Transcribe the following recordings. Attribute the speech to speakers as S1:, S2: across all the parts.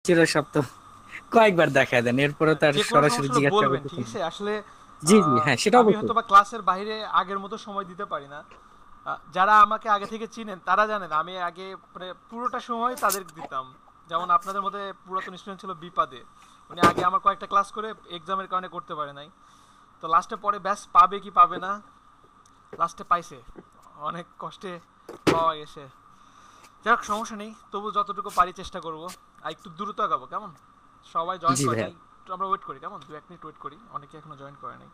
S1: চিরসপ্ত কয়েকবার দেখায় দেন, এরপরে তো আর
S2: যে কোনো
S1: সরাসরি
S2: সমস্যা হলে
S1: জিজ্ঞাসা
S2: বলবেন,
S1: করতে
S2: ঠিক
S1: পারেন
S2: আছে? আসলে
S1: জি জি, হ্যাঁ সেটা
S2: আমি
S1: অবশ্যই।
S2: হয়তো বা ক্লাসের বাইরে আগের মতো সময় দিতে পারি না। যারা আমাকে আগে থেকে চিনেন তারা জানেন আমি আগে পুরোটা সময় তাদের দিতাম। যেমন আপনাদের মধ্যে পুরাতন স্টুডেন্ট ছিল বিপাদে, উনি আগে আমার কয়েকটা ক্লাস করে এক্সামের কারণে করতে পারে নাই। তো লাস্টে পরে ব্যাস পাবে কি পাবে না, লাস্টে পাইছে, অনেক কষ্টে পাওয়া গেছে। যাক সমস্যা নেই, তবু যতটুকু পারি চেষ্টা করব। আর একটু দ্রুত আগাবো কেমন? সবাই জয়েন
S1: জি
S2: করে
S1: ভাইয়া।
S2: নাই, একটু আমরা ওয়েট করি কেমন, 2-1 মিনিট ওয়েট করি, অনেকে এখনো জয়েন করে নাই।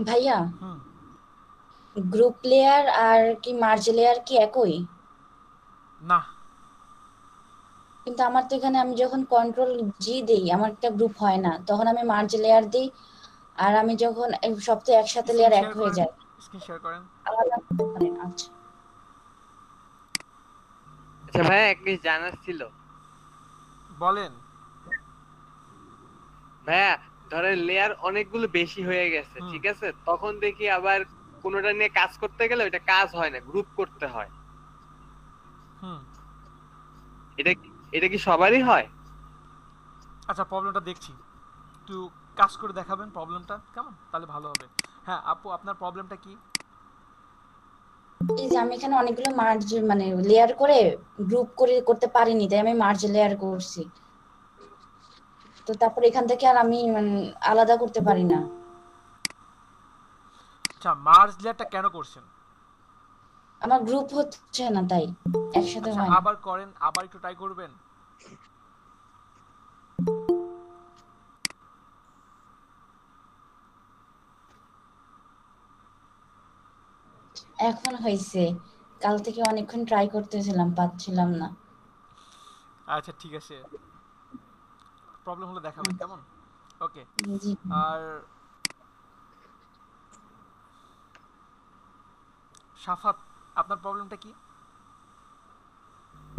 S3: ভাইয়া,
S2: হুম।
S3: গ্রুপ লেয়ার আর কি মার্জ লেয়ার কি একই?
S2: না।
S3: কিন্তু আমার তো এখানে আমি যখন কন্ট্রোল জি দেই আমার একটা গ্রুপ হয় না, তখন আমি মার্জ লেয়ার দিই। আর আমি যখন সব তো একসাথে
S2: স্ক্রিন
S3: লেয়ার এক
S2: শেয়ার
S3: হয়ে
S2: করেন,
S3: যায়।
S2: স্ক্রিন শেয়ার করেন।
S3: আলাদা করতে পারেন, আচ্ছা।
S4: আচ্ছা ভাইয়া, এক জিনিস জানার ছিল।
S2: বলেন।
S4: ভাইয়া, ধরেন লেয়ার অনেকগুলো বেশি হয়ে গেছে,
S2: হুম।
S4: ঠিক আছে, তখন দেখি আবার কোনোটা নিয়ে কাজ করতে গেলে ওইটা কাজ হয় না, গ্রুপ করতে হয়।
S2: হুম।
S4: এটা এটা কি সবারই হয়?
S2: আচ্ছা, প্রবলেমটা দেখছি, একটু কাজ করে দেখাবেন প্রবলেমটা কেমন, তাহলে ভালো হবে। হ্যাঁ আপু, আপনার প্রবলেমটা কি?
S3: এই যে আমি এখানে অনেকগুলো মার্জ মানে লেয়ার করে গ্রুপ করে করতে পারিনি, তাই আমি মার্জ লেয়ার করছি। তো তারপর এখান থেকে আর আমি আলাদা করতে পারি না।
S2: আচ্ছা, মার্জ লেয়ারটা কেন করছেন?
S3: আমার গ্রুপ হচ্ছে না, তাই একসাথে
S2: আচ্ছা
S3: হয় না।
S2: আবার করেন, আবার একটু ট্রাই করবেন।
S3: এখন হয়েছে। কাল থেকে অনেকক্ষণ ট্রাই করতেছিলাম, পাচ্ছিলাম না।
S2: আচ্ছা ঠিক আছে, প্রবলেম হলে দেখাবেন কেমন। ওকে।
S3: জি।
S2: আর সাফাত, আপনার প্রবলেমটা কি?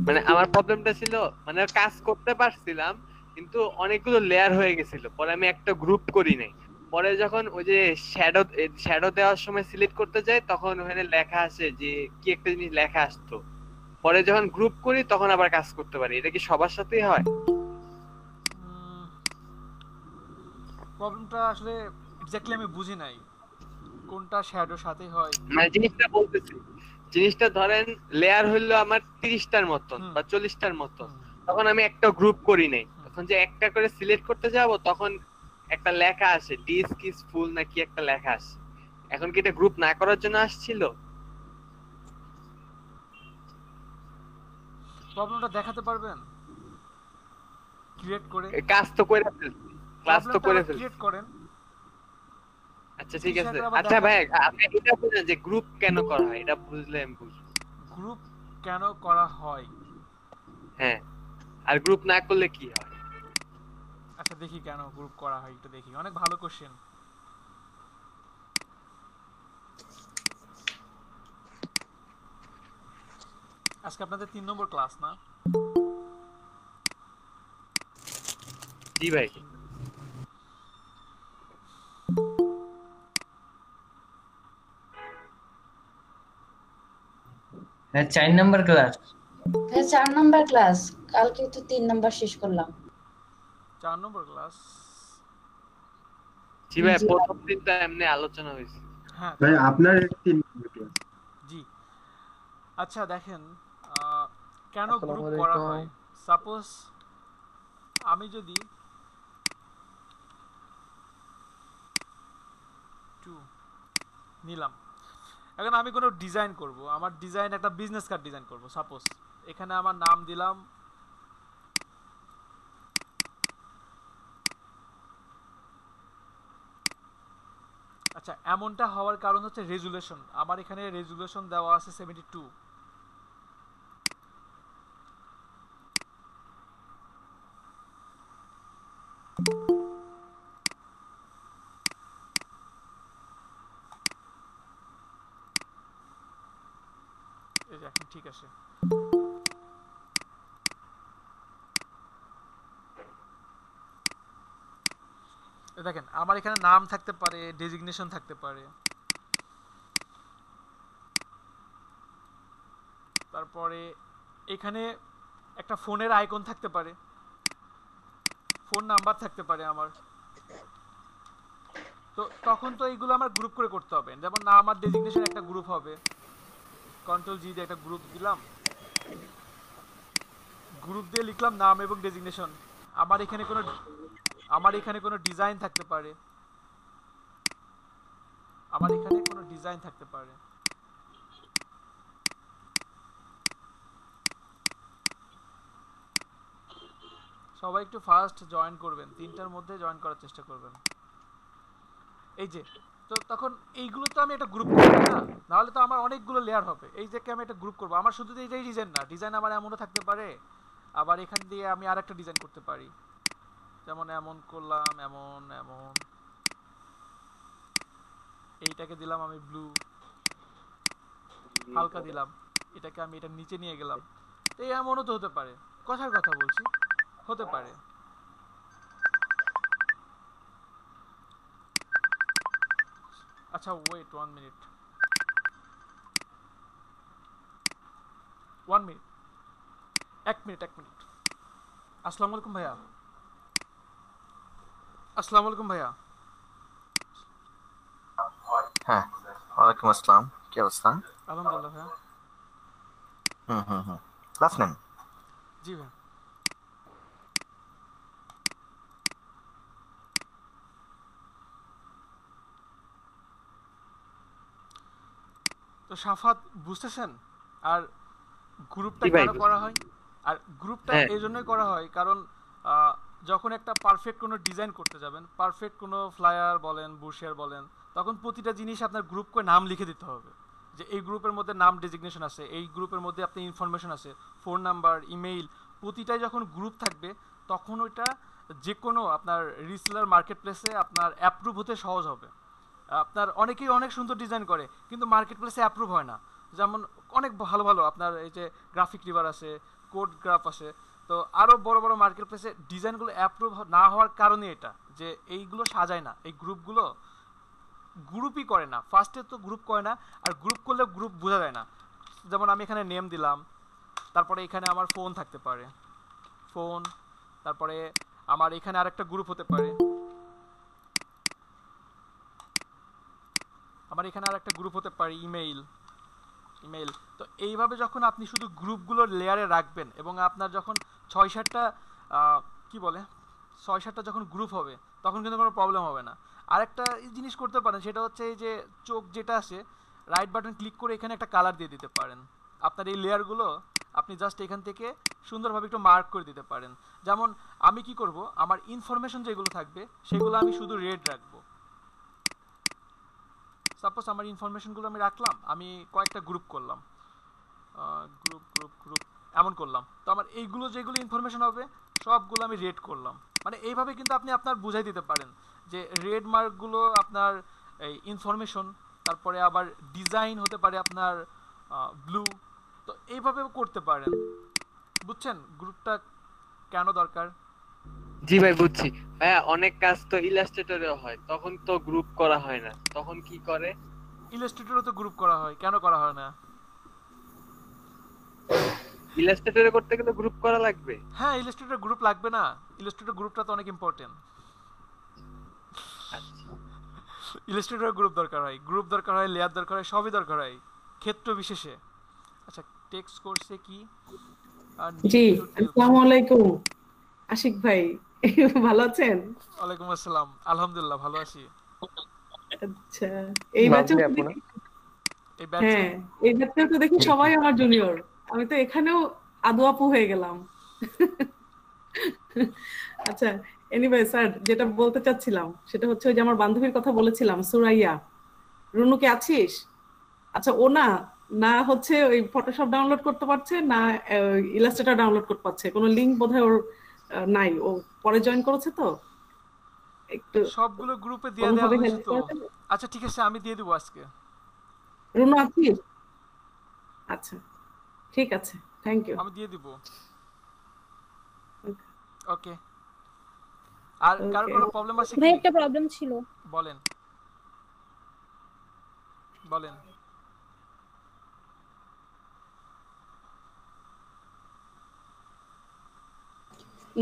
S4: মানে আমার প্রবলেমটা ছিল, মানে কাজ করতে পারছিলাম কিন্তু অনেকগুলো লেয়ার হয়ে গেছিল, পরে আমি একটা গ্রুপ করি নাই। পরে যখন ওই যে শ্যাডো শ্যাডো দেওয়ার সময় সিলেক্ট করতে যাই, তখন ওখানে লেখা আসে যে কি একটা জিনিস লেখা আসতো। পরে যখন গ্রুপ করি তখন আবার কাজ করতে পারি। এটা কি সবার সাথেই হয়?
S2: প্রবলেমটা আসলে এক্স্যাক্টলি আমি বুঝি নাই, কোনটা শ্যাডোর সাথে হয়।
S4: মানে জিনিসটা বলতেছি, জিনিসটা ধরেন লেয়ার হইলো আমার 30টার মতন
S2: হুম।
S4: বা 40টার মতন।
S2: হুম।
S4: তখন আমি একটা গ্রুপ করি নাই,
S2: হুম।
S4: তখন যে একটা করে সিলেক্ট করতে যাব তখন একটা লেখা আসে ডিস্ক ইজ ফুল নাকি একটা লেখা আসে। এখন কি এটা গ্রুপ না করার জন্য আসছিল?
S2: প্রবলেমটা দেখাতে পারবেন ক্রিয়েট করে?
S4: কাজ তো করে ফেলছি, ক্লাস তো
S2: প্রবলেমটা
S4: করে
S2: আবার ক্রিয়েট
S4: ফেলছি।
S2: করেন,
S4: আচ্ছা ঠিক
S2: স্ক্রিন শেয়ার
S4: আছে।
S2: করে আবার
S4: আচ্ছা
S2: দেখান।
S4: ভাই, আপনি এটা বুঝেন যে গ্রুপ কেন করা হয়, এটা বুঝলে আমি বুঝবো।
S2: গ্রুপ কেন করা হয়?
S4: হ্যাঁ, আর গ্রুপ না করলে কি হয়?
S2: আচ্ছা দেখি কেন গ্রুপ করা হয়, একটু দেখি, অনেক ভালো কোশ্চেন। আজকে আপনাদের 3 নম্বর ক্লাস না?
S4: জি ভাই।
S5: হ্যাঁ, 4 নাম্বার ক্লাস।
S3: হ্যাঁ, 4 নাম্বার ক্লাস। কালকে তো 3 নাম্বার শেষ করলাম।
S2: 4 নম্বর ক্লাস।
S4: জি ভাই,
S3: জি।
S4: প্রথম দিন তো এমনি আলোচনা হয়েছে।
S2: হ্যাঁ
S6: ভাই
S2: তাই।
S6: আপনার এটা 3 নম্বর ক্লাস।
S2: জি। আচ্ছা দেখেন, কেন
S7: আসসালামু
S2: গ্রুপ করা
S7: আলাইকুম।
S2: হয়। সাপোজ আমি যদি টু নিলাম, এখন আমি কোনো ডিজাইন করব, আমার ডিজাইন একটা বিজনেস কার্ড ডিজাইন করব সাপোজ, এখানে আমার নাম দিলাম। আচ্ছা, এমনটা হওয়ার কারণ হচ্ছে রেজুলেশন, আমার এখানে রেজুলেশন দেওয়া আছে 72। এই যে এখন ঠিক আছে। দেখেন আমার এখানে নাম থাকতে পারে, ডেজিগনেশন থাকতে পারে, তারপরে এখানে একটা ফোনের আইকন থাকতে পারে, ফোন নাম্বার থাকতে পারে আমার। তো তখন তো এইগুলো আমার গ্রুপ করে করতে হবে, যেমন না আমার ডেজিগনেশন একটা গ্রুপ হবে, কন্ট্রোল জি দিয়ে একটা গ্রুপ দিলাম, গ্রুপ দিয়ে লিখলাম নাম এবং ডেজিগনেশন। আমার এখানে কোনো ডিজাইন থাকতে পারে, সবাই একটু ফার্স্ট জয়েন করবেন, 3টার মধ্যে জয়েন করার চেষ্টা করবেন। এই যে, তো তখন এইগুলো তো আমি একটা গ্রুপ করব না, নাহলে তো আমার অনেকগুলো লেয়ার হবে। এই যে আমি একটা গ্রুপ করব, আমার শুধু এইটাই ডিজাইন না, ডিজাইন আমার এমনও থাকতে পারে, আবার এখান দিয়ে আমি আরেকটা ডিজাইন করতে পারি, যেমন এমন করলাম, এমন এমন, এইটাকে দিলাম আমি ব্লু হালকা দিলাম, এটাকে আমি এটার নিচে নিয়ে গেলাম। তো এই এমনও তো হতে পারে, কথার কথা বলছি, হতে পারে। আচ্ছা wait 1 minute, 1 minute, 1 minute, 1 minute. আসসালামু আলাইকুম ভাইয়া, আসসালামু আলাইকুম ভাইয়া।
S6: হ্যাঁ, ওয়ালাইকুম আসসালাম। কি অবস্থা?
S2: আলহামদুলিল্লাহ ভাইয়া।
S6: ক্লাস নেন।
S2: জি ভাইয়া। তো সাফাত বুঝতেছেন? আর গ্রুপটা
S4: জি ভাই,
S2: কেন করা হয়? আর গ্রুপটা
S4: হ্যাঁ।
S2: এই জন্যই করা হয় কারণ যখন একটা পারফেক্ট কোনো ডিজাইন করতে যাবেন, পারফেক্ট কোনো ফ্লায়ার বলেন, বুশের বলেন, তখন প্রতিটা জিনিস আপনার গ্রুপ করে নাম লিখে দিতে হবে, যে এই গ্রুপের মধ্যে নাম ডেজিগনেশন আছে, এই গ্রুপের মধ্যে আপনি ইনফরমেশন আছে, ফোন নাম্বার, ইমেইল, প্রতিটাই যখন গ্রুপ থাকবে তখন ওইটা যে কোনো আপনার রিসেলার মার্কেট প্লেসে আপনার অ্যাপ্রুভ হতে সহজ হবে। আপনার অনেকেই অনেক সুন্দর ডিজাইন করে কিন্তু মার্কেট প্লেসে অ্যাপ্রুভ হয় না। যেমন অনেক ভালো ভালো আপনার এই যে গ্রাফিক রিভার আছে, কোড গ্রাফ আছে, তো আরও বড় বড় মার্কেট প্লেসে ডিজাইনগুলো অ্যাপ্রুভ না হওয়ার কারণে এটা, যে এইগুলো সাজায় না, এই গ্রুপগুলো গ্রুপই করে না, ফার্স্টে তো গ্রুপ করে না, আর গ্রুপ করলে গ্রুপ বোঝা যায় না। যেমন আমি এখানে নেম দিলাম, তারপরে এখানে আমার ফোন থাকতে পারে, ফোন, তারপরে আমার এখানে আরেকটা গ্রুপ হতে পারে, আমার এখানে আরেকটা গ্রুপ হতে পারে ইমেইল, ইমেইল। তো এইভাবে যখন আপনি শুধু গ্রুপগুলোর লেয়ারে রাখবেন এবং আপনার যখন 6-7টা কি বলে 6-7টা যখন গ্রুপ হবে তখন কিন্তু কোনো প্রবলেম হবে না। আরেকটা জিনিস করতে পারেন, সেটা হচ্ছে এই যে চোখ যেটা আছে, রাইট বাটন ক্লিক করে এখানে একটা কালার দিয়ে দিতে পারেন। আপনার এই লেয়ারগুলো আপনি জাস্ট এখান থেকে সুন্দরভাবে একটু মার্ক করে দিতে পারেন। যেমন আমি কি করব, আমার ইনফরমেশন যেগুলো থাকবে সেগুলো আমি শুধু রেড রাখবো। সাপোজ আমার ইনফরমেশনগুলো আমি রাখলাম, আমি কয়েকটা গ্রুপ করলাম, গ্রুপ গ্রুপ গ্রুপ এমন করলাম, তো আমার এইগুলো যেগুলো ইনফরমেশন হবে সবগুলো আমি রেড করলাম। মানে এইভাবে কিন্তু আপনি আপনার বুঝাই দিতে পারেন যে রেড মার্কগুলো আপনার এই ইনফরমেশন, তারপরে আবার ডিজাইন হতে পারে আপনার ব্লু। তো এইভাবেও করতে পারেন। বুঝছেন গ্রুপটা কেন দরকার?
S4: জি ভাই বুঝছি। ভাইয়া অনেক কাজ তো ইলাস্ট্রেটরেও হয়, তখন তো গ্রুপ করা হয় না, তখন কি করে?
S2: ইলাস্ট্রেটরও তো গ্রুপ করা হয়, কেন করা হয় না?
S4: ইলাস্ট্রেটরে করতে গেলে গ্রুপ করা লাগবে?
S2: হ্যাঁ, ইলাস্ট্রেটর গ্রুপ লাগবে না? ইলাস্ট্রেটর গ্রুপটা তো অনেক ইম্পর্টেন্ট।
S4: আচ্ছা,
S2: ইলাস্ট্রেটর গ্রুপ দরকার হয়, গ্রুপ দরকার হয়, লেয়ার দরকার হয়, সবই দরকার হয় ক্ষেত্র বিশেষে। আচ্ছা, টেক্সট কোর্সে কি আর
S7: জি, আসসালামু আলাইকুম আশিক ভাই। ভালো আছেন?
S2: ওয়ালাইকুম আসসালাম, আলহামদুলিল্লাহ ভালো আছি।
S7: আচ্ছা, এই ব্যাচে
S2: এই ব্যাচে
S7: হ্যাঁ, এই ব্যাচে তো দেখি সবাই আমার জুনিয়র। আমি তো এখানেও আদু আপু হয়ে গেলাম। আচ্ছা, এনিওয়ে স্যার, যেটা বলতে চাচ্ছিলাম সেটা হচ্ছে ওই যে আমার বান্ধবীর কথা বলেছিলাম, সুরাইয়া। রুনু কি আছিস? আচ্ছা, ও না না হচ্ছে ওই ফটোশপ ডাউনলোড করতে পারছে না, ইলাস্ট্রেটর ডাউনলোড করতে পারছে, কোনো লিংক বোধহয় ওর নাই, ও পরে জয়েন করেছে তো একটু
S2: সবগুলো গ্রুপে দিয়ে দেওয়া
S7: কোনোভাবে
S2: হয়েছে
S7: হেল্প
S2: তো।
S7: করা যাবে?
S2: আচ্ছা ঠিক আছে, আমি দিয়ে দেবো আজকে।
S7: রুনু আছিস? আচ্ছা, ঠিক আছে, থ্যাংক ইউ।
S2: আমি দিয়ে দিব। ওকে। আর কারো কোনো প্রবলেম আছে
S8: ভাই
S2: কি?
S8: একটা প্রবলেম ছিল।
S2: বলেন বলেন।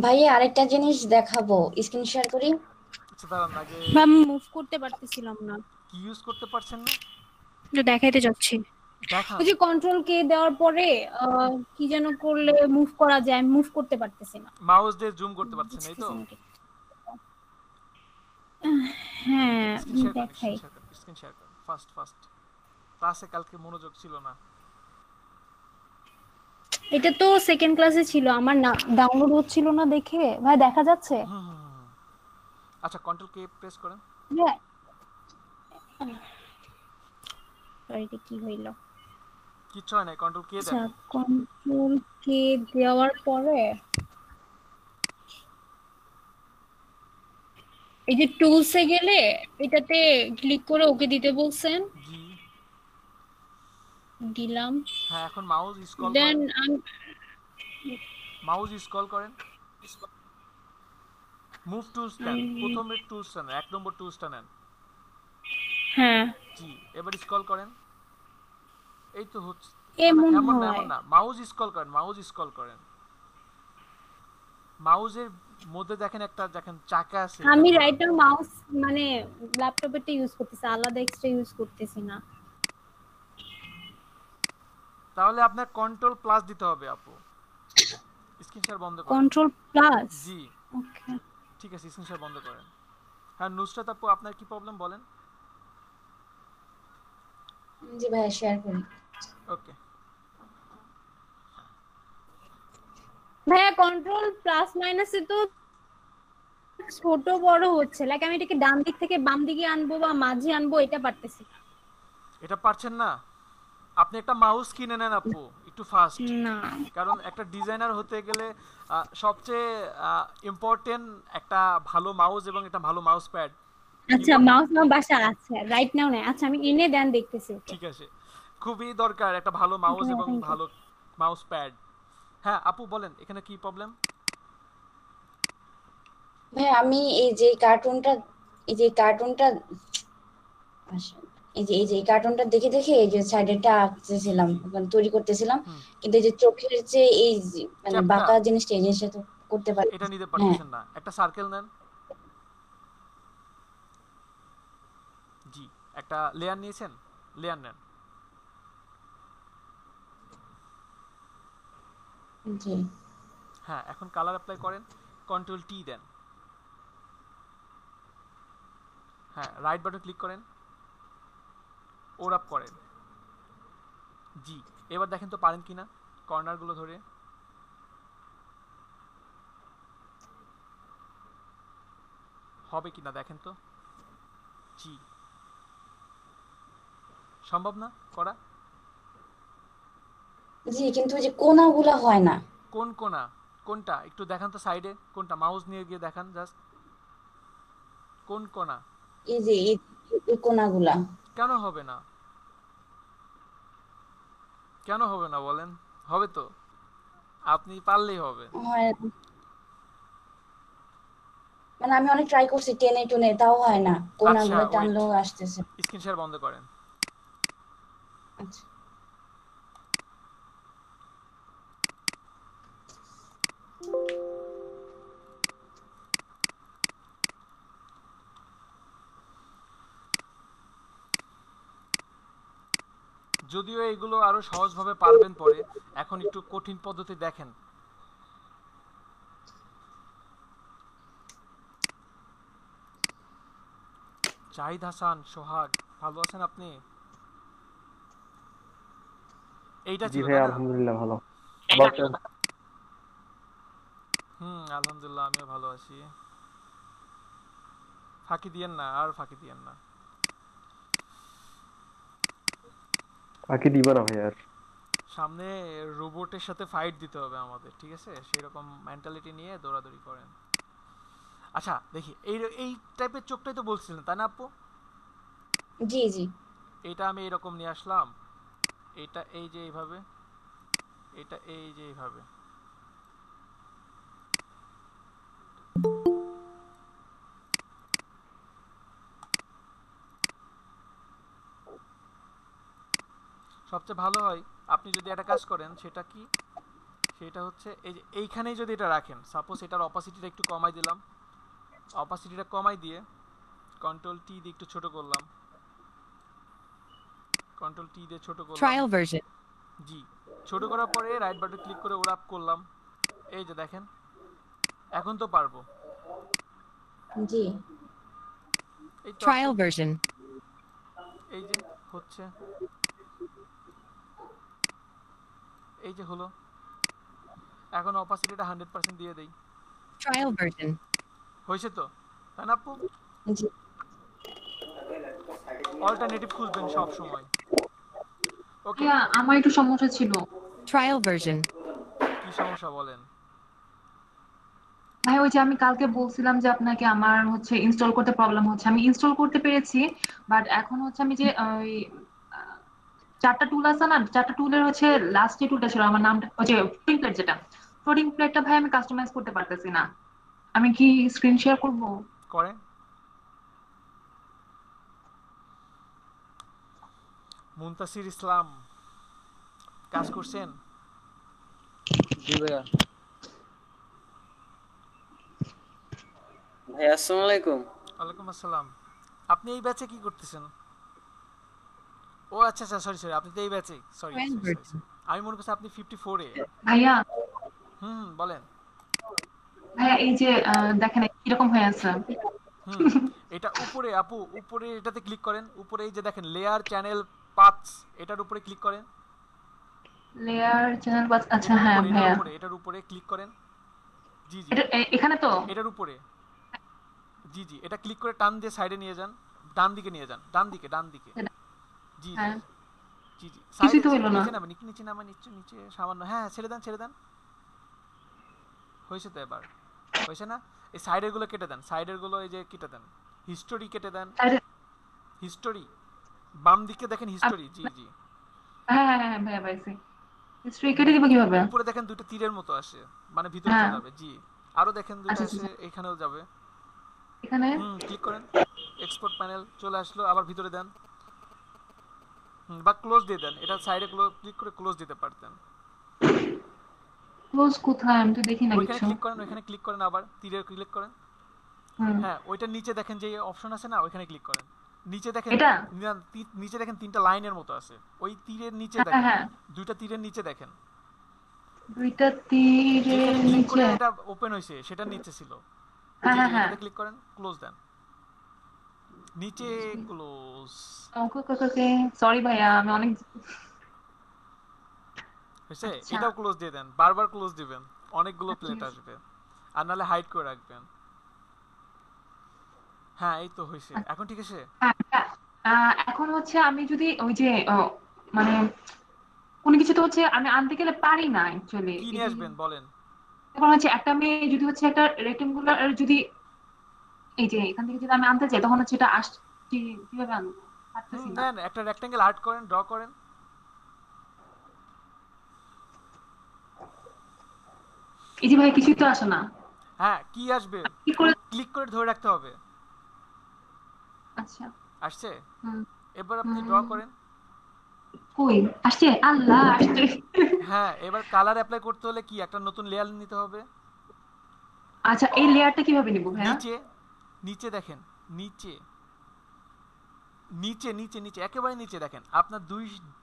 S3: ভাইয়া আরেকটা জিনিস দেখাবো, স্ক্রিন শেয়ার করি।
S2: আচ্ছা দাঁড়ান আগে,
S8: ম্যাম মুভ করতে পারতেছিলাম না,
S2: কি ইউজ করতে পারছেন না?
S8: তো দেখাইতে যাচ্ছি।
S2: দেখান।
S8: ওই যে কন্ট্রোল কে দেওয়ার পরে কি যেন করলে মুভ করা যায়, আমি মুভ করতে পারতেছি না।
S2: মাউস দিয়ে জুম করতে পারছেন এই তো?
S8: বুঝতেছি না ঠিক। হ্যাঁ
S2: স্ক্রিন শেয়ার করেন,
S8: দেখাই।
S2: স্ক্রিন শেয়ার করেন ফাস্ট ফাস্ট। ক্লাসে কালকে মনোযোগ ছিল না।
S8: এটা তো সেকেন্ড ক্লাসে ছিল, আমার না ডাউনলোড হচ্ছিল না দেখে। ভাই দেখা যাচ্ছে?
S2: আচ্ছা কন্ট্রোল কে প্রেস করেন।
S8: হ্যাঁ এটা কি হইলো?
S2: কিচ্ছু হয় না, কন্ট্রোল কে
S8: আচ্ছা
S2: দেখেন।
S8: কন্ট্রোল কে দেওয়ার পরে এই যে টুলসে গেলে এটাতে ক্লিক করে ওকে দিতে বলছেন,
S2: জি
S8: দিলাম।
S2: হ্যাঁ, এখন মাউস স্ক্রল
S8: দেন
S2: করেন, মাউস স্ক্রল করেন, মুভ টুলস নেন, প্রথমে টুলসটা নেন, 1 নম্বর টুলসটা নেন।
S8: হ্যাঁ
S2: জি এবার স্ক্রল করেন, এই তো হচ্ছে।
S8: এমন
S2: এমন না
S8: হয়।
S2: এমন না, মাউস স্ক্রল করেন, মাউস স্ক্রল করেন। মাউসের মধ্যে দেখেন একটা দেখেন চাকা আছে।
S8: আমি রাইট নাও মাউস মানে ল্যাপটপেরটা ইউজ করতেছি, আলাদা এক্সট্রা ইউজ করতেছি না।
S2: তাহলে আপনার কন্ট্রোল প্লাস দিতে হবে আপু। স্ক্রিন শেয়ার বন্ধ করেন।
S8: কন্ট্রোল প্লাস,
S2: জি
S8: ওকে।
S2: ঠিক আছে, স্ক্রিন শেয়ার বন্ধ করেন। হ্যাঁ নুসরাত আপু আপনার কি প্রবলেম বলেন।
S3: জি ভাইয়া শেয়ার করি।
S2: ওকে
S8: ভাইয়া কন্ট্রোল প্লাস মাইনাসে তো ছোট বড় হচ্ছে, লাইক আমি এটাকে ডান দিক থেকে বাম দিকে আনবো বা মাঝে আনবো এটা পারতেছি না।
S2: এটা পারছেন না? আপনি একটা মাউস কিনে নেন আপু, একটু ফাস্ট।
S8: না
S2: কারণ একটা ডিজাইনার হতে গেলে সবচেয়ে ইম্পর্টেন্ট একটা ভালো মাউস এবং একটা ভালো মাউস প্যাড।
S8: আচ্ছা মাউস আমার বাসা আছে, রাইট নাও না। আচ্ছা আমি এনে দেন দেখতেছি।
S2: ঠিক আছে, খুবই দরকার একটা ভালো মাউস এবং
S8: thank you.
S2: ভালো মাউস প্যাড। হ্যাঁ আপু বলেন এখানে কি প্রবলেম।
S3: ভাই আমি এই যে কার্টুনটা আচ্ছা, এই যে কার্টুনটা দেখে দেখে এই যে সাইডেরটা আঁকতেছিলাম, মানে তৈরি করতেছিলাম, কিন্তু এই যে চোখের যে মানে
S2: চ্যাপটা
S3: বাঁকা জিনিসটা, এই জিনিসটা তো করতে পারি।
S2: এটা নিতে
S3: হ্যাঁ
S2: পারতেছেন না, একটা সার্কেল নেন। জি একটা লেয়ার নিয়েছেন, লেয়ার নেন।
S3: জি
S2: হ্যাঁ এখন কালার অ্যাপ্লাই করেন, কন্ট্রোল টি দেন। হ্যাঁ রাইট বাটন ক্লিক করেন, ওরাপ করেন। জি এবার দেখেন তো পারেন কিনা কর্নারগুলো ধরে। হবে কিনা দেখেন তো। জি সম্ভব না করা?
S3: জি কিন্তু ওই যে কোনাগুলা হয় না।
S2: কোন কোনা? কোনটা একটু দেখান তো, সাইডে কোনটা, মাউস নিয়ে গিয়ে দেখান জাস্ট কোন কোনা।
S3: এই যে এই কোনাগুলা
S2: কেন হবে না, কেন হবে না বলেন, হবে তো, আপনি পারলেই হবে।
S3: হয় না। মানে আমি অনেক ট্রাই করছি টেনে টুনে, তাও হয় না,
S2: আচ্ছা
S3: কোনাগুলো
S2: ওয়েট,
S3: টানলেও আসতেছে।
S2: স্ক্রিন শেয়ার বন্ধ করেন।
S3: আচ্ছা
S2: যদিও এগুলো আরো সহজভাবে পারবেন পরে, এখন একটু কঠিন পদ্ধতি দেখেন। জাহিদ হাসান সোহাগ, ভালো আছেন আপনি? এইটা
S9: জি
S2: ছিল
S9: ভাই
S2: তাই না?
S9: আলহামদুলিল্লাহ ভালো।
S2: আলহামদুলিল্লাহ আমিও ভালো আছি। ফাঁকি দিয়েন না, আর ফাঁকি দিয়েন না।
S9: বাকি দিব না ভাই আর।
S2: সামনে রোবটের সাথে ফাইট দিতে হবে আমাদের, ঠিক আছে? সেই রকম মেন্টালিটি নিয়ে দৌড়াদৌড়ি করেন। আচ্ছা দেখি এই এই টাইপের চোখটাই তো বলছিলেন তাই না আপু?
S3: জি জি
S2: এটা আমি এরকম নিয়ে আসলাম, এটা এই যে এইভাবে, এটা এই যে এইভাবে। সবচেয়ে ভালো হয় আপনি যদি একটা কাজ করেন, সেটা কি, সেটা হচ্ছে এই যে এইখানেই যদি এটা রাখেন, সাপোজ এটার অপাসিটিটা একটু কমাই দিলাম, অপাসিটিটা কমাই দিয়ে কন্ট্রোল টি দিয়ে একটু ছোট করলাম, কন্ট্রোল টি দিয়ে ছোট করলাম,
S10: Trial version.
S2: জি, ছোট করার পরে রাইট বাটন ক্লিক করে ওরাপ করলাম। এই যে দেখেন এখন তো পারবো।
S3: জি
S2: এই তো
S10: Trial version.
S2: এই যে হচ্ছে, এই যে হলো। এখন অপাসিটিটা 100% দিয়ে দেই।
S10: Trial version.
S2: হয়েছে তো, তাই না আপু?
S3: জি
S2: অল্টারনেটিভ খুঁজবেন সব সময়। ওকে,
S11: ভাইয়া আমার একটু সমস্যা ছিল।
S10: Trial version.
S2: কি সমস্যা বলেন?
S11: ভাই ওই যে আমি কালকে বলছিলাম যে আপনাকে আমার হচ্ছে ইনস্টল করতে প্রবলেম হচ্ছে, আমি ইনস্টল করতে পেরেছি, বাট এখন হচ্ছে আমি যে ওই আহ, চারটা টুল আছে না, চারটা টুলের হচ্ছে লাস্ট যে টুলটা ছিল আমার নামটা ওই যে ফ্লোটিং প্লেট, যেটা ফ্লোটিং প্লেটটা ভাই আমি কাস্টমাইজ করতে পারতেছি না। আমি কি স্ক্রিন শেয়ার করব?
S2: করেন। মুনতাসির ইসলাম কাজ করছেন?
S1: জি ভাইয়া। ভাই আসসালামু আলাইকুম।
S2: ওয়ালাইকুম আসসালাম। আপনি এই ব্যাচে কি করতেছেন? ও আচ্ছা আচ্ছা, সরি সরি, আপনি তো এই ব্যাচে, সরি
S10: Trial version.
S2: আমি মনে করছি আপনি 54 এ।
S11: ভাইয়া
S2: বলেন।
S11: ভাইয়া এই যে দেখেন কিরকম হয়ে আছে।
S2: হুম এটা উপরে আপু, উপরে এটাতে ক্লিক করেন, উপরে এই যে দেখেন লেয়ার চ্যানেল পাথস, এটার উপরে ক্লিক করেন।
S11: লেয়ার চ্যানেল বাস, আচ্ছা
S2: এটার
S11: হ্যাঁ
S2: উপরে,
S11: ভাইয়া
S2: এটার উপরে ক্লিক করেন। জি জি,
S11: এটা এখানে তো
S2: এটার উপরে, জি জি, এটা ক্লিক করে টান দিয়ে সাইডে নিয়ে যান, ডান দিকে নিয়ে যান, ডান দিকে, ডান দিকে। জি জি
S11: হ্যাঁ
S2: জি জি,
S11: কিছুই
S2: সাইডে
S11: তো হলো না।
S2: নিচে নামা, নিচে নামা, নিচে নিচে সামান্য, হ্যাঁ ছেড়ে দেন, ছেড়ে দেন। হয়েছে তো এবার, হয়েছে না? এই সাইডের গুলো কেটে দেন, সাইডের গুলো এই যে কেটে দেন, হিস্টোরি কেটে দেন, হিস্টোরি বাম দিকে দেখেন, হিস্টোরি, জি জি।
S11: হ্যাঁ হ্যাঁ হ্যাঁ ভাইয়া পাইছি। হিস্ট্রি কেটে দিব কিভাবে?
S2: উপরে দেখেন দুটো তীরের মতো আসে, মানে ভিতরে
S11: হ্যাঁ
S2: চলে যাবে, জি। আরো দেখেন দুটো
S11: আচ্ছা
S2: আসে,
S11: আচ্ছা
S2: এখানেও যাবে।
S11: এখানে
S2: ক্লিক করেন, এক্সপোর্ট প্যানেল চলে আসলো, আবার ভিতরে দেন। বা ক্লোজ দিয়ে দেন, এটা সাইডে ক্লিক করে ক্লোজ দিতে পারতেন।
S11: ক্লোজ কোথায়? আমি তো দেখি না
S2: ওইখানে
S11: কিছু।
S2: ক্লিক করেন, ওইখানে ক্লিক করেন, আবার তীরে ক্লিক করেন।
S11: হুম
S2: হ্যাঁ ওইটার নিচে দেখেন যে অপশন আছে না, ওইখানে ক্লিক করেন। নিচে দেখেন,
S11: এটা
S2: নিচে দেখেন তিনটা লাইনের মতো আছে, ওই তীরের নিচে
S11: হ্যাঁ
S2: দেখেন,
S11: হ্যাঁ
S2: দুইটা তীরের নিচে দেখেন,
S11: দুইটা তীরের
S2: যেখানে ক্লিক করে
S11: নিচে।
S2: এটা ওপেন হয়েছে সেটার নিচে ছিল।
S11: হ্যাঁ
S2: জি
S11: হ্যাঁ
S2: জি,
S11: হ্যাঁ
S2: এটাতে ক্লিক করেন, ক্লোজ দেন, নিচে ক্লোজ।
S11: ওকে ওকে ওকে, সরি ভাইয়া আমি অনেক।
S2: হয়েছে?
S11: আচ্ছা
S2: এটাও ক্লোজ দিয়ে দেন, বারবার ক্লোজ দিবেন, অনেকগুলো
S11: ঠিক
S2: প্লেট
S11: আছে।
S2: আসবে, আর নাহলে হাইড করে রাখবেন। হ্যাঁ এই তো হয়েছে, এখন ঠিক আছে।
S11: হ্যাঁ হ্যাঁ। এখন হচ্ছে আমি যদি ওই যে মানে কোনো কিছু তো হচ্ছে আমি আনতে গেলে পারি না অ্যাকচুয়ালি।
S2: কি নিয়ে আসবেন বলেন?
S11: এখন হচ্ছে একটা মেয়ে যদি হচ্ছে একটা রেক্টেঙ্গুলার, যদি এই যে এখান থেকে যদি আমি আনতে চাই তখন হচ্ছে এটা আসছে কিভাবে আনবো? পারতেছি না।
S2: নেন একটা রেক্টেঙ্গেল আর্ট করেন, ড্র করেন।
S11: এই যে ভাই কিছুই তো আসে না।
S2: হ্যাঁ কি আসবে?
S11: কি করে?
S2: ক্লিক করে ধরে রাখতে হবে।
S11: আচ্ছা
S2: আসছে?
S11: হুম
S2: এবার আপনি ড্র
S11: হুম
S2: করেন।
S11: কই আসছে? আল্লাহ আসছে।
S2: হ্যাঁ এবার কালার অ্যাপ্লাই করতে হলে কি একটা নতুন লেয়ার নিতে হবে।
S11: আচ্ছা এই লেয়ারটা কিভাবে নিব ভাইয়া?
S2: নিচে, নিচে দেখেন, নিচে নিচে নিচে নিচে একেবারে নিচে দেখেন, আপনার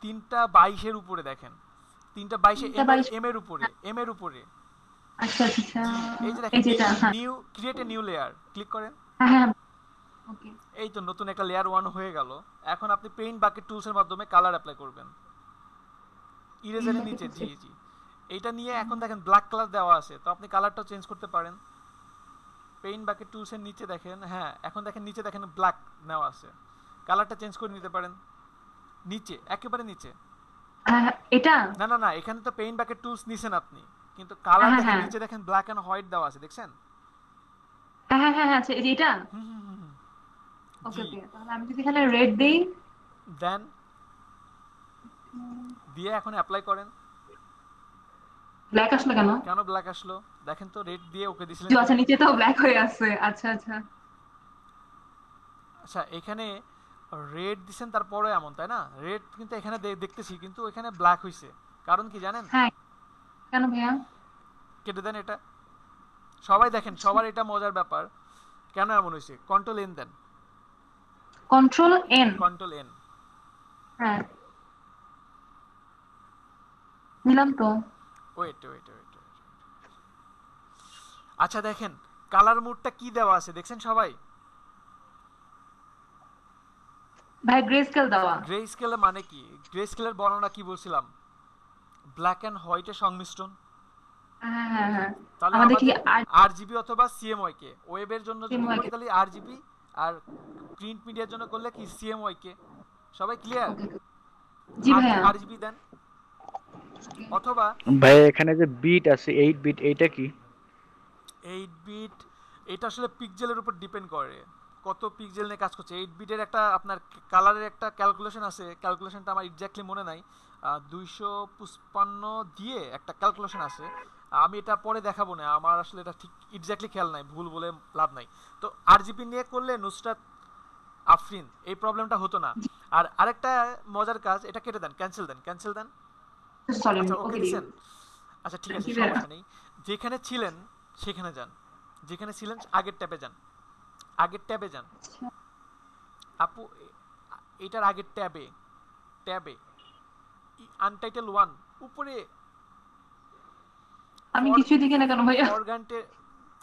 S2: 3টা 22-এর উপরে দেখেন, 3টা 22-এ
S11: তিনটা 22
S2: এম এর উপরে, এম এর উপরে।
S11: আচ্ছা আচ্ছা আচ্ছা
S2: এই যে
S11: এই
S2: দেখেন
S11: যেটা হ্যাঁ
S2: new, create a new layer, click করেন।
S11: হ্যাঁ হ্যাঁ ওকে।
S2: এই তো নতুন একটা লেয়ার 1 হয়ে গেল। এখন আপনি পেইন্ট বাকেট টুলস এর মাধ্যমে কালার অ্যাপ্লাই করবেন ইরেজারের নিচে, জি জি। এইটা নিয়ে এখন দেখেন ব্ল্যাক কালার দেওয়া আছে, তো আপনি কালারটাও চেঞ্জ করতে পারেন। পেইন্ট বাকেট টুলস এর নিচে দেখেন, হ্যাঁ এখন দেখেন নিচে দেখেন ব্ল্যাক নেওয়া আছে, কালারটা চেঞ্জ করে নিতে পারেন। নিচে, একেবারে নিচে।
S11: এটা
S2: না না না, এখানে তো পেইন্ট বাকেট টুলস নিছেন আপনি, কিন্তু কালার
S11: হ্যাঁ
S2: দেখেন
S11: হ্যাঁ
S2: নিচে দেখেন ব্ল্যাক এন্ড হোয়াইট দেওয়া আছে, দেখছেন?
S11: হ্যাঁ হ্যাঁ হ্যাঁ আচ্ছা এই যে এটা।
S2: হুম হুম হুম হুম,
S11: ওকে
S2: জি।
S11: ওকে, তাহলে আমি যদি এখানে রেড দেই
S2: দেন, দিয়ে এখন অ্যাপ্লাই করেন।
S11: ব্ল্যাক আসলো কেন?
S2: কেন ব্ল্যাক আসলো দেখেন তো, রেড দিয়ে ওকে দিছিলেন
S11: জি,
S2: তো।
S11: আচ্ছা নিচে তো ব্ল্যাক হয়ে আছে। আচ্ছা আচ্ছা
S2: আচ্ছা এখানে রেড দিছেন তারপরে এমন, তাই না? রেড কিন্তু এখানে দেখতেছি, কিন্তু এখানে ব্ল্যাক হইছে, কারণ কি জানেন?
S11: হ্যাঁ কেন ভাইয়া?
S2: কেটে দেন এটা। সবাই দেখেন, সবার এটা মজার ব্যাপার। কেন এমন হয়েছে? কন্ট্রোল এন দেন।
S11: Control N.
S2: Control N.
S11: হ্যাঁ নিলাম তো।
S2: Wait wait wait. আচ্ছা দেখেন কালার মুডটা কি দেওয়া আছে দেখছেন সবাই?
S11: ভাই গ্রে স্কেল দেওয়া।
S2: গ্রে স্কেলে মানে কি? গ্রে স্কেলের বর্ণনা কি বলছিলাম? ব্ল্যাক এন্ড হোয়াইটের সংমিশ্রণ।
S11: হ্যাঁ হ্যাঁ হ্যাঁ।
S2: তাহলে
S11: আমাদের কি
S2: আমাদের আরজিবি অথবা সিএমওয়াই কে, ওয়েবের জন্য যদি
S11: CMYK
S2: করি তাহলে আরজিবি, আর প্রিন্ট মিডিয়ার জন্য করলে কি সিএমওয়াই কে। সবাই ক্লিয়ার?
S11: জি ভাইয়া।
S2: আরজিবি দেন অথবা
S12: ভাই এখানে যে বিট আছে 8 বিট, এইটা কি?
S2: 8 বিট এটা আসলে পিক্সেলের উপর ডিপেন্ড করে, কত পিক্সেল নিয়ে কাজ করছে। 8 বিটের একটা আপনার কালারের একটা ক্যালকুলেশন আছে, ক্যালকুলেশনটা আমার এক্স্যাক্টলি মনে নাই। 255 দিয়ে একটা ক্যালকুলেশন আছে, আমি এটা পরে দেখাবো না, আমার আসলে এটা ঠিক এক্স্যাক্টলি খেয়াল নাই, ভুল বলে লাভ নাই। তো আরজিবি নিয়ে করলে নুসরাত আফরিন এই প্রবলেমটা হতো না। আর আরেকটা মজার কাজ, এটা কেটে দেন, ক্যান্সেল দেন, ক্যান্সেল দেন।
S11: সরি
S2: আচ্ছা
S11: ওকে
S2: ওকে
S11: দিন।
S2: দিছেন? আচ্ছা ঠিক আছে, সমস্যা নেই। যেখানে ছিলেন সেখানে যান, যেখানে ছিলেন আগের ট্যাবে যান, আগের ট্যাবে যান আপু। এটার আগের ট্যাবে, ট্যাবে আনটাইটেল 1 উপরে।
S11: আমি কিছু দেখি না কেন ভাইয়া?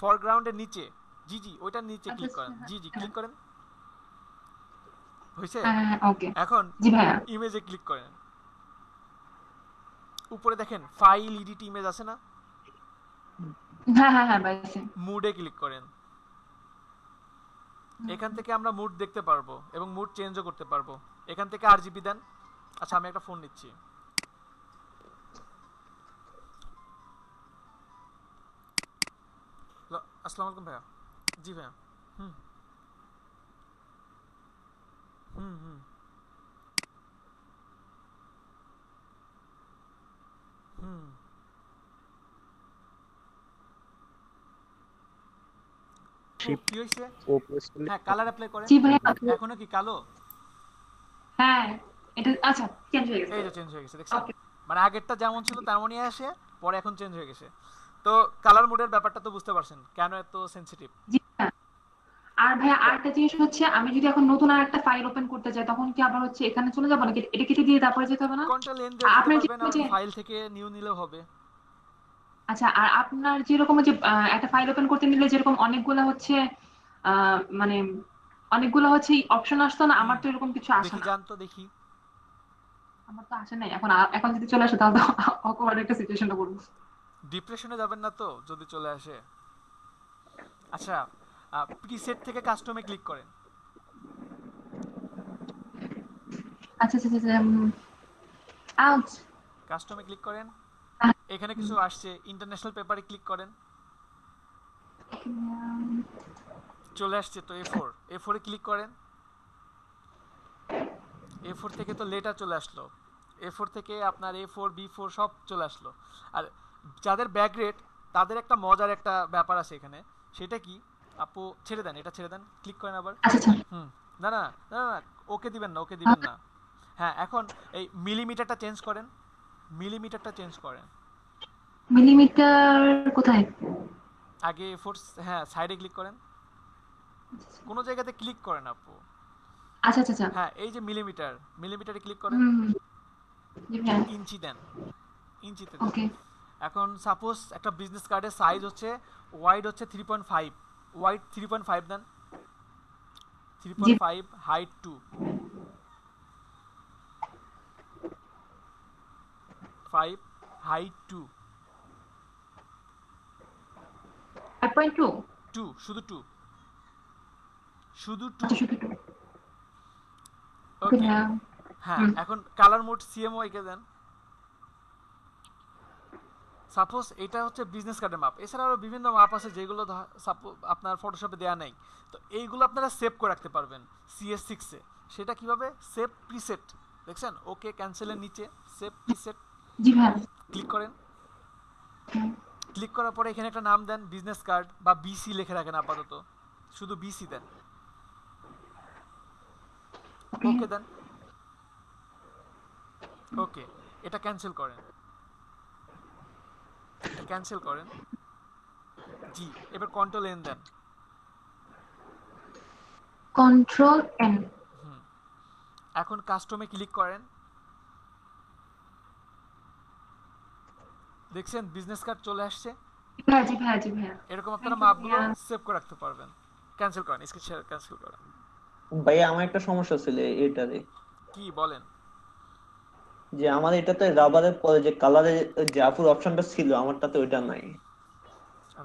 S2: ফরগ্রাউন্ডের নিচে, জি জি ওইটার নিচে ক্লিক করেন, জি জি ক্লিক করেন। হইছে?
S11: হ্যাঁ ওকে।
S2: এখন
S11: জি ভাইয়া।
S2: ইমেজে ক্লিক করেন। উপরে দেখেন ফাইল এডিট ইমেজ আছে না?
S11: হ্যাঁ হ্যাঁ হ্যাঁ পাইছি।
S2: মুডে ক্লিক করেন। এখান থেকে আমরা মুড দেখতে পারবো এবং মুড চেঞ্জও করতে পারবো। এখান থেকে আরজিবি দেন। আচ্ছা আমি একটা ফোন নিচ্ছি। আসসালামু আলাইকুম ভাইয়া। জি ভাইয়া। হুম হুম হুম হুম কি হইছে? হ্যাঁ কালার অ্যাপ্লাই করেন।
S11: জি ভাইয়া।
S2: এখনো কি কালো?
S11: হ্যাঁ এটা আচ্ছা চেঞ্জ হয়ে গেছে।
S2: এই যে চেঞ্জ হয়ে গেছে দেখছেন? মানে আগেরটা যেমন ছিল তেমনই আসে, পরে এখন চেঞ্জ হয়ে গেছে। তো কালার মোডের ব্যাপারটা তো বুঝতে পারছেন কেন এত সেনসিটিভ।
S11: জি হ্যাঁ। আর ভাইয়া আরেকটা জিনিস হচ্ছে, আমি যদি এখন নতুন আরেকটা ফাইল ওপেন করতে চাই তখন কি আবার হচ্ছে এখানে চলে যাবো নাকি এটা কেটে দিয়ে তারপরে যেতে হবে না?
S2: কন্ট্রোল এন দিয়ে যেতে
S11: আপনার
S2: পারবেন, আর
S11: যে
S2: ফাইল থেকে নিউ নিলেও হবে।
S11: আচ্ছা আর আপনার যেরকম যে একটা ফাইল ওপেন করতে নিলে যেরকম অনেকগুলো হচ্ছে মানে অনেকগুলো হচ্ছে অপশন আসতো না, আমার তো এরকম কিছু আসে
S2: দেখি
S11: না।
S2: জান তো দেখি।
S11: আমার তো আসে নাই এখন। এখন যদি চলে আসে তাহলে তো অকওয়ার্ড একটা সিচুয়েশনে পড়বো।
S2: ডিপ্রেশনে যাবেন না তো যদি চলে আসে? আচ্ছা প্রিসেট থেকে কাস্টমে ক্লিক করেন।
S11: আচ্ছা আচ্ছা আচ্ছা আউট।
S2: কাস্টমে ক্লিক করেন। এখানে কিছু আসছে, ইন্টারন্যাশনাল পেপারে ক্লিক করেন। চলে আসছে তো A4, A4 এ ক্লিক করেন। A4 থেকে তো লেটার চলে আসলো, A4 থেকে আপনার A4 B4 সব চলে আসলো। আর যাদের ব্যাকগ্রেড তাদের একটা মজার একটা ব্যাপার আছে এখানে, সেটা কি আপু? ছেড়ে দেন, এটা ছেড়ে দেন, ক্লিক করেন আবার। হুম না না না না ওকে দিবেন না, ওকে দিবেন না। হ্যাঁ এখন এই মিলিমিটারটা চেঞ্জ করেন, মিলিমিটারটা চেঞ্জ করেন।
S11: মিলিমিটার কোথায়?
S2: আগে A4 হ্যাঁ সাইডে ক্লিক করেন, কোনো জায়গাতে ক্লিক করেন আপু।
S11: আচ্ছা আচ্ছা আচ্ছা
S2: হ্যাঁ এই যে মিলিমিটার, মিলিমিটারে ক্লিক করেন।
S11: জি ভাইয়া।
S2: ইঞ্চি দেন, ইঞ্চিতে দেন।
S11: ওকে।
S2: এখন সাপোজ একটা বিজনেস কার্ডের সাইজ হচ্ছে ওয়াইড হচ্ছে 3.5, ওয়াইড 3.5 দেন, 3.5 হাইট 2, 5 হাইট 2,
S11: 5.2
S2: 2 শুধু 2, শুধু 2।
S11: আচ্ছা শুধু 2
S2: ওকে
S11: ভাইয়া।
S2: হ্যাঁ এখন কালার মোড সিএমওয়াই কে দেন। সাপোজ এটা হচ্ছে বিজনেস কার্ডের মাপ, এছাড়া আরো বিভিন্ন মাপ আছে যেগুলো আপনার ফটোশপে দেয়া নাই, তো এইগুলো আপনারা সেভ করে রাখতে পারবেন CS6 এ। সেটা কিভাবে? সেভ প্রিসেট দেখছেন? ওকে ক্যান্সেলের নিচে সেভ প্রিসেট
S11: জি ভাইয়া।
S2: ক্লিক করেন। ক্লিক করার পরে এখানে একটা নাম দেন, বিজনেস কার্ড বা বিসি লিখে রাখেন, আপাতত শুধু বিসি দেন। ওকে দেন। ওকে এটা ক্যান্সেল করেন। এটা ক্যান্সেল করেন। জি, এবার কন্ট্রোল এন দেন।
S11: Control N.
S2: এখন কাস্টমে ক্লিক করেন। দেখছেন বিজনেস কার্ড চলে আসছে।
S11: হ্যাঁ জি ভাইয়া, জি ভাইয়া।
S2: এরকম আপনারা মাপগুলো সেভ করে রাখতে পারবেন। ক্যান্সেল করেন, স্ক্রিন শেয়ার ক্যান্সেল করেন।
S13: ভাইয়া আমার একটা সমস্যা ছিল এটারে,
S2: কি বলেন?
S13: যে আমার এটাতে রাবারের পরে যে কালারের যে আপুর অপশনটা ছিল আমারটাতে ওইটা নাই।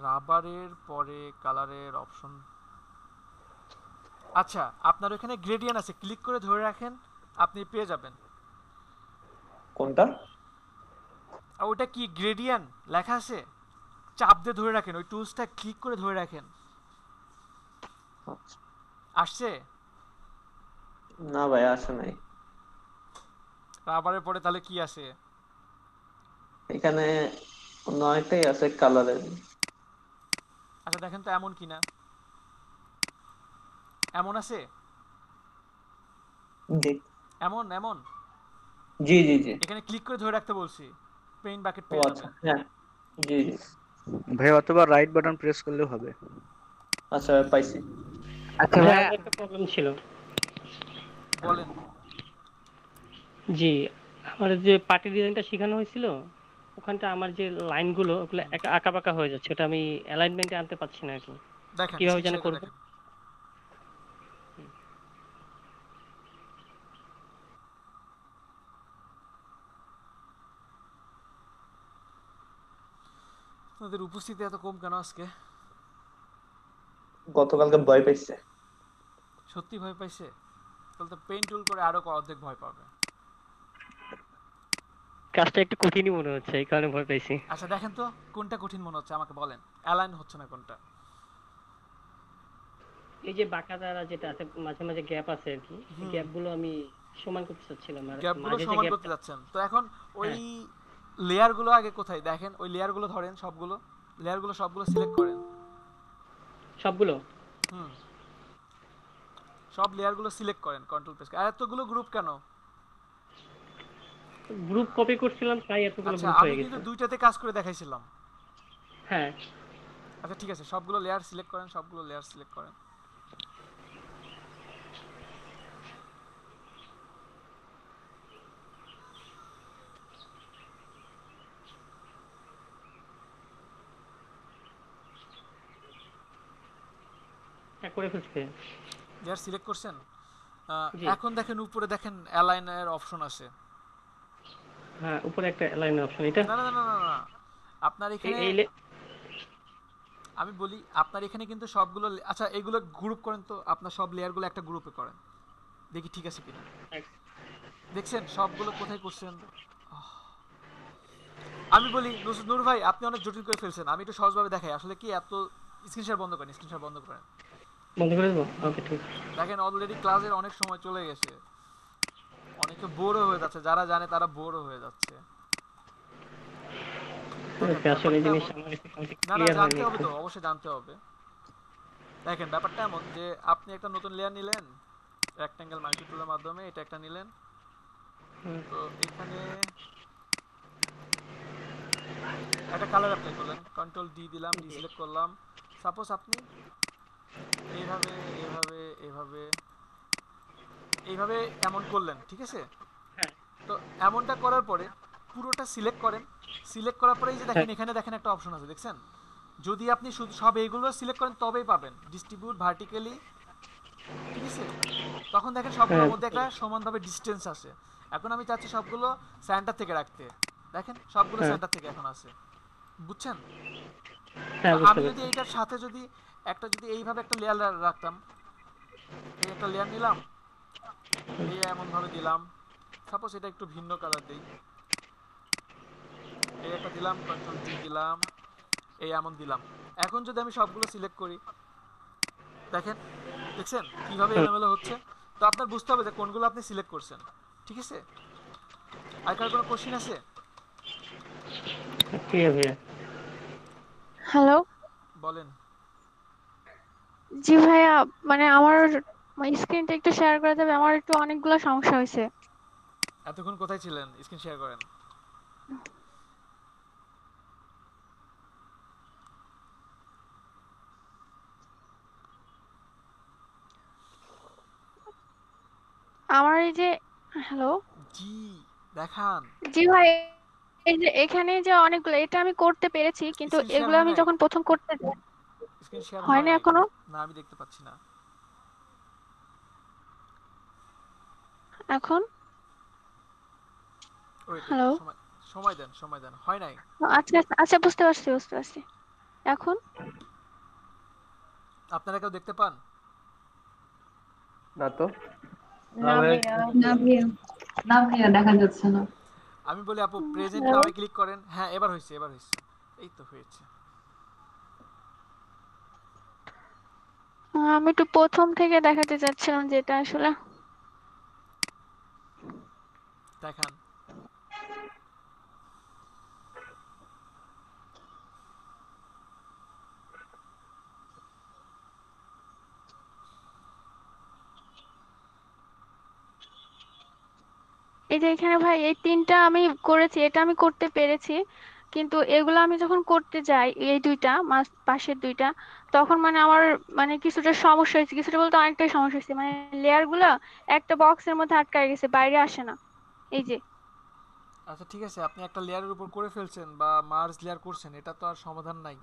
S2: রাবারের পরে কালারের অপশন, আচ্ছা আপনার ওখানে গ্রেডিয়েন্ট আছে, ক্লিক করে ধরে রাখেন, আপনি পেয়ে যাবেন।
S13: কোনটা?
S2: ওটা কি গ্রেডিয়েন্ট লেখা আছে, চাপ দিয়ে ধরে রাখেন, ওই টুলসটা ক্লিক করে ধরে রাখেন। আসছে?
S13: না ভাই আসে নাই।
S2: রাবারের পরে তাহলে কি আছে?
S13: এখানে নয়টাই আছে কালারের।
S2: আচ্ছা দেখেন তো এমন কিনা, এমন আছে? এমন এমন?
S13: জি জি জি।
S2: এখানে ক্লিক করে ধরে রাখতে বলছি, পেইন্ট বাকেট
S13: ও
S2: পেয়ে
S13: আচ্ছা,
S2: যাবেন।
S13: হ্যাঁ জি জি।
S12: ভাই অথবা রাইট বাটন প্রেস করলেও হবে।
S13: আচ্ছা পাইছি।
S14: আচ্ছা ভাই আমার একটা প্রবলেম ছিল।
S2: বলেন।
S14: জি, আমার যে পার্টি ডিজাইনটা শেখানো হয়েছিল ওখানটা আমার যে লাইনগুলো ওগুলো আঁকা বাঁকা হয়ে যাচ্ছে, ওটা আমি অ্যালাইনমেন্টে আনতে পারছি না আর কি।
S2: দেখেন
S14: কিভাবে জানি করব?
S2: দেখেন। আপনাদের উপস্থিতি এত কম কেন আজকে?
S13: গতকালকে ভয় পাইছে।
S2: সত্যি ভয় পাইছে? তাহলে তো পেইন্ট টুল করে আরো অর্ধেক ভয় পাবে।
S14: কাজটা একটু কঠিনই মনে হচ্ছে, এই কারণে ভয় পাইছি।
S2: আচ্ছা দেখেন তো কোনটা কঠিন মনে হচ্ছে আমাকে বলেন, অ্যালাইন হচ্ছে না কোনটা?
S14: এই যে বাঁকা দ্বারা যেটা আছে মাঝে মাঝে গ্যাপ আছে আর কি, এই গ্যাপগুলো আমি সমান করতে চাচ্ছিলাম। আর
S2: গ্যাপগুলো
S14: মাঝে যে
S2: সমান
S14: গ্যাপ
S2: করতে যাচ্ছেন, তো এখন ওই লেয়ারগুলো আগে কোথায় দেখেন, ওই লেয়ারগুলো ধরেন, সবগুলো লেয়ারগুলো সবগুলো সিলেক্ট করেন।
S14: সবগুলো?
S2: সব লেয়ারগুলো সিলেক্ট করেন, কন্ট্রোল প্রেস করে। আর এতগুলো গ্রুপ কেন?
S14: গ্রুপ কপি করছিলাম তাই এতগুলো
S2: আচ্ছা
S14: গ্রুপ
S2: আমি
S14: হয়ে গেছে।
S2: কিন্তু দুইটাতে কাজ করে দেখাইছিলাম।
S14: হ্যাঁ
S2: আচ্ছা ঠিক আছে, সবগুলো লেয়ার সিলেক্ট করেন, সবগুলো লেয়ার সিলেক্ট করেন।
S14: করে ফেলছে।
S2: লেয়ার সিলেক্ট করছেন?
S14: জি।
S2: এখন দেখেন উপরে দেখেন অ্যালাইনের অপশন আছে।
S14: হ্যাঁ উপরে একটা অ্যালাইনের অপশন, এটা
S2: না না না না না, আপনার এখানে আমি বলি, আপনার এখানে কিন্তু সবগুলো, আচ্ছা এইগুলো গ্রুপ করেন তো, আপনার সব লেয়ারগুলো একটা গ্রুপে করেন, দেখি ঠিক আছে কিনা। দেখছেন সবগুলো কোথায় করছেন? আমি বলি নূর ভাই আপনি অনেক জটিল করে ফেলছেন, আমি একটু সহজভাবে দেখাই। আসলে কি এত স্ক্রিন শেয়ার বন্ধ করেন, স্ক্রিন শেয়ার বন্ধ করেন।
S14: বন্ধ করে দেবো? ওকে ঠিক।
S2: দেখেন অলরেডি ক্লাসের অনেক সময় চলে গেছে, অনেকে বোরও হয়ে যাচ্ছে, যারা জানে তারা বোরও হয়ে যাচ্ছে।
S14: আসলে জিনিস আমার একটু
S2: না না
S14: ক্লিয়ার
S2: জানতে
S14: হয়নি।
S2: হবে তো, অবশ্যই জানতে হবে। দেখেন ব্যাপারটা এমন যে আপনি একটা নতুন লেয়ার নিলেন রেক্ট্যাঙ্গেল মাল্টি টুলের মাধ্যমে, এটা একটা নিলেন, তো এখানে একটা কালার অ্যাপ্লাই করলেন, কন্ট্রোল ডি দিলাম, ডি সিলেক্ট করলাম। সাপোজ আপনি এইভাবে এইভাবে এইভাবে এইভাবে এমন করলেন, ঠিক আছে? তো এমনটা করার পরে পুরোটা সিলেক্ট করেন, সিলেক্ট করার পরে এই যে দেখেন এখানে দেখেন একটা অপশন আছে, দেখছেন? যদি আপনি শুধু সব এইগুলো সিলেক্ট করেন তবেই পাবেন ডিস্ট্রিবিউট ভার্টিক্যালি, ঠিক আছে? তখন দেখেন সবগুলোর মধ্যে একটা সমানভাবে ডিসটেন্স আছে। এখন আমি চাচ্ছি সবগুলো সেন্টার থেকে রাখতে, দেখেন সবগুলো সেন্টার থেকে এখন আছে, বুঝছেন? আমি যদি এইটার সাথে যদি একটা যদি এইভাবে একটা লেয়ার রাখতাম, এই একটা লেয়ার নিলাম, এই এমন ভাবে দিলাম, সাপোজ এটা একটু ভিন্ন কালার দেই, এই একটা দিলাম, কন্ট্রোল জি দিলাম, এই এমন দিলাম। এখন যদি আমি সবগুলো সিলেক্ট করি, দেখেন দেখছেন কিভাবে এলোমেলো হচ্ছে? তো আপনার বুঝতে হবে যে কোনগুলো আপনি সিলেক্ট করছেন, ঠিক আছে? আর কার কোনো কোশ্চেন আছে?
S15: হ্যালো
S2: বলেন।
S15: জি ভাইয়া, মানে আমার স্ক্রিনটা একটু শেয়ার করে দেবে, আমার একটু অনেকগুলো সমস্যা হয়েছে।
S2: এতক্ষণ কোথায় ছিলেন? স্ক্রিন শেয়ার করেন।
S15: আমার এই যে হ্যালো
S2: জি দেখান
S15: জি ভাই, এই যে এখানে যে অনেকগুলো এটা আমি করতে পেরেছি, কিন্তু
S2: স্ক্রিন শেয়ার
S15: এগুলো
S2: হয়
S15: আমি
S2: নাই
S15: যখন প্রথম করতে যাই
S2: স্ক্রিন শেয়ার
S15: হয়
S2: হয়
S15: না
S2: নাই
S15: এখনো।
S2: না আমি দেখতে পাচ্ছি না
S15: এখন
S2: ওয়েট
S15: হ্যালো,
S2: সময় দেন হয় নাই
S15: আচ্ছা আচ্ছা আচ্ছা, বুঝতে পারছি। এখন
S2: আপনারা কেউ দেখতে পান
S9: না তো
S11: না ভাইয়া, না ভাইয়া দেখা যাচ্ছে না।
S2: আমি বলি আপু প্রেজেন্ট
S15: হ্যালো,
S2: নামে ক্লিক করেন। হ্যাঁ এবার হয়েছে এই তো হয়েছে।
S15: আমি একটু প্রথম থেকে দেখাতে চাচ্ছিলাম যেটা আসলে
S2: দেখান
S15: এই যে এখানে ভাই এই তিনটা আমি করেছি, এটা আমি করতে পেরেছি, কিন্তু এগুলো আমি যখন করতে যাই এই দুইটা পাশের দুইটা, তখন মানে আমার মানে কিছুটা সমস্যা হয়েছে, কিছুটা বলতে অনেকটাই সমস্যা হয়েছে, মানে লেয়ার গুলা একটা বক্সের মধ্যে আটকায় গেছে, বাইরে আসে না। এই যে
S2: আচ্ছা ঠিক আছে, আপনি একটা লেয়ারের উপর করে ফেলছেন বা মার্জ লেয়ার করছেন, এটা তো আর সমাধান নাই।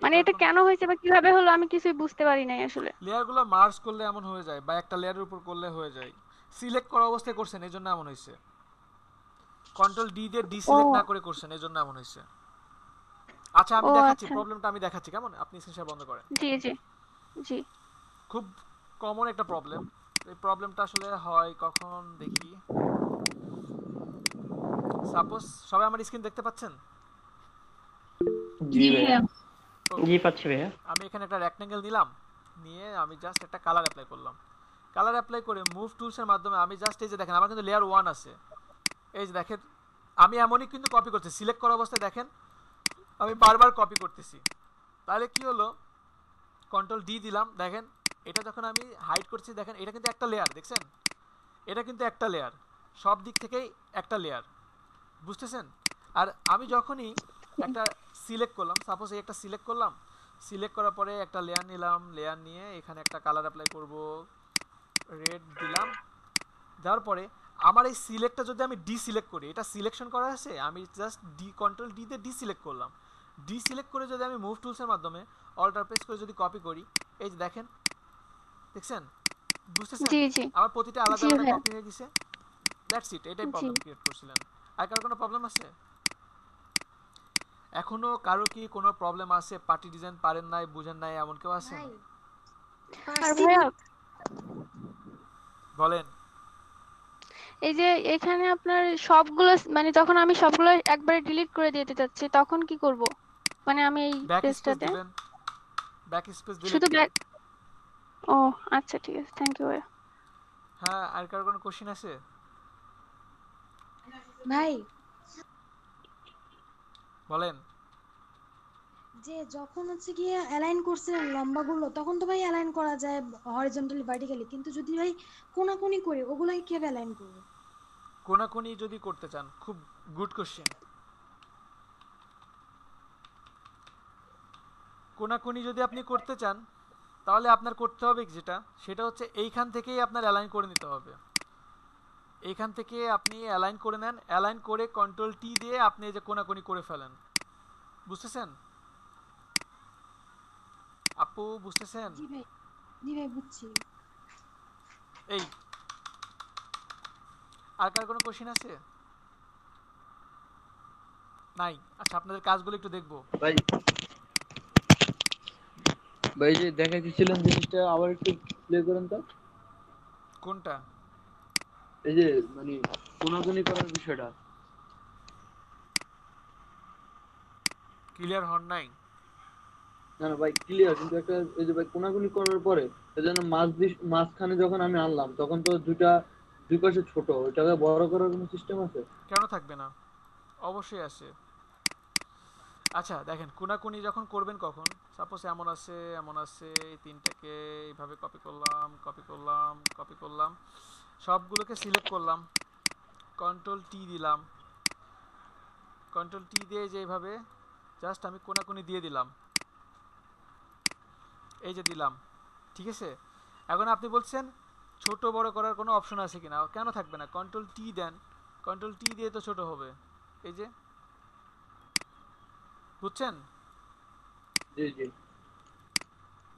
S15: মানে এটা কেন হয়েছে বা কিভাবে হলো আমি কিছুই বুঝতে পারি নাই আসলে।
S2: লেয়ারগুলো মার্জ করলে এমন হয়ে যায় বা একটা লেয়ারের উপর করলে হয়ে যায়। সিলেক্ট করা অবস্থায় করছেন এজন্য এমন হয়েছে, কন্ট্রোল ডি দিয়ে ডিসিলেক্ট না করে করছেন এজন্য এমন হয়েছে। আচ্ছা আমি দেখাচ্ছি প্রবলেমটা, আমি দেখাচ্ছি কেমন, আপনি স্ক্রিন শেয়ার বন্ধ করেন।
S15: জি জি জি,
S2: খুব কমন একটা প্রবলেম। এই প্রবলেমটা আসলে হয় কখন দেখি, সাপোজ সবাই আমার স্ক্রিন দেখতে পাচ্ছেন?
S13: জি ভাইয়া।
S14: জি পাচ্ছি ভাইয়া।
S2: আমি এখানে একটা রেক্টেঙ্গেল নিলাম, নিয়ে আমি জাস্ট একটা কালার অ্যাপ্লাই করলাম। কালার অ্যাপ্লাই করে মুভ টুলসের মাধ্যমে আমি জাস্ট এই যে দেখেন আমার কিন্তু লেয়ার 1 আছে, এই যে দেখেন আমি এমনই কিন্তু কপি করছি, সিলেক্ট করা অবস্থায় দেখেন আমি বারবার কপি করতেছি। তাহলে কি হলো, কন্ট্রোল ডি দিলাম, দেখেন এটা যখন আমি হাইড করছি দেখেন এটা কিন্তু একটা লেয়ার, দেখছেন এটা কিন্তু একটা লেয়ার, সব দিক থেকেই একটা লেয়ার, বুঝতেছেন? আর আমি যখনই একটা সিলেক্ট করলাম, সাপোজ এই একটা সিলেক্ট করলাম, সিলেক্ট করার পরে একটা লেয়ার নিলাম, লেয়ার নিয়ে এখানে একটা কালার অ্যাপ্লাই করব, রেড দিলাম, দেওয়ার পরে আমার এই সিলেক্টটা যদি আমি ডিসিলেক্ট করি, এটা সিলেকশন করা আছে, আমি জাস্ট কন্ট্রোল ডি দিয়ে ডিসিলেক্ট করলাম, ডিসিলেক্ট করে যদি আমি মুভ টুলসের মাধ্যমে অল্টার প্রেস করে যদি কপি করি, এই যে দেখেন, দেখছেন, বুঝতেছেন?
S15: জি জি
S2: আমার প্রতিটা আলাদা
S15: জি
S2: আলাদা
S15: ভাইয়া,
S2: কপি হয়ে গেছে। দ্যাটস ইট, এটাই
S15: জি।
S2: প্রবলেম ক্রিয়েট করছিলেন। আর কারো কোনো প্রবলেম আছে? এখনো কারো কি কোনো প্রবলেম আছে? পার্টি ডিজাইন পারেন নাই, বুঝেন নাই, এমন কেউ আছেন?
S15: আর ভাইয়া
S2: বলেন।
S15: এই যে এখানে আপনার সবগুলো মানে যখন আমি সবগুলো একবারে ডিলিট করে দিতে চাচ্ছি তখন কি করব? মানে আমি এই
S2: ব্যাক স্পেস
S15: পেজটাতে
S2: দিবেন, ব্যাক স্পেস দিলে
S15: শুধু
S2: কি?
S15: ব্যাক। ও আচ্ছা ঠিক আছে, থ্যাংক ইউ ভাইয়া।
S2: হ্যাঁ, আর কারো কোনো কোশ্চেন আছে?
S16: ভাই
S2: বলেন।
S16: যে যখন হচ্ছে গিয়ে অ্যালাইন করছিলেন লম্বাগুলো, তখন তো ভাই অ্যালাইন করা যায় হরিজন্টালি ভার্টিক্যালি, কিন্তু যদি ভাই কোনাকুনি করে ওগুলাই কিভাবে অ্যালাইন করব?
S2: কোনাকুনি যদি করতে চান, খুব গুড কোশ্চেন। কোনাকুনি যদি আপনি করতে চান তাহলে আপনার করতে হবে যেটা, সেটা হচ্ছে এইখান থেকেই আপনার অ্যালাইন করে নিতে হবে। এইখান থেকে আপনি অ্যালাইন করে নেন, অ্যালাইন করে কন্ট্রোল টি দিয়ে আপনি এই যে কোনাকুনি করে ফেলেন, বুঝতেছেন আপু, বুঝতেছেন?
S16: জি ভাই বুঝছি।
S2: এই আর কার কোনো কোশ্চেন আছে? নাই? আচ্ছা আপনাদের কাজগুলো একটু দেখবো।
S17: ভাই ভাই যে দেখাইছিলেন জিনিসটা আবার একটু প্লে করেন তো।
S2: কোনটা?
S17: এই যে মানে কোনাকুনি করার বিষয়টা
S2: ক্লিয়ার হন নাই?
S17: না না ভাই ক্লিয়ার, কিন্তু একটা এই যে ভাই কোনাকুনি করার পরে এজন্য মাঝখানে যখন আমি আনলাম তখন তো দুই পাশে ছোট, ওইটাকে বড় করার কোনো সিস্টেম আছে?
S2: কেন থাকবে না, অবশ্যই আছে। আচ্ছা দেখেন কোনাকুনি যখন করবেন কখন, সাপোজ এমন আছে এই তিনটাকে এইভাবে কপি করলাম, কপি করলাম, সবগুলোকে সিলেক্ট করলাম, কন্ট্রোল টি দিলাম, কন্ট্রোল টি দিয়ে যে এইভাবে জাস্ট আমি কোনাকুনি দিয়ে দিলাম, এই যে দিলাম, ঠিক আছে? এখন আপনি বলছেন ছোট বড় করার কোনো অপশন আছে কিনা? কেন থাকবে না? কন্ট্রোল টি দেন, কন্ট্রোল টি দিয়ে তো ছোট হবে। এই যে, বুঝছেন?
S17: জি জি।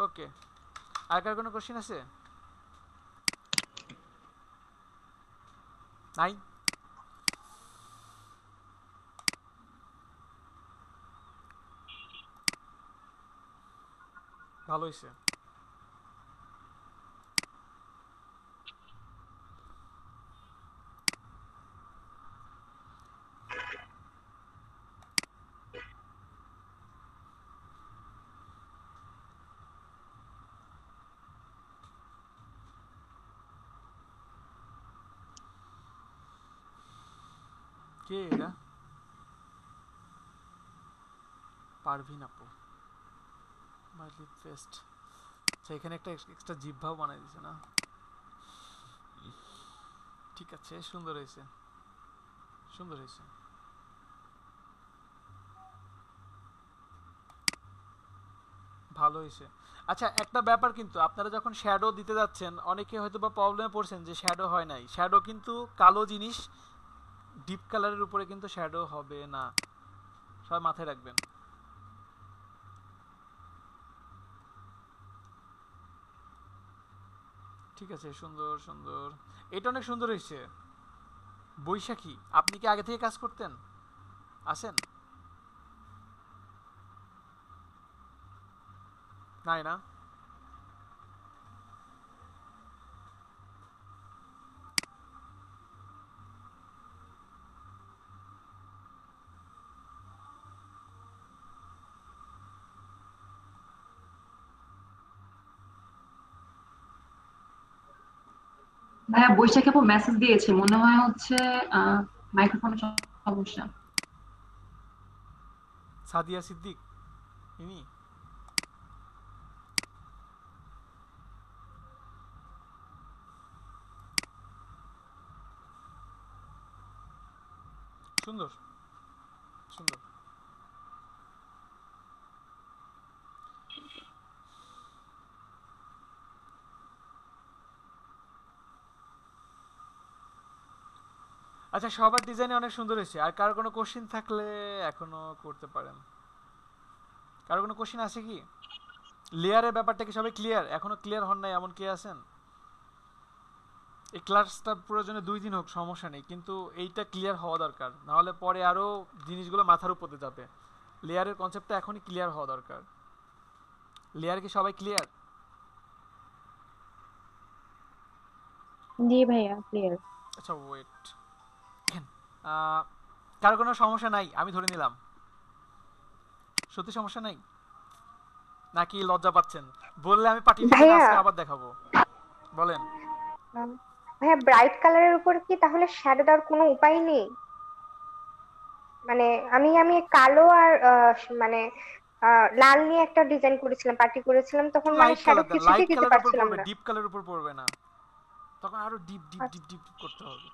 S2: ওকে, আর কার কোনো কোশ্চেন আছে? নাই? ভালো হয়েছে। কে এরা? পারভিন আপু, মাই লিপ ফেস্ট। আচ্ছা, এখানে একটা এক্সট্রা জিহ্বাও বানাই দিয়েছে না? ঠিক আছে, সুন্দর হয়েছে, সুন্দর হয়েছে। ভালো হয়েছে। আচ্ছা, একটা ব্যাপার কিন্তু, আপনারা যখন শ্যাডো দিতে যাচ্ছেন অনেকে হয়তো বা প্রবলেমে পড়ছেন যে শ্যাডো হয় নাই। শ্যাডো কিন্তু কালো জিনিস, ডিপ কালারের উপরে কিন্তু শ্যাডো হবে না, সবাই মাথায় রাখবেন। ঠিক আছে, সুন্দর সুন্দর, এটা অনেক সুন্দর হয়েছে। বৈশাখী, আপনি কি আগে থেকে কাজ করতেন? আসেন নাই না?
S11: ভাইয়া বৈশাখী আপু মেসেজ দিয়েছে, মনে হয় হচ্ছে মাইক্রোফোনের সমস্যা।
S2: সাদিয়া সিদ্দিক ইনি? সুন্দর সুন্দর। আচ্ছা, সবার ডিজাইনে অনেক সুন্দর হয়েছে। আর কারো কোনো কোশ্চেন থাকলে এখনো করতে পারেন। কারো কোনো কোশ্চেন আছে কি? লেয়ারের ব্যাপারটা কি সবাই ক্লিয়ার? এখনো ক্লিয়ার হন নাই এমন কে আছেন? এই ক্লাসটা প্রয়োজনে 2 দিন হোক, সমস্যা নেই, কিন্তু এইটা ক্লিয়ার হওয়া দরকার, নাহলে পরে আরো জিনিসগুলো মাথার উপরে যাবে। লেয়ারের কনসেপ্টটা এখনই ক্লিয়ার হওয়া দরকার। লেয়ার কি সবাই ক্লিয়ার?
S8: জি ভাইয়া ক্লিয়ার।
S2: আচ্ছা ওয়েট, কারো কোনো সমস্যা নাই? আমি ধরে নিলাম সত্যি সমস্যা নাই, নাকি লজ্জা পাচ্ছেন? বললে আমি পার্টি আজকে আবার দেখাবো। বলেন
S18: ভাইয়া, ব্রাইট কালারের উপর কি তাহলে শ্যাডো দেওয়ার কোনো উপায় নেই? মানে আমি কালো আর মানে লাল নিয়ে একটা ডিজাইন করেছিলাম, পার্টি করেছিলাম, তখন মানে শ্যাডো কিছুতেই দিতে পারছিলাম না।
S2: ডিপ কালারের উপর পড়বে না, তখন আরো ডিপ ডিপ ডিপ ডিপ করতে হবে।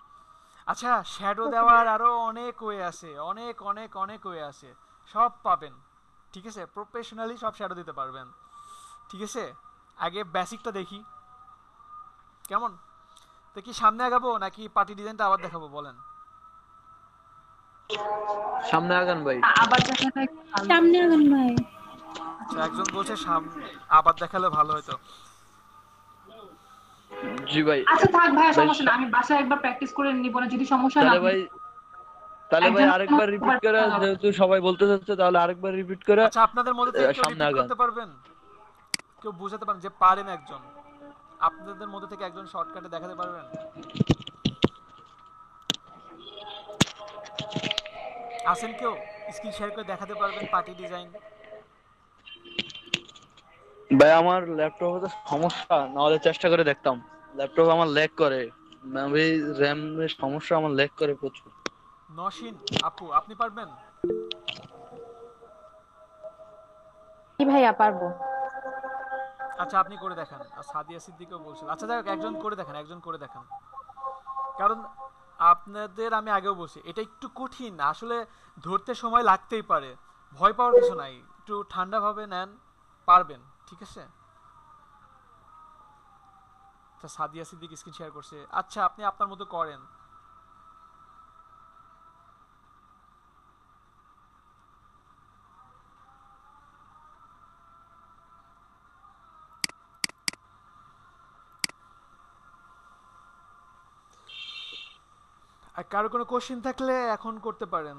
S2: আচ্ছা, শ্যাডো দেওয়ার আরো অনেক ওয়ে আছে, অনেক অনেক অনেক ওয়ে আছে, সব পাবেন। ঠিক আছে, প্রফেশনালি সব শ্যাডো দিতে পারবেন। ঠিক আছে, আগে বেসিকটা দেখি কেমন। তো কি সামনে আগাবো নাকি পার্টি ডিজাইনটা আবার দেখাবো? বলেন।
S17: সামনে আগান ভাই।
S11: আবার দেখাতে
S8: সামনে আগান ভাই।
S2: আচ্ছা, একজন বলছে আবার দেখালে ভালো হতো।
S17: জি ভাই।
S11: আচ্ছা থাক ভাই, সমস্যা না, আমি বাসায় একবার প্র্যাকটিস করে নিব না, যদি সমস্যা না হয়
S17: তাহলে ভাই আরেকবার রিপিট করে, যেহেতু সবাই বলতে চাচ্ছে, তাহলে আরেকবার রিপিট করে।
S2: আচ্ছা, আপনাদের মধ্যে থেকে কেউ রিপিট করতে পারবেন? কেউ বুঝাতে পারেন যে পারেন? একজন আপনাদের মধ্যে থেকে একজন শর্টকাটে দেখাতে পারবেন? আসেন কেউ স্ক্রিন শেয়ার করে দেখাতে পারবেন পার্টি ডিজাইন?
S17: ভাই আমার ল্যাপটপে সমস্যা, না হলে চেষ্টা করে দেখতাম। ল্যাপটপ আমার ল্যাগ করে, মেমরি র‍্যাম এর সমস্যা, আমার ল্যাগ করে প্রচুর।
S2: নসিন আপু, আপনি পারবেন?
S18: কি ভাইয়া পারবো।
S2: আচ্ছা, আপনি করে দেখান। আর সাদিয়া সিদ্দিকও বলছিল। আচ্ছা যাই হোক, একজন করে দেখান, একজন করে দেখান। কারণ আপনাদের আমি আগেও বলছি, এটা একটু কঠিন আসলে, ধরতে সময় লাগতেই পারে, ভয় পাওয়ার কিছু নাই, একটু ঠান্ডা ভাবে নেন, পারবেন। ঠিক আছে, আচ্ছা সাদিয়া সিদ্দিক স্ক্রিন শেয়ার করছে। আচ্ছা আপনি আপনার মতো করেন। আর কারো কোনো কোশ্চেন থাকলে এখন করতে পারেন।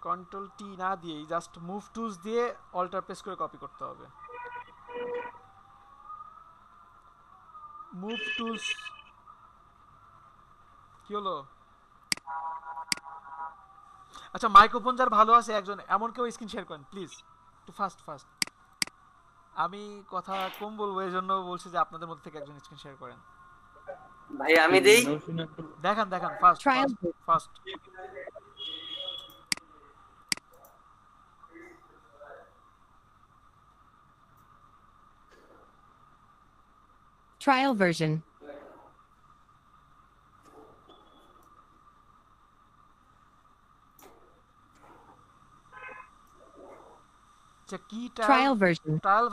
S2: কন্ট্রোল টি না দিয়ে জাস্ট মুভ টুলস দিয়ে অল্টার প্রেস করে কপি করতে হবে। মুভ টুলস কি হলো? আচ্ছা মাইক্রোফোন যার ভালো আছে একজন এমন কেউ স্ক্রিন শেয়ার করেন প্লিজ, একটু ফাস্ট। আমি কথা কম বলবো এই জন্য বলছি যে আপনাদের মধ্যে থেকে একজন স্ক্রিন শেয়ার করেন।
S1: ভাই আমি দেই।
S2: দেখান ফাস্ট।
S10: Trial version.
S2: আচ্ছা কি
S10: Trial version.
S2: ট্রায়াল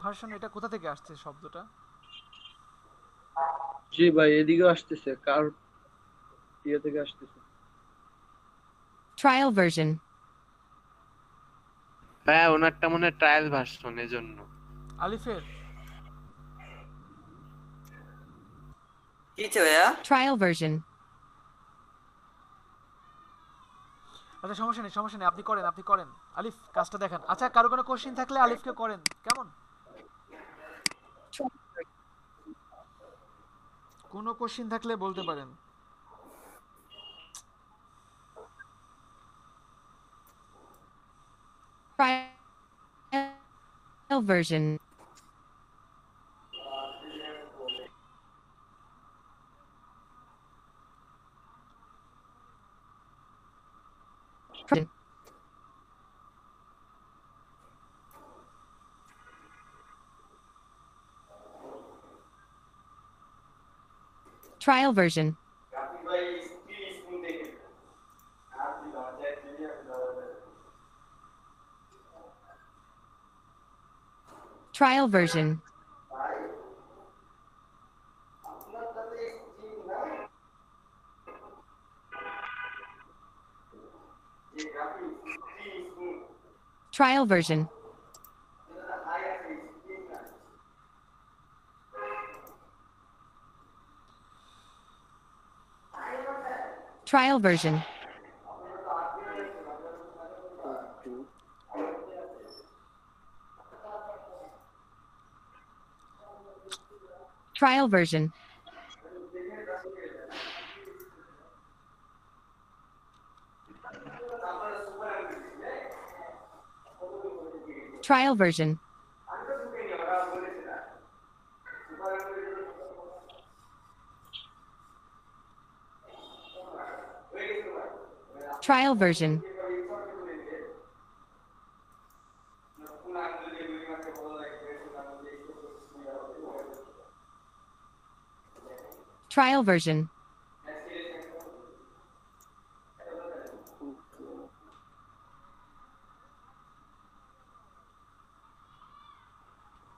S2: ভার্সন এটা কোথা থেকে আসছে শব্দটা?
S17: জি ভাই এদিকে আসতেছে, কার ইয়ে থেকে আসতেছে।
S10: Trial version.
S4: হ্যাঁ ওনারটা মনে হয় ট্রায়াল ভার্সন এর জন্য।
S2: আলিফের
S1: কি ছে ভাইয়া?
S10: Trial version.
S2: আচ্ছা সমস্যা নেই আপনি করেন আলিফ কাজটা দেখান। আচ্ছা কারো কোনো কোশ্চেন থাকলে আলিফকে করেন কেমন? কোনো কোশ্চেন থাকলে বলতে পারেন।
S10: Trial version. Trial version. Trial version. Trial version. Trial version. Trial version. Trial version. Trial version. Trial version.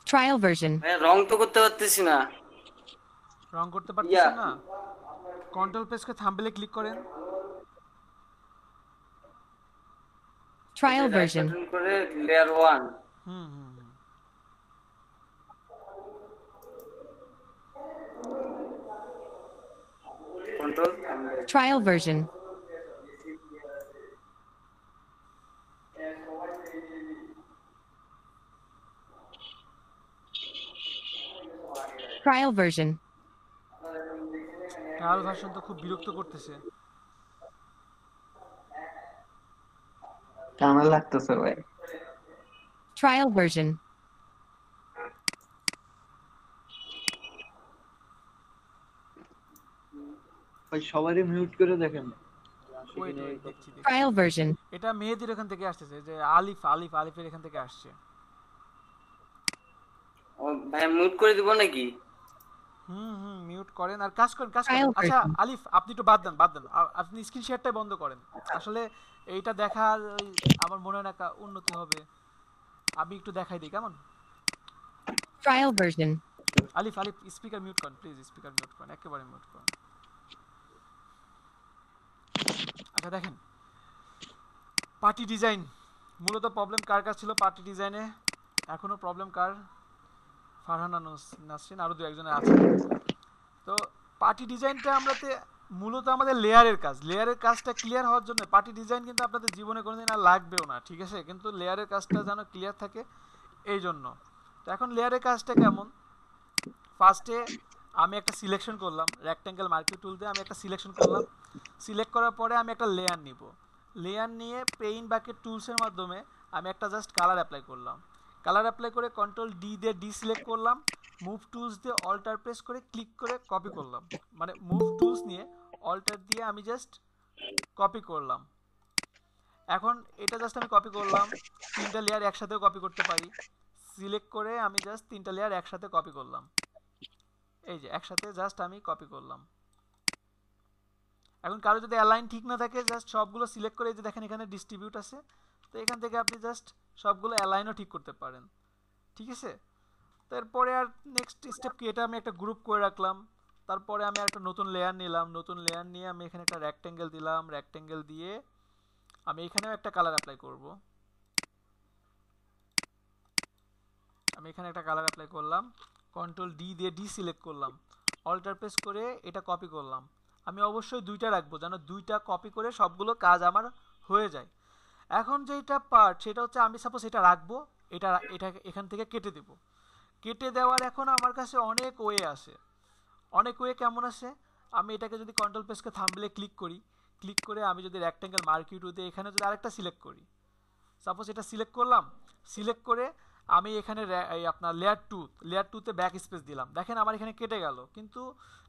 S10: Trial version.
S1: রং তো করতে পারতেছি না।
S2: রং করতে পারতেছেন না? কন্ট্রোল প্রেস করে থাম্বনেলে ক্লিক করেন।
S10: Trial version.
S1: করে layer 1 control
S10: Trial version. Trial version.
S2: Trial version তো খুব বিরক্ত করতেছে।
S13: কেমন লাগতেছে ভাই?
S10: Trial version.
S17: ভাই সবারই মিউট করে দেখেন।
S10: Trial version.
S2: এটা মেহেদির এখান থেকে আসছে যে আলিফের এখান থেকে আসছে।
S1: ও ভাই মিউট করে দিব নাকি?
S2: মিউট করেন আর কাজ করেন
S10: Trial
S2: আচ্ছা
S10: version.
S2: আলিফ আপনি একটু বাদ দেন আপনি স্ক্রিন শেয়ারটাই বন্ধ করেন আসলে এইটা দেখার আমার মনে হয় না উন্নতি হবে আমি একটু দেখাই দিই কেমন
S10: Trial version.
S2: আলিফ স্পিকার মিউট করেন প্লিজ স্পিকার মিউট করেন একেবারে মিউট করেন আচ্ছা দেখেন পার্টি ডিজাইন মূলত প্রবলেম কার কাছে ছিল পার্টি ডিজাইনে এখনো প্রবলেম কার ফারহানা নাসরিন আরো দু একজনের আছে তো পার্টি ডিজাইনটা আমরাতে মূলত আমাদের লেয়ারের কাজটা ক্লিয়ার হওয়ার জন্য পার্টি ডিজাইন কিন্তু আপনাদের জীবনে কোনোদিন আর লাগবেও না ঠিক আছে কিন্তু লেয়ারের কাজটা যেন ক্লিয়ার থাকে এই জন্য তো এখন লেয়ারের কাজটা কেমন ফার্স্টে আমি একটা সিলেকশন করলাম রেক্ট্যাঙ্গেল মার্কিং টুল দিয়ে আমি একটা সিলেকশন করলাম সিলেক্ট করার পরে আমি একটা লেয়ার নিব লেয়ার নিয়ে পেইন্ট বাকেট টুলসের মাধ্যমে আমি একটা জাস্ট কালার অ্যাপ্লাই করলাম কালার অ্যাপ্লাই করে কন্ট্রোল ডি দিয়ে ডিসিলেক্ট করলাম মুভ টুলস দিয়ে অল্টার প্রেস করে ক্লিক করে কপি করলাম মানে মুভ টুলস নিয়ে অল্টার দিয়ে আমি জাস্ট কপি করলাম এখন এটা জাস্ট আমি কপি করলাম তিনটা লেয়ার একসাথেও কপি করতে পারি সিলেক্ট করে আমি জাস্ট তিনটা লেয়ার একসাথে কপি করলাম এই যে একসাথে জাস্ট আমি কপি করলাম এখন কারো যদি অ্যালাইন ঠিক না থাকে জাস্ট সবগুলো সিলেক্ট করে এই যে দেখেন এখানে ডিস্ট্রিবিউট আছে তো এখান থেকে আপনি জাস্ট সবগুলো অ্যালাইনও ঠিক করতে পারেন ঠিক আছে তারপরে আর নেক্সট স্টেপ কি এটা আমি একটা গ্রুপ করে রাখলাম তারপরে আমি একটা নতুন লেয়ার নিলাম নতুন লেয়ার নিয়ে আমি এখানে একটা রেক্ট্যাঙ্গেল দিলাম রেক্ট্যাঙ্গেল দিয়ে আমি এখানেও একটা কালার অ্যাপ্লাই করব আমি এখানে একটা কালার অ্যাপ্লাই করলাম কন্ট্রোল ডি দিয়ে ডিসিলেক্ট করলাম অল্টার প্রেস করে এটা কপি করলাম আমি অবশ্যই দুইটা রাখবো যেন দুইটা কপি করে সবগুলো কাজ আমার হয়ে যায় এখন যেটা পার্ট সেটা হচ্ছে আমি সাপোজ এটা রাখবো এটা এখান থেকে কেটে দেব কেটে দেওয়ার এখন আমার কাছে অনেক ওয়ে আছে অনেক ওয়ে কেমন আছে আমি এটাকে যদি কন্ট্রোল প্রেসকে থাম্বনেলে ক্লিক করে আমি যদি রেক্ট্যাঙ্গেল মার্কিং টুল দিয়ে এখানে যদি আরেকটা সিলেক্ট করি সাপোজ এটা সিলেক্ট করলাম সিলেক্ট করে আমি এখানে আপনার লেয়ার টুতে ব্যাক স্পেস দিলাম দেখেন আমার এখানে কেটে গেল কিন্তু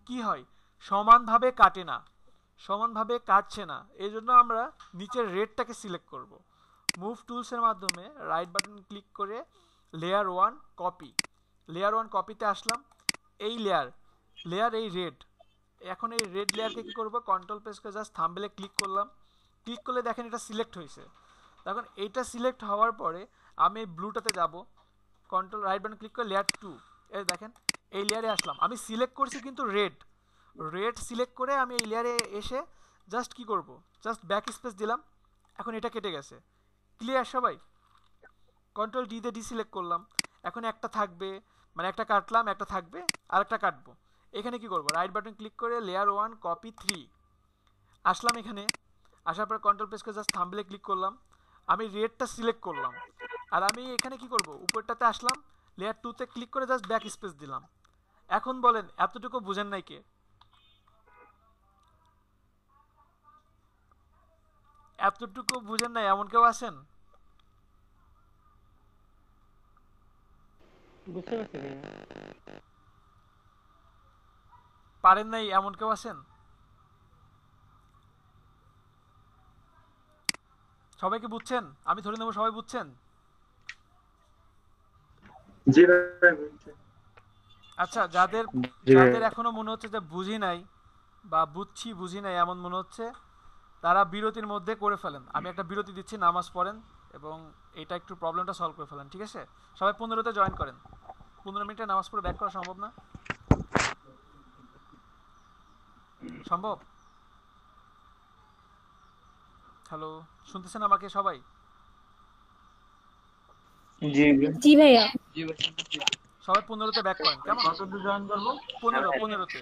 S2: কি হয় সমানভাবে কাটে না সমানভাবে কাটছে না এই জন্য আমরা নিচের রেডটাকে সিলেক্ট করব মুভ টুলসের মাধ্যমে রাইট বাটন ক্লিক করে লেয়ার 1 কপিতে আসলাম এই লেয়ার এই রেড এখন এই রেড লেয়ারকে কি করব কন্ট্রোল প্রেস করে জাস্ট থাম্বনেলে ক্লিক করলাম ক্লিক করলে দেখেন এটা সিলেক্ট হয়েছে তখন এইটা সিলেক্ট হওয়ার পরে আমি ব্লুটাতে যাব কন্ট্রোল রাইট বাটন ক্লিক করে লেয়ার 2 এই দেখেন এই লেয়ারে আসলাম আমি সিলেক্ট করছি কিন্তু রেড সিলেক্ট করে আমি এই লেয়ারে এসে জাস্ট কি করব জাস্ট ব্যাক স্পেস দিলাম এখন এটা কেটে গেছে ক্লিয়ার সবাই কন্ট্রোল ডি দিয়ে ডিসিলেক্ট করলাম এখন একটা থাকবে মানে একটা কাটলাম একটা থাকবে আরেকটা কাটবো এখানে কি করব রাইট বাটন ক্লিক করে লেয়ার 1 কপি 3 আসলাম এখানে আসার পর কন্ট্রোল প্রেস করে জাস্ট থাম্বনেলে ক্লিক করলাম আমি রেডটা সিলেক্ট করলাম আর আমি এখানে কি করব উপরটাতে আসলাম লেয়ার 2 তে ক্লিক করে জাস্ট ব্যাক স্পেস দিলাম এখন বলেন এতটুকু বুঝেন নাই কে এতটুকু বুঝেন নাই এমন কেউ আছেন
S14: বুঝতে পারছি
S2: পারেন নাই এমন কেউ আছেন সবাই কি বুঝছেন আমি ধরে নেব সবাই বুঝছেন
S9: জি ভাই
S2: আচ্ছা যাদের এখনো মনে হচ্ছে যে বুঝি নাই বা বুঝি নাই এমন মনে হচ্ছে তারা বিরতির মধ্যে করে ফেলেন আমি একটা বিরতি দিচ্ছি নামাজ পড়েন এবং এটা একটু প্রবলেমটা সলভ করে ফেলেন ঠিক আছে সবাই 15তে জয়েন করেন 15 মিনিটে নামাজ পড়ে ব্যাক করা সম্ভব না সম্ভব হ্যালো শুনতেছেন আমাকে সবাই
S8: জি ভাইয়া
S2: সবাই 15তে ব্যাক করেন কেমন
S17: কততে জয়েন করব
S2: 15তে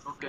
S17: ওকে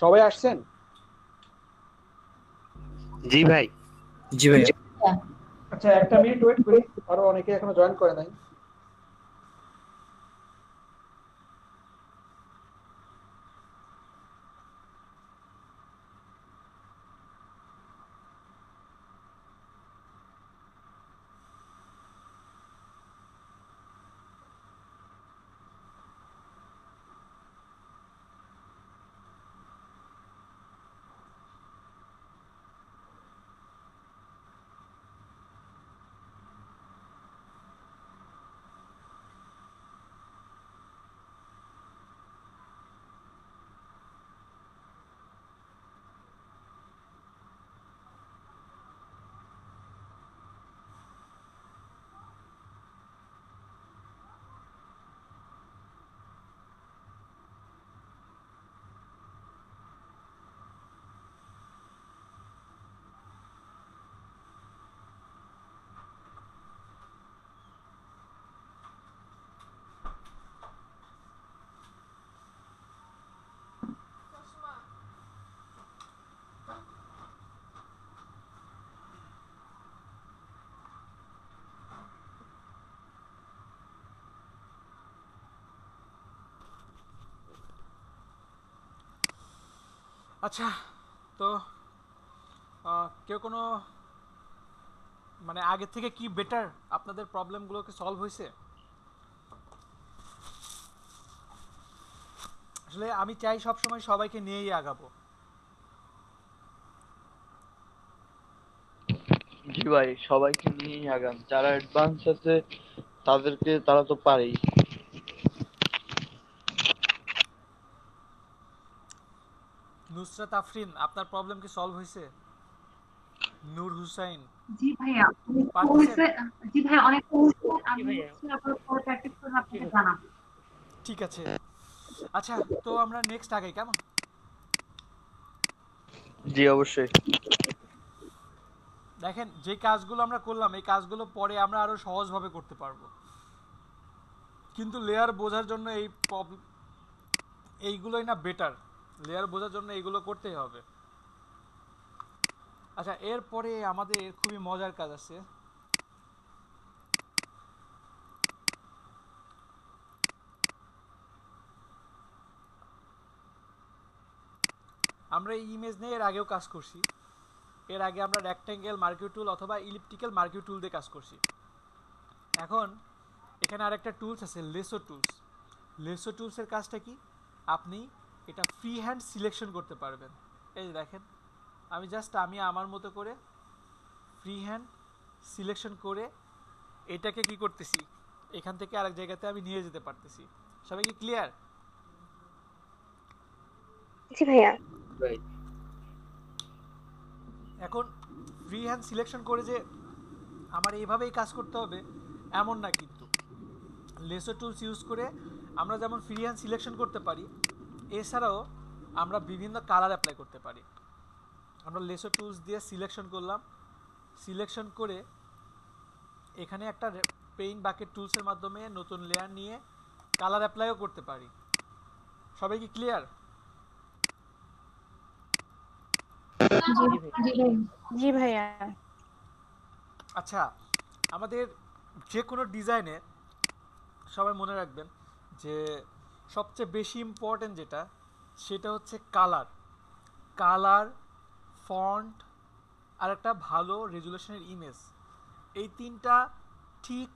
S12: সবাই আসছেন?
S4: জি ভাই।
S5: জি ভাই।
S12: আচ্ছা, একটা মিনিট ওয়েট করি, আরো অনেকে এখনো জয়েন করে নাই। আচ্ছা, তো কেউ কোনো মানে আগের থেকে কি বেটার আপনাদের প্রবলেমগুলোকে সলভ হয়েছে? আসলে আমি চাই সবসময় সবাইকে নিয়েই আগাবো।
S17: জি ভাই, সবাইকে নিয়েই আগান, যারা অ্যাডভান্স আছে তারা তো পারেই।
S2: নুসরাত আফরিন, আপনার প্রবলেম কি সলভ হয়েছে? নূর হুসাইন?
S11: জি ভাইয়া, জি ভাইয়া অনেক আমি পরে প্র্যাকটিস করে আপনাকে জানাবো।
S2: ঠিক আছে। আচ্ছা, তো আমরা নেক্সট আগে কেমন?
S17: জি অবশ্যই।
S2: দেখেন, যে কাজগুলো আমরা করলাম এই কাজগুলো পরে আমরা আরো সহজভাবে করতে পারবো, কিন্তু লেয়ার বোঝার জন্য এইগুলোই না বেটার। লেয়ার বোঝার জন্য এইগুলো করতেই হবে। আচ্ছা, এরপরে আমাদের খুবই মজার কাজ আছে। আমরা এই ইমেজ নিয়ে এর আগেও কাজ করছি। এর আগে আমরা রেক্ট্যাঙ্গেল মার্কিউ টুল অথবা ইলিপ্টিক্যাল মার্কিউ টুল দিয়ে কাজ করছি। এখন এখানে আরেকটা টুলস আছে, লেসো টুলস। লেসো টুলসের কাজটা কি? আপনি এটা ফ্রি হ্যান্ড সিলেকশন করতে পারবেন। এই দেখেন, আমি আমার মতো করে ফ্রি হ্যান্ড সিলেকশন করে এটাকে কি করতেছি, এখান থেকে আরেক জায়গাতে আমি নিয়ে যেতে পারতেছি। সবাই কি ক্লিয়ার?
S18: জি ভাইয়া।
S2: এখন ফ্রি হ্যান্ড সিলেকশন করে যে আমার এইভাবেই কাজ করতে হবে এমন না, কিন্তু লেসো টুলস ইউজ করে আমরা যেমন ফ্রি হ্যান্ড সিলেকশন করতে পারি, এছাড়াও আমরা বিভিন্ন কালার অ্যাপ্লাই করতে পারি। আমরা লেসো টুলস দিয়ে সিলেকশন করলাম, সিলেকশন করে এখানে একটা পেইন্ট বাকেট টুলসের মাধ্যমে নতুন লেয়ার নিয়ে কালার অ্যাপ্লাইও করতে পারি। সবাই কি ক্লিয়ার?
S15: জি ভাইয়া।
S2: আচ্ছা, আমাদের যে কোনো ডিজাইনে সবাই মনে রাখবেন যে সবচেয়ে বেশি ইম্পর্টেন্ট যেটা, সেটা হচ্ছে কালার, ফন্ট আর একটা ভালো রেজুলেশনের ইমেজ। এই তিনটা ঠিক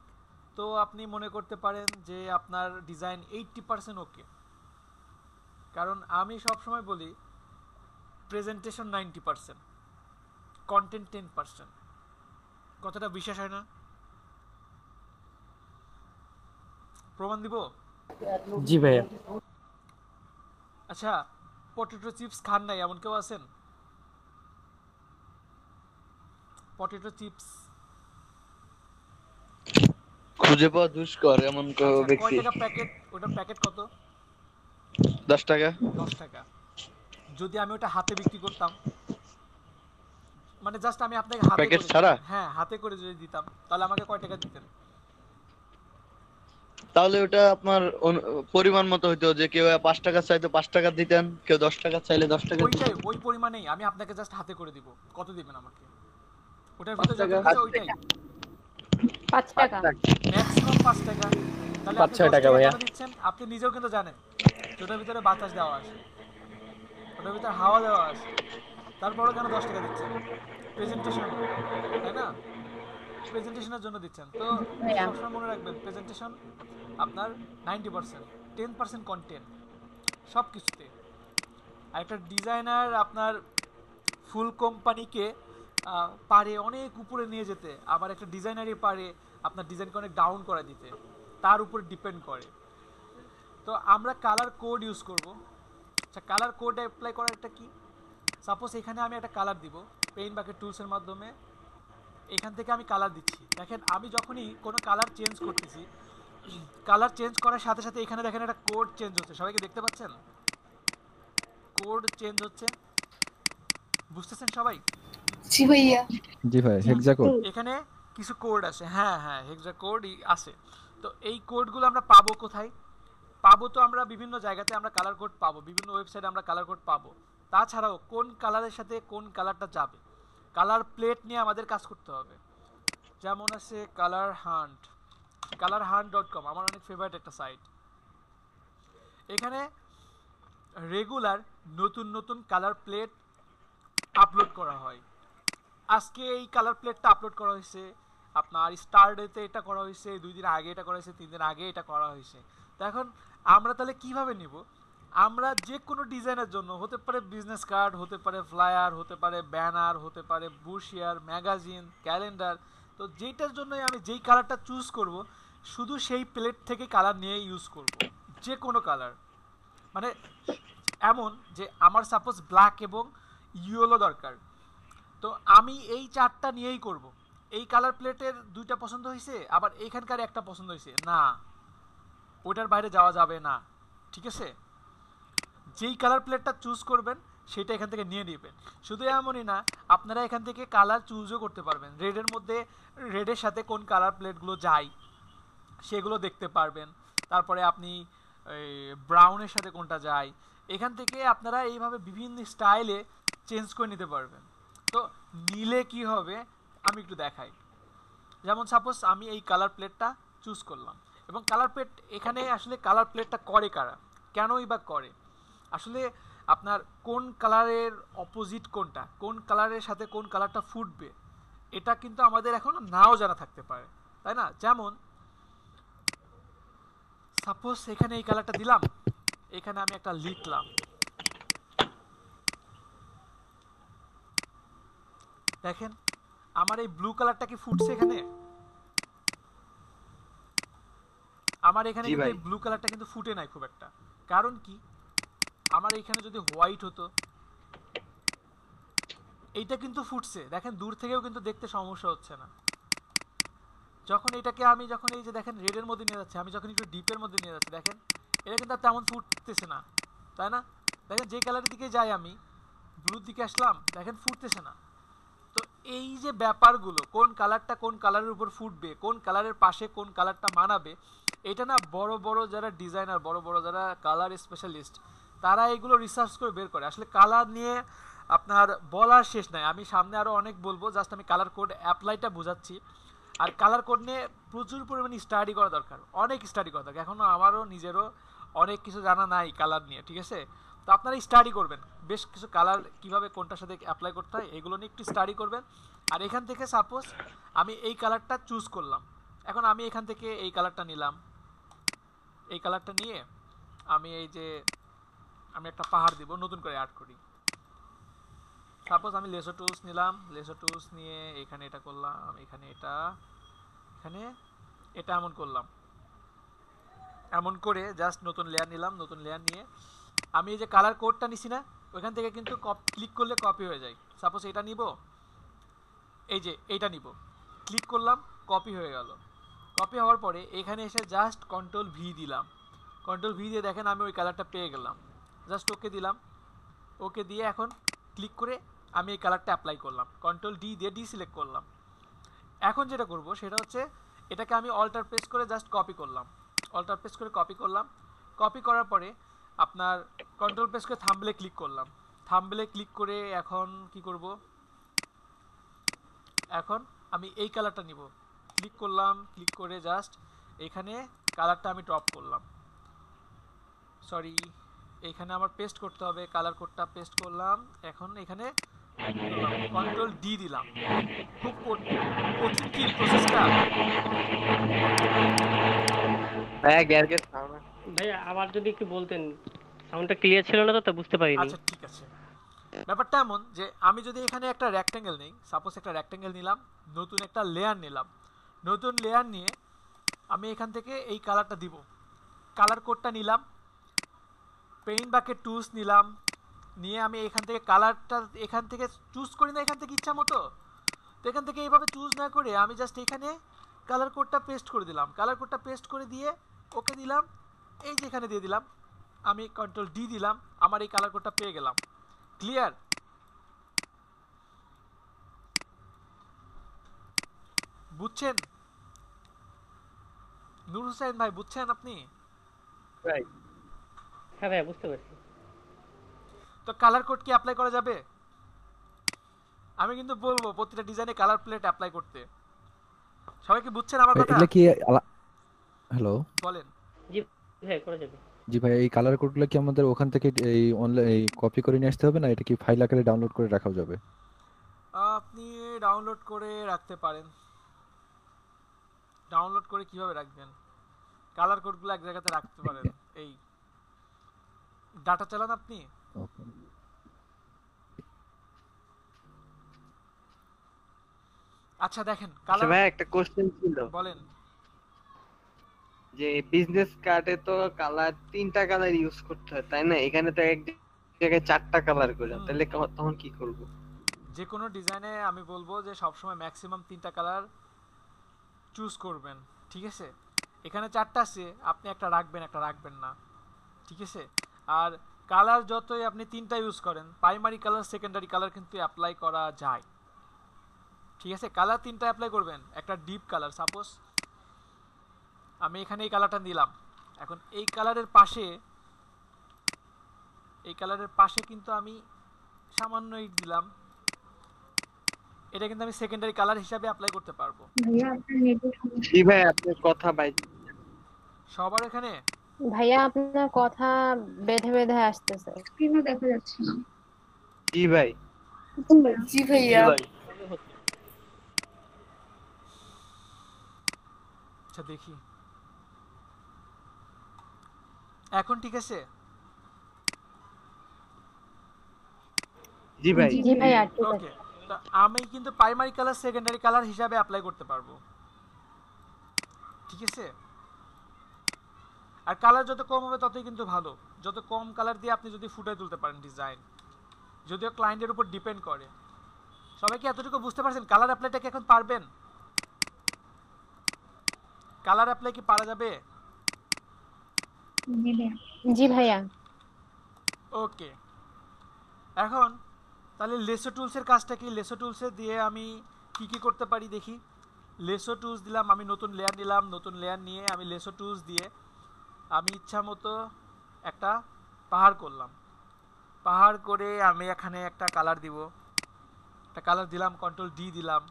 S2: তো আপনি মনে করতে পারেন যে আপনার ডিজাইন 80% ওকে। কারণ আমি সবসময় বলি প্রেজেন্টেশন 90%, কন্টেন্ট 10%। কতটা বিশ্বাস হয় না? প্রমাণ দিব?
S5: জি ভাইয়া।
S2: আচ্ছা, পটেটো চিপস খান নাই এমন কেউ আছেন? পটেটো চিপস
S17: খুঁজে পাওয়া দুষ্কর এমন কেউ
S2: কয়
S17: ব্যক্তি।
S2: টাকা প্যাকেট? ওটা প্যাকেট কত?
S17: 10 টাকা।
S2: 10 টাকা। যদি আমি ওটা হাতে বিক্রি করতাম, মানে জাস্ট আমি আপনাকে হাতে
S17: প্যাকেট
S2: করে,
S17: ছাড়া?
S2: হ্যাঁ হাতে করে যদি দিতাম, তাহলে আমাকে কয় টাকা দিতেন?
S17: তাহলে ওটা আপনার পরিমাণ মতো হইতো, যে কেউ 5 টাকা চাইতো 5 টাকা দিতেন, কেউ 10 টাকা চাইলে 10 টাকা দিতেন।
S2: ওইটাই, ওই পরিমাণেই আমি আপনাকে জাস্ট হাতে করে দিব। কত দিবেন আমাকে? ওটার ভিতরে
S17: 5
S2: যত
S17: টাকা।
S2: আছে ওইটাই।
S8: 5 টাকা
S2: ম্যাক্সিমাম 5 টাকা। তাহলে আপনি
S5: 5-6
S2: 10
S5: টাকা
S2: টাকা
S5: ভাইয়া।
S2: কেন দিচ্ছেন? আপনি নিজেও কিন্তু জানেন যে ওটার ভিতরে বাতাস দেওয়া আছে, ওটার ভিতরে হাওয়া দেওয়া আছে, তারপরেও কেন 10 টাকা দিচ্ছেন? প্রেজেন্টেশন, তাই না? প্রেজেন্টেশনের জন্য দিচ্ছেন। তো
S8: ভাইয়া।
S2: সবসময় মনে রাখবেন প্রেজেন্টেশন আপনার 90%, 10% কন্টেন্ট সব কিছুতে। আর একটা ডিজাইনার আপনার ফুল কোম্পানিকে পারে অনেক উপরে নিয়ে যেতে, আবার একটা ডিজাইনারই পারে আপনার ডিজাইনকে অনেক ডাউন করে দিতে, তার উপর ডিপেন্ড করে। তো আমরা কালার কোড ইউজ করব। আচ্ছা, কালার কোড অ্যাপ্লাই করার একটা কি, সাপোজ এখানে আমি একটা কালার দিব পেইন্ট বাকেট টুলসের মাধ্যমে। এখান থেকে আমি কালার দিচ্ছি। দেখেন আমি যখনই কোনো কালার চেঞ্জ করতেছি, কালার চেঞ্জ করার সাথে সাথে এখানে দেখেন একটা কোড চেঞ্জ হচ্ছে। সবাইকে দেখতে পাচ্ছেন? কোড চেঞ্জ হচ্ছে, বুঝতেছেন সবাই?
S19: জি ভাইয়া। জি ভাই, হেক্সা কোড।
S2: এখানে কিছু কোড আছে, হ্যাঁ হ্যাঁ হেক্সা কোড আছে। তো এই কোডগুলো আমরা পাবো কোথায়? পাবো তো আমরা বিভিন্ন জায়গাতে আমরা কালার কোড পাবো, বিভিন্ন ওয়েবসাইটে আমরা কালার কোড পাবো। তাছাড়াও কোন কালারের সাথে কোন কালারটা যাবে, কালার প্লেট নিয়ে আমাদের কাজ করতে হবে। যেমন আছে কালার হান্ট, colorhunt.com আমার অনেক ফেভারিট একটা সাইট। এখানে রেগুলার নতুন নতুন কালার প্লেট আপলোড করা হয়। আজকে এই কালার প্লেটটা আপলোড করা হয়েছে, আপনার স্টার ডেতে এটা করা হয়েছে, 2 দিন আগে এটা করা হয়েছে, 3 দিন আগে এটা করা হয়েছে। তো এখন আমরা তাহলে কিভাবে নিব? আমরা যে কোনো ডিজাইনের জন্য, হতে পারে বিজনেস কার্ড, হতে পারে ফ্লায়ার, হতে পারে ব্যানার, হতে পারে ব্রোশিয়ার, ম্যাগাজিন, ক্যালেন্ডার, তো যেটার জন্যই আমি যেই কালারটা চুজ করব, শুধু সেই প্লেট থেকে কালার নিয়ে ইউজ করব, যে কোনো কালার। মানে এমন যে আমার সাপোজ ব্ল্যাক এবং ইয়েলো দরকার, তো আমি এই 4টা নিয়েই করব। এই কালার প্লেটের 2টা পছন্দ হয়েছে, আবার এইখানকার একটা পছন্দ হয়েছে, না ওটার বাইরে যাওয়া যাবে না, ঠিক আছে? যেই কালার প্লেটটা চুজ করবেন সেটা এখান থেকে নিয়ে নেবেন। শুধু এমনই না, আপনারা এখান থেকে কালার চুজও করতে পারবেন। রেডের মধ্যে রেডের সাথে কোন কালার প্লেটগুলো যায় সেগুলো দেখতে পারবেন। তারপরে আপনি ব্রাউনের সাথে কোনটা যায়, এখান থেকে আপনারা এইভাবে বিভিন্ন স্টাইলে চেঞ্জ করে নিতে পারবেন। তো নিলে কি হবে আমি একটু দেখাই। যেমন সাপোজ আমি এই কালার প্লেটটা চুজ করলাম, এবং কালার প্লেট এখানে আসলে কালার প্লেটটা করে কারা, কেনই বা করে? আসলে আপনার কোন কালারের অপোজিট কোনটা, কোন কালারের সাথে কোন কালারটা ফুটবে, এটা কিন্তু আমাদের এখনো নাও জানা থাকতে পারে, তাই না? যেমন সাপোজ এখানে এই কালারটা দিলাম, এখানে আমি একটা লিখলাম, দেখেন আমার এই ব্লু কালারটা কি ফুটছে এখানে? আমার এখানে কিন্তু এই ব্লু কালারটা কিন্তু ফুটে নাই খুব একটা। কারণ কি? আমার এখানে যদি হোয়াইট হতো, এইটা কিন্তু ফুটছে, দেখেন দূর থেকেও কিন্তু দেখতে সমস্যা হচ্ছে না। যখন এটাকে আমি যখন এই যে দেখেন রেডের মধ্যে নিয়ে যাচ্ছি, আমি যখন একটু ডিপের মধ্যে নিয়ে যাচ্ছি, দেখেন এটা কিন্তু আর তেমন ফুটতেছে না, তাই না? দেখেন যে কালারের দিকে যাই আমি, ব্লুর দিকে আসলাম, দেখেন ফুটতেছে না। তো এই যে ব্যাপারগুলো, কোন কালারটা কোন কালারের উপর ফুটবে, কোন কালারের পাশে কোন কালারটা মানাবে, এটা না বড় বড় যারা ডিজাইনার, বড় বড় যারা কালার স্পেশালিস্ট, তারা এগুলো রিসার্চ করে বের করে। আসলে কালার নিয়ে আপনার বলার শেষ নাই, আমি সামনে আরও অনেক বলবো, জাস্ট আমি কালার কোড অ্যাপ্লাইটা বোঝাচ্ছি। আর কালার কোড নিয়ে প্রচুর পরিমাণে স্টাডি করা দরকার, অনেক স্টাডি করা দরকার। এখনও আমারও নিজেরও অনেক কিছু জানা নাই কালার নিয়ে, ঠিক আছে? তো আপনারা স্টাডি করবেন বেশ কিছু কালার, কিভাবে কোনটার সাথে অ্যাপ্লাই করতে হয় এগুলো নিয়ে একটু স্টাডি করবেন। আর এখান থেকে সাপোজ আমি এই কালারটা চুজ করলাম, এখন আমি এখান থেকে এই কালারটা নিলাম, এই কালারটা নিয়ে আমি এই যে আমি একটা পাহাড় দিব, নতুন করে অ্যাড করি। সাপোজ আমি লেসো টুলস নিলাম, লেসো টুলস নিয়ে এখানে এটা করলাম, এখানে এটা, এখানে এটা এমন করলাম, এমন করে জাস্ট নতুন লেয়ার নিলাম। নতুন লেয়ার নিয়ে আমি এই যে কালার কোডটা নিছি না, ওইখান থেকে কিন্তু ক্লিক করলে কপি হয়ে যায়। সাপোজ এটা নিব, এই যে এইটা নিব, ক্লিক করলাম, কপি হয়ে গেল। কপি হওয়ার পরে এখানে এসে জাস্ট কন্ট্রোল ভি দিলাম, কন্ট্রোল ভি দিয়ে দেখেন আমি ওই কালারটা পেয়ে গেলাম। জাস্ট ওকে দিলাম, ওকে দিয়ে এখন ক্লিক করে আমি এই কালারটা অ্যাপ্লাই করলাম, কন্ট্রোল ডি দিয়ে ডিসিলেক্ট করলাম। এখন যেটা করব সেটা হচ্ছে এটাকে আমি অল্টার প্রেস করে জাস্ট কপি করলাম, অল্টার প্রেস করে কপি করলাম। কপি করার পরে আপনার কন্ট্রোল প্রেস করে থাম্বনেলে ক্লিক করলাম। থাম্বনেলে ক্লিক করে এখন কি করব, এখন আমি এই কালারটা নিব। ক্লিক করলাম, ক্লিক করে জাস্ট এখানে কালারটা আমি ড্রপ করলাম। সরি, এখানে আমার পেস্ট করতে হবে, কালার কোডটা পেস্ট করলাম। এখন এখানে কন্ট্রোল ডি দিলাম। খুব কঠিন কি প্রসেসটা?
S14: ভাইয়া আবার যদি একটু বলতেন, সাউন্ডটা ক্লিয়ার ছিল না তো বুঝতে পারিনি।
S2: আচ্ছা ঠিক আছে। ব্যাপারটা এমন যে আমি যদি এখানে একটা রেক্ট্যাঙ্গেল নেই, সাপোজ একটা রেক্ট্যাঙ্গেল নিলাম, নতুন একটা লেয়ার নিলাম, নতুন লেয়ার নিয়ে আমি এখান থেকে এই কালারটা দিব। কালার কোডটা নিলাম, পেইন্ট বাকেট টুলস নিলাম, নিয়ে আমি এখান থেকে কালারটা এখান থেকে চুজ করি না, এখান থেকে ইচ্ছা মতো। তো এখান থেকে এইভাবে চুজ না করে আমি জাস্ট এখানে কালার কোডটা পেস্ট করে দিলাম। কালার কোডটা পেস্ট করে দিয়ে ওকে দিলাম, এই যে এখানে দিয়ে দিলাম, আমি কন্ট্রোল ডি দিলাম, আমার এই কালার কোডটা পেয়ে গেলাম। ক্লিয়ার? বুঝছেন নূর হোসেন ভাই? বুঝছেন আপনি?
S14: হ্যাঁ ভাই বুঝতে পারছি।
S2: তো কালার কোড কি অ্যাপ্লাই করা যাবে? আমি কিন্তু বলবো প্রতিটা ডিজাইনে কালার প্লেট অ্যাপ্লাই করতে। সবাই কি বুঝছেন আমার কথা?
S19: এগুলো কি হ্যালো
S2: বলেন।
S14: জি ভাই করা যাবে।
S19: জি ভাই, এই কালার কোডগুলো কি আমাদের ওখান থেকে এই অনলাইন কপি করে নিয়ে আসতে হবে, না এটা কি ফাইল আকারে ডাউনলোড করে রাখা যাবে?
S2: আপনি ডাউনলোড করে রাখতে পারেন। ডাউনলোড করে কিভাবে রাখবেন? কালার কোডগুলো এক জায়গাতে রাখতে পারেন। এই ডাটা চালান আপনি? আচ্ছা দেখেন কালার।
S4: ভাই একটা কোশ্চেন ছিল।
S2: বলেন।
S4: যে বিজনেস কার্ডে তো কালার 3টা কালার ইউজ করতে হয় তাই না? এখানে তো এক জায়গায় 4টা কালার করলাম, তাহলে তখন কি করব?
S2: যে কোনো ডিজাইনে আমি বলবো যে সবসময় ম্যাক্সিমাম 3টা কালার চুজ করবেন, ঠিক আছে? এখানে 4টা আছে, আপনি একটা রাখবেন, একটা রাখবেন না, ঠিক আছে? আর কালার যতই আপনি 3টা ইউজ করেন, প্রাইমারি কালার সেকেন্ডারি কালার কিন্তু অ্যাপ্লাই করা যায়, ঠিক আছে? কালার 3টা অ্যাপ্লাই করবেন। একটা ডিপ কালার, সাপোজ আমি এখানে এই কালারটা দিলাম, এখন এই কালারের পাশে কিন্তু আমি সামান্য ইট দিলাম, এটা কিন্তু আমি সেকেন্ডারি কালার হিসাবে অ্যাপ্লাই করতে পারবো।
S4: জি ভাই আপনার কথা ভাই
S2: সবার এখানে
S8: ভাইয়া আপনার কথা বেঁধে বেঁধে আসতেছে, স্ক্রিনে দেখা যাচ্ছে না।
S4: জি ভাই।
S8: জি ভাইয়া।
S2: আচ্ছা দেখি এখন ঠিক আছে?
S4: জি ভাই।
S8: জি ভাইয়া ঠিক আছে।
S2: ওকে, তো আমি কিন্তু প্রাইমারি কালার সেকেন্ডারি কালার হিসাবে অ্যাপ্লাই করতে পারবো, ঠিক আছে? আর কালার যত কম হবে ততই কিন্তু ভালো। যত কম কালার দিয়ে আপনি যদি ফুটিয়ে তুলতে পারেন ডিজাইন, যদিও ক্লায়েন্টের উপর ডিপেন্ড করে। সবাই কি এতটুকু বুঝতে পারছেন? কালার অ্যাপ্লাইটা কি এখন পারবেন? কালার অ্যাপ্লাই কি পারা যাবে?
S8: জি ভাইয়া।
S2: ওকে, এখন তাহলে লেসো টুলসের কাজটা কি? লেসো টুলসে দিয়ে আমি কি করতে পারি দেখি। লেসো টুলস দিলাম, আমি নতুন লেয়ার নিলাম, নতুন লেয়ার নিয়ে আমি লেসো টুলস দিয়ে আমি ইচ্ছা মতো একটা পাহাড় করলাম। পাহাড় করে আমি এখানে একটা কালার দিব, একটা কালার দিলাম, কন্ট্রোল ডি দিলাম।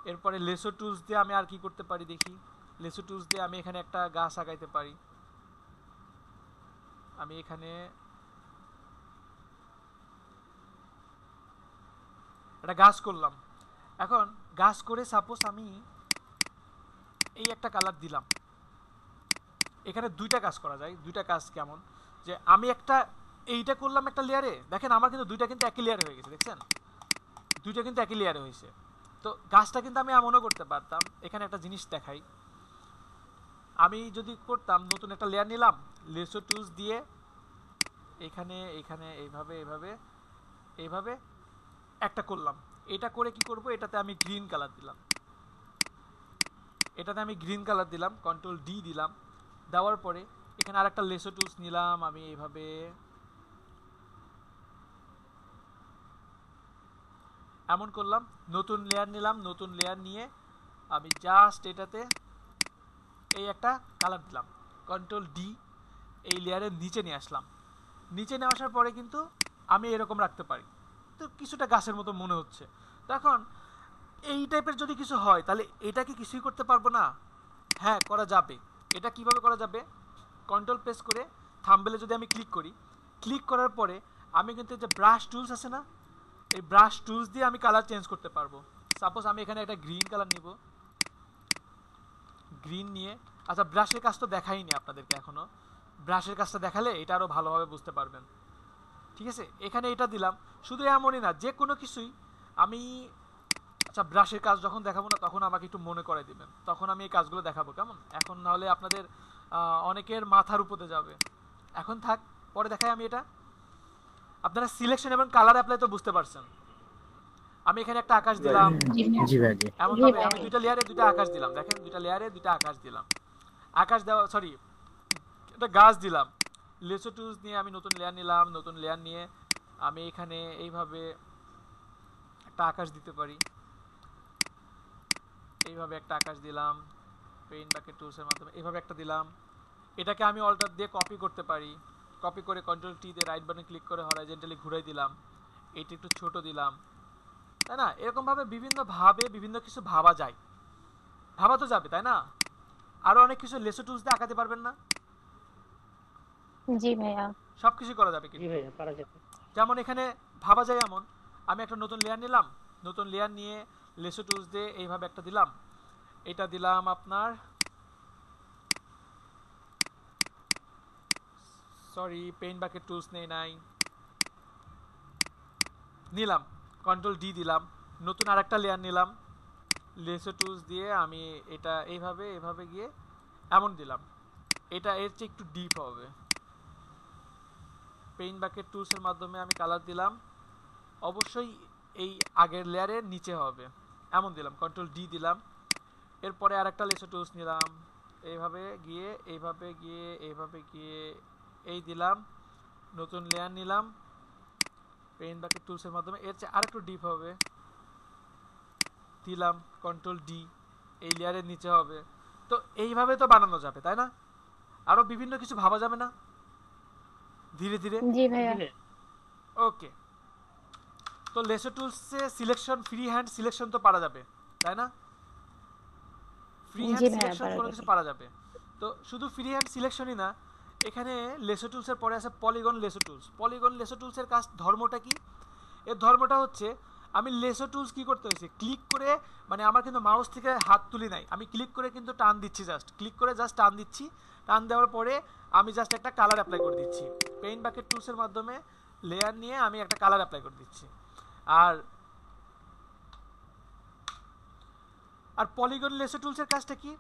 S2: এরপরে লেসো টুলস দিয়ে আমি আর কি করতে পারি দেখি। লেসো টুলস দিয়ে আমি এখানে একটা গাছ আঁকাইতে পারি। আমি এখানে একটা গাছ করলাম। এখন গাছ করে সাপোজ আমি এই একটা কালার দিলাম। এখানে দুইটা কাজ করা যায়। দুইটা কাজ কেমন, যে আমি একটা এইটা করলাম একটা লেয়ারে, দেখেন আমার কিন্তু দুইটা কিন্তু একই লেয়ারে হয়ে গেছে, দেখছেন? দুইটা কিন্তু একই লেয়ারে হয়েছে। তো গাছটা কিন্তু আমি এমনও করতে পারতাম। এখানে একটা জিনিস দেখাই, আমি যদি করতাম নতুন একটা লেয়ার নিলাম, লেসো টুলস দিয়ে এখানে এখানে এইভাবে এইভাবে এইভাবে একটা করলাম। এটা করে কি করব, এটাতে আমি গ্রিন কালার দিলাম, এটাতে আমি গ্রিন কালার দিলাম, কন্ট্রোল ডি দিলাম। দেওয়ার পরে এখানে আরেকটা লেসো টুলস নিলাম, আমি এইভাবে এমন করলাম। নতুন লেয়ার নিলাম, নতুন লেয়ার নিয়ে আমি জাস্ট এটাতে এই একটা কালার দিলাম, কন্ট্রোল ডি এই লেয়ারের নিচে নিয়ে আসলাম। নিচে নিয়ে আসার পরে কিন্তু আমি এরকম রাখতে পারি, তো কিছুটা গাছের মতো মনে হচ্ছে। তো এখন এই টাইপের যদি কিছু হয় তাহলে এটা কি কিছুই করতে পারবো না? হ্যাঁ, করা যাবে। এটা কিভাবে করা যাবে? কন্ট্রোল প্রেস করে থাম্বনেলে যদি আমি ক্লিক করি, ক্লিক করার পরে আমি কিন্তু যে ব্রাশ টুলস আছে না, এই ব্রাশ টুলস দিয়ে আমি কালার চেঞ্জ করতে পারবো। সাপোজ আমি এখানে একটা গ্রিন কালার নিব, গ্রিন নিয়ে, আচ্ছা ব্রাশের কাজ তো দেখাইনি আপনাদেরকে এখনো, ব্রাশের কাজটা দেখালে এটা আরো ভালোভাবে বুঝতে পারবেন। ঠিক আছে, এখানে এটা দিলাম। শুধু এমনই না, যে কোনো কিছুই আমি, আচ্ছা ব্রাশের কাজ যখন দেখাবো না তখন আমাকে একটু মনে করে দিবেন, তখন আমি এই কাজগুলো দেখাবো, কেমন? এখন না হলে আপনাদের অনেকের মাথার উপরে যাবে। এখন থাক, পরে দেখাই আমি এটা। আপনারা সিলেকশন এবং কালার অ্যাপ্লাই তো বুঝতে পারছেন। আমি এখানে একটা আকাশ দিলাম,
S5: জি ভাই জি।
S2: এমন ভাবে আমি দুইটা লেয়ারে দুইটা আকাশ দিলাম, দেখেন দুইটা লেয়ারে দুইটা আকাশ দিলাম। আকাশ দেওয়া, সরি, একটা গাছ দিলাম। লেসো টুলস নিয়ে আমি নতুন লেয়ার নিলাম, নতুন লেয়ার নিয়ে আমি এখানে এইভাবে একটা আকাশ দিতে পারি, এইভাবে একটা আকাশ দিলাম। পেইন্ট বাকেট টুলসের মাধ্যমে এইভাবে একটা দিলাম। এটাকে আমি অল্টার দিয়ে কপি করতে পারি, কপি করে কন্ট্রোল টি দিয়ে রাইট বাটনে ক্লিক করে হরাইজন্টালি ঘুরাই দিলাম, এইটা একটু ছোট দিলাম, তাই না? এরকম ভাবে বিভিন্ন ভাবে বিভিন্ন কিছু ভাবা যায়, ভাবা তো যাবে, তাই না? আরো অনেক কিছু লেসো টুলস দিয়ে আঁকাতে পারবেন না?
S8: জি ভাইয়া,
S2: সবকিছু করা যাবে কিন্তু।
S14: জি ভাইয়া পারা যাবে।
S2: যেমন এখানে ভাবা যায় এমন, আমি একটা নতুন লেয়ার নিলাম, নতুন লেয়ার নিয়ে লেসো টুলস দিয়ে এইভাবে একটা দিলাম, এটা দিলাম আপনার, সরি পেইন্ট বাকেট টুলস নেই নাই, নিলাম কন্ট্রোল ডি দিলাম, নতুন আরেকটা লেয়ার নিলাম, লেসো টুলস দিয়ে আমি এটা এইভাবে এইভাবে গিয়ে এমন দিলাম, এটা এর চেয়ে একটু ডিপ হবে। পেইন্ট বাকেট টুলসের মাধ্যমে আমি কালার দিলাম, অবশ্যই এই আগের লেয়ারের নিচে হবে, এমন দিলাম, কন্ট্রোল ডি দিলাম। এরপরে আরেকটা লেসো টুলস নিলাম, এইভাবে গিয়ে এইভাবে গিয়ে এইভাবে গিয়ে এই দিলাম, নতুন লেয়ার নিলাম পেইন্ট বাকেট টুলসের মাধ্যমে, এর চেয়ে আরেকটু ডিপ হবে, দিলাম কন্ট্রোল ডি, এই লেয়ারের নিচে হবে। তো এইভাবে তো বানানো যাবে, তাই না? আরো বিভিন্ন কিছু ভাবা যাবে না ধীরে ধীরে?
S8: জি ভাইয়া।
S2: ওকে, তো লেসো টুলসে সিলেকশন, ফ্রি হ্যান্ড সিলেকশন তো পারা যাবে, তাই না? ফ্রি হ্যান্ড সিলেকশন কোনো কিছু পারা যাবে। তো শুধু ফ্রি হ্যান্ড সিলেকশনই না, এখানে লেসো টুলসের পরে আছে polygon lasso tools. Polygon lasso টুলসের কাজ, ধর্মটা কি? এর ধর্মটা হচ্ছে আমি লেসো টুলস কি করতে হয়েছে, ক্লিক করে, মানে আমার কিন্তু মাউস থেকে হাত তুলি নাই, আমি ক্লিক করে কিন্তু টান দিচ্ছি, জাস্ট ক্লিক করে জাস্ট টান দিচ্ছি, টান দেওয়ার পরে আমি জাস্ট একটা কালার অ্যাপ্লাই করে দিচ্ছি। পেইন্ট বাকেট টুলসের মাধ্যমে লেয়ার নিয়ে আমি একটা কালার অ্যাপ্লাই করে দিচ্ছি। আর আর পলিগন লেসো টুলসের কাজটা কি?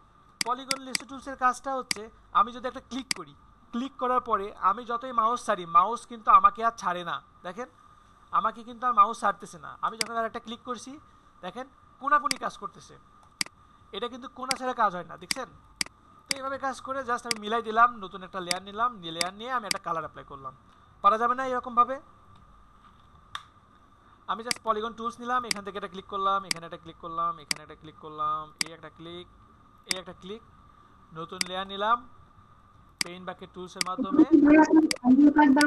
S2: পলিগন লেসো টুলসের কাজটা হচ্ছে আমি যদি একটা ক্লিক করি, ক্লিক করার পরে আমি যতই মাউস ছাড়ি, মাউস কিন্তু আমাকে আর ছাড়ে না, দেখেন আমাকে কিন্তু আর মাউস ছাড়তেছে না। আমি যখন আর একটা ক্লিক করছি, দেখেন কোনাকুনি কাজ করতেছে, এটা কিন্তু কোনা ছাড়া কাজ হয় না, দেখছেন? তো এইভাবে কাজ করে জাস্ট আমি মিলাই দিলাম, নতুন একটা লেয়ার নিলাম, লেয়ার নিয়ে আমি একটা কালার অ্যাপ্লাই করলাম। পারা যাবে না এরকম ভাবে? আমি জাস্ট পলিগন টুলস নিলাম, এখান থেকে একটা ক্লিক করলাম, এখানে একটা ক্লিক করলাম, এখানে একটা ক্লিক করলাম, এই একটা ক্লিক, এই একটা ক্লিক, নতুন লেয়ার নিলাম পেইন্ট বাকেট টুলসের মাধ্যমে।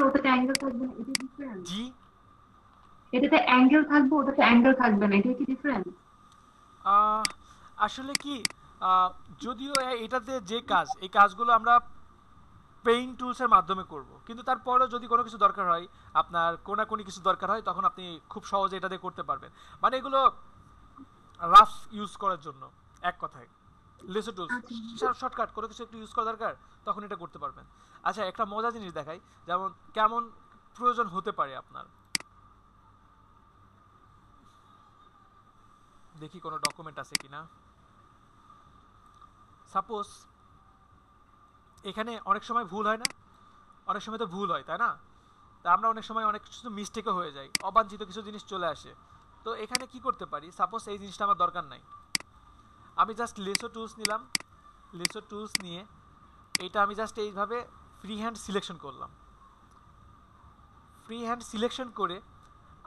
S11: ওটাতে অ্যাঙ্গেল থাকবে না, এটা ডিফারেন্ট।
S2: জি,
S11: এটাতে অ্যাঙ্গেল থাকবে, ওটাতে অ্যাঙ্গেল থাকবে না, এটা কি ডিফারেন্ট?
S2: আসলে কি, যদিও এটাতে যে কাজ, এই কাজগুলো আমরা পেইন্ট টুলসের মাধ্যমে করব, কিন্তু তারপরেও যদি কোনো কিছু দরকার হয়, আপনার কোনাকুনি কিছু দরকার হয়, তখন আপনি খুব সহজে এটা দিয়ে করতে পারবেন। মানে এগুলো রাফ ইউজ করার জন্য, এক কথায় লেসো টুলস শর্টকাট কোনো কিছু একটু ইউজ করা দরকার, তখন এটা করতে পারবেন। আচ্ছা একটা মজার জিনিস দেখাই, যেমন কেমন প্রয়োজন হতে পারে আপনার। দেখি কোনো ডকুমেন্ট আছে কিনা। সাপোজ এখানে অনেক সময় ভুল হয় না, অনেক সময় তো ভুল হয়, তাই না? তা আমরা অনেক সময় অনেক কিছু মিস্টেকও হয়ে যায়, অবাঞ্ছিত কিছু জিনিস চলে আসে। তো এখানে কি করতে পারি, সাপোজ এই জিনিসটা আমার দরকার নাই, আমি জাস্ট লেসো টুলস নিলাম, লেসো টুলস নিয়ে এইটা আমি জাস্ট এইভাবে ফ্রি হ্যান্ড সিলেকশন করলাম। ফ্রি হ্যান্ড সিলেকশন করে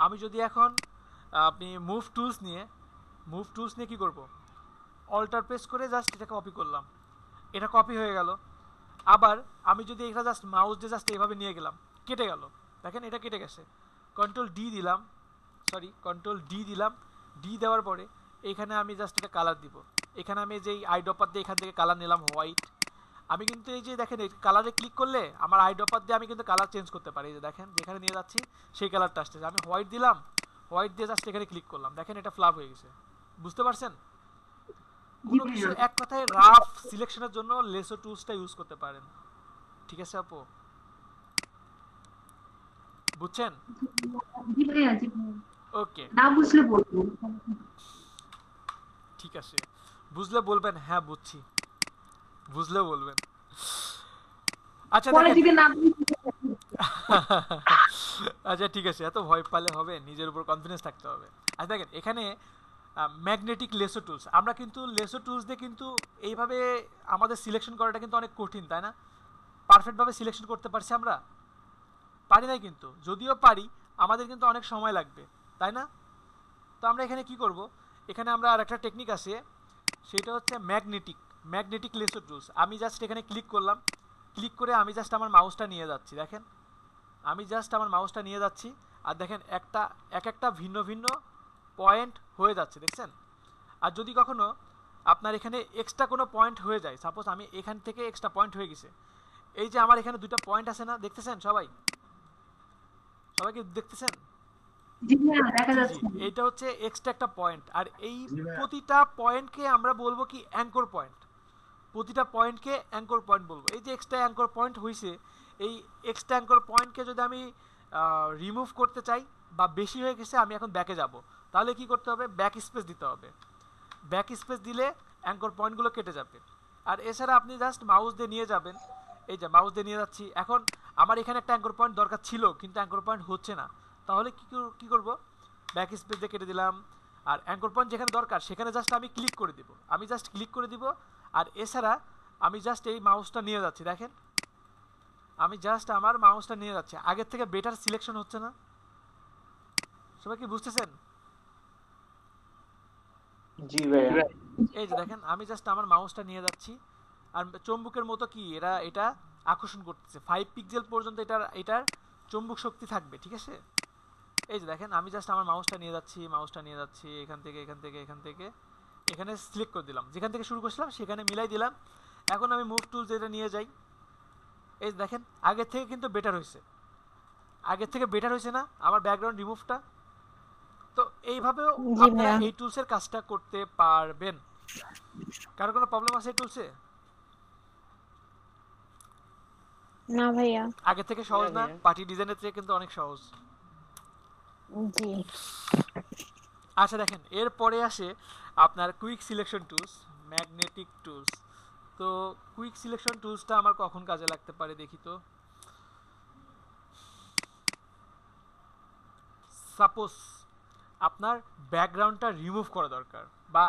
S2: আমি যদি এখন আপনি মুভ টুলস নিয়ে কি করব, অল্টার প্রেস করে জাস্ট এটা কপি করলাম, এটা কপি হয়ে গেল। আবার আমি যদি এটা জাস্ট মাউস দিয়ে জাস্ট এইভাবে নিয়ে গেলাম, কেটে গেল, দেখেন এটা কেটে গেছে। কন্ট্রোল ডি দিলাম, সরি কন্ট্রোল ডি দিলাম, ডি দেওয়ার পরে এখানে আমি জাস্ট এটা কালার দিব। এখানে আমি যেই আই ড্রপার দিয়ে এখান থেকে কালার নিলাম হোয়াইট। আমি কিন্তু এই যে দেখেন এই কালারে ক্লিক করলে আমার আই ড্রপার দিয়ে আমি কিন্তু কালার চেঞ্জ করতে পারি। এই যে দেখেন যেখানে নিয়ে যাচ্ছি সেই কালারটা আসছে। আমি হোয়াইট দিলাম, হোয়াইট দিয়ে জাস্ট এখানে ক্লিক করলাম, দেখেন এটা ফ্লাপ হয়ে গেছে। বুঝতে পারছেন? কোনো কিছু এক কথায় রাফ সিলেকশনের জন্য লেসো টুলসটা ইউজ করতে পারেন। ঠিক আছে আপু, বুঝছেন?
S11: জি ভাইয়া, জি ভাইয়া।
S2: ওকে,
S11: না বুঝলে বলবো।
S2: ঠিক আছে, বুঝলে বলবেন হ্যাঁ বুঝছি, বুঝলে বলবেন। আচ্ছা
S11: পরে
S2: দেখেন,
S11: যদি না বুঝি
S2: আচ্ছা ঠিক আছে, এত ভয় পেলে হবে, নিজের উপর কনফিডেন্স থাকতে হবে। আচ্ছা দেখেন এখানে ম্যাগনেটিক লেসো টুলস, আমরা কিন্তু লেসো টুলস দিয়ে কিন্তু এইভাবে আমাদের সিলেকশন করাটা কিন্তু অনেক কঠিন, তাই না? পারফেক্টভাবে সিলেকশন করতে পারছি আমরা? পারি নাই কিন্তু, যদিও পারি আমাদের কিন্তু অনেক সময় লাগবে, তাই না? তো আমরা এখানে কি করব, এখানে আমরা আর একটা টেকনিক আছে, সেটা হচ্ছে ম্যাগনেটিক লেসো টুলস। আমি জাস্ট এখানে ক্লিক করলাম, ক্লিক করে আমি জাস্ট আমার মাউসটা নিয়ে যাচ্ছি, দেখেন আমি জাস্ট আমার মাউসটা নিয়ে যাচ্ছি, আর দেখেন এক একটা ভিন্ন ভিন্ন পয়েন্ট হয়ে যাচ্ছে, দেখছেন? আর যদি কখনো আপনার এখানে এক্সট্রা কোনো পয়েন্ট হয়ে যায়, সাপোজ আমি এখান থেকে এক্সট্রা পয়েন্ট হয়ে গেছে, এই যে আমার এখানে দুটো পয়েন্ট আছে না, দেখতেছেন সবাই? সবাইকে দেখতেছেন?
S11: জি ভাইয়া, দেখা যাচ্ছে।
S2: এটা হচ্ছে এক্সট্রা একটা পয়েন্ট, আর এই প্রতিটা পয়েন্টকে আমরা বলবো কি অ্যাঙ্কর পয়েন্ট। প্রতিটা পয়েন্টকে অ্যাঙ্কর পয়েন্ট বলবো। এই যে এক্সট্রা অ্যাঙ্কর পয়েন্ট হয়েছে, এই এক্সট্রা অ্যাঙ্কর পয়েন্টকে যদি আমি রিমুভ করতে চাই বা বেশি হয়ে গেছে, আমি এখন ব্যাকে যাব, তাহলে কি করতে হবে, ব্যাক স্পেস দিতে হবে। ব্যাক স্পেস দিলে অ্যাঙ্কর পয়েন্টগুলো কেটে যাবে। আর এছাড়া আপনি জাস্ট মাউস দিয়ে নিয়ে যাবেন, এই যে মাউস দিয়ে নিয়ে যাচ্ছি, এখন আমার এখানে একটা অ্যাঙ্কর পয়েন্ট দরকার ছিল কিন্তু অ্যাঙ্কর পয়েন্ট হচ্ছে না, তাহলে কি করব, ব্যাক স্পেস দিয়ে কেটে দিলাম। আর অ্যাঙ্কর পয়েন্ট যেখানে দরকার সেখানে জাস্ট আমি ক্লিক করে দিব, আমি জাস্ট ক্লিক করে দিব। আর এছাড়া আমি জাস্ট এই মাউসটা নিয়ে যাচ্ছি, দেখেন আমি জাস্ট আমার মাউসটা নিয়ে যাচ্ছি, আগের থেকে বেটার সিলেকশন হচ্ছে না? সবাই কি বুঝতেছেন?
S13: জি ভাইয়া।
S2: এই যে দেখেন আমি জাস্ট আমার মাউসটা নিয়ে যাচ্ছি, আর চুম্বকের মতো কি এটা আকর্ষণ করতেছে, 5 পিক্সেল পর্যন্ত এটার চুম্বক শক্তি থাকবে, ঠিক আছে? এই যে দেখেন আমি জাস্ট আমার মাউসটা নিয়ে যাচ্ছি এখান থেকে এখানে সিলেক্ট করে দিলাম, যেখান থেকে শুরু করছিলাম সেখানে মিলাই দিলাম। এখন আমি মুভ টুলস এটা নিয়ে যাই, এই দেখেন আগের থেকে কিন্তু বেটার হয়েছে, না আমার ব্যাকগ্রাউন্ড রিমুভটা? তো এইভাবেও আপনারা এই টুলসের কাজটা করতে পারবেন। কারো কোনো প্রবলেম আছে এই টুলসে?
S8: না ভাইয়া,
S2: আগে থেকে সহজ না? পার্টি ডিজাইনের থেকে কিন্তু অনেক সহজ।
S8: জি।
S2: আচ্ছা দেখেন এরপরে আসে আপনার quick selection tools, magnetic tools. তো কুইক সিলেকশন টুলসটা আমার কখন কাজে লাগতে পারে দেখি তো। সাপোজ আপনার ব্যাকগ্রাউন্ডটা রিমুভ করা দরকার, বা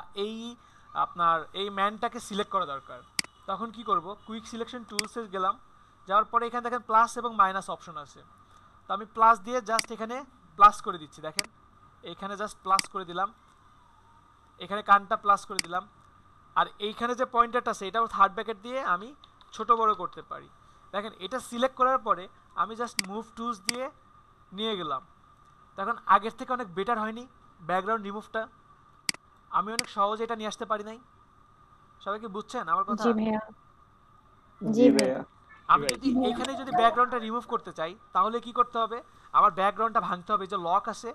S2: আপনার এই ম্যানটাকে সিলেক্ট করা দরকার, তখন কি করব, কুইক সিলেকশন টুলসে গেলাম, যাওয়ার পরে এখানে দেখেন প্লাস এবং মাইনাস অপশন আছে। তো আমি প্লাস দিয়ে জাস্ট এখানে প্লাস করে দিচ্ছি, দেখেন এইখানে জাস্ট প্লাস করে দিলাম, এখানে কানটা প্লাস করে দিলাম, আর এইখানে যে পয়েন্টারটা আছে এটাও থার্ড ব্র্যাকেট দিয়ে আমি ছোট বড় করতে পারি। দেখেন এটা সিলেক্ট করার পরে আমি জাস্ট মুভ টুলস দিয়ে নিয়ে গেলাম, তখন আগের থেকে অনেক বেটার হয়নি ব্যাকগ্রাউন্ড রিমুভটা? আমি অনেক সহজে এটা নিয়ে আসতে পারি নাই? সবাই কি বুঝছেন আমার কথা?
S8: জি ভাইয়া,
S13: জি ভাইয়া।
S2: আমি যদি এখানে যদি ব্যাকগ্রাউন্ডটা রিমুভ করতে চাই তাহলে কি করতে হবে, আমার ব্যাকগ্রাউন্ডটা ভাঙতে হবে, যে লক আছে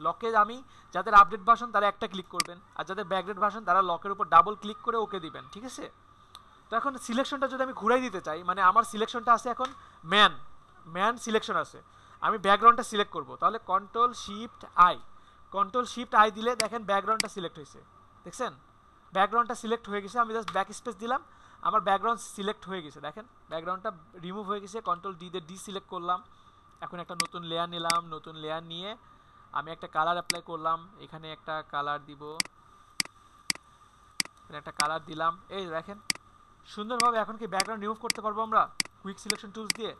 S2: লকে আমি যাদের আপডেট ভার্সন তারা একটা ক্লিক করবেন, আর যাদের ব্যাকগ্রাউন্ড ভার্সন তারা লকের উপর ডাবল ক্লিক করে ওকে দিবেন, ঠিক আছে? তো এখন সিলেকশনটা যদি আমি ঘুরাই দিতে চাই, মানে আমার সিলেকশনটা আছে এখন ম্যান সিলেকশন আছে, আমি ব্যাকগ্রাউন্ডটা সিলেক্ট করব, তাহলে কন্ট্রোল শিফট আই দিলে দেখেন ব্যাকগ্রাউন্ডটা সিলেক্ট হয়েছে, দেখছেন ব্যাকগ্রাউন্ডটা সিলেক্ট হয়ে গেছে। আমি জাস্ট ব্যাক স্পেস দিলাম, আমার ব্যাকগ্রাউন্ড সিলেক্ট হয়ে গেছে, দেখেন ব্যাকগ্রাউন্ডটা রিমুভ হয়ে গেছে। কন্ট্রোল ডি দিয়ে ডিসিলেক্ট করলাম, এখন একটা নতুন লেয়ার নিলাম, নতুন লেয়ার নিয়ে আমি একটা কালার অ্যাপ্লাই করলাম, এখানে একটা কালার দিব, একটা কালার দিলাম, এই দেখেন সুন্দরভাবে। এখন কি ব্যাকগ্রাউন্ড রিমুভ করতে পারবো আমরা কুইক সিলেকশন টুলস দিয়ে?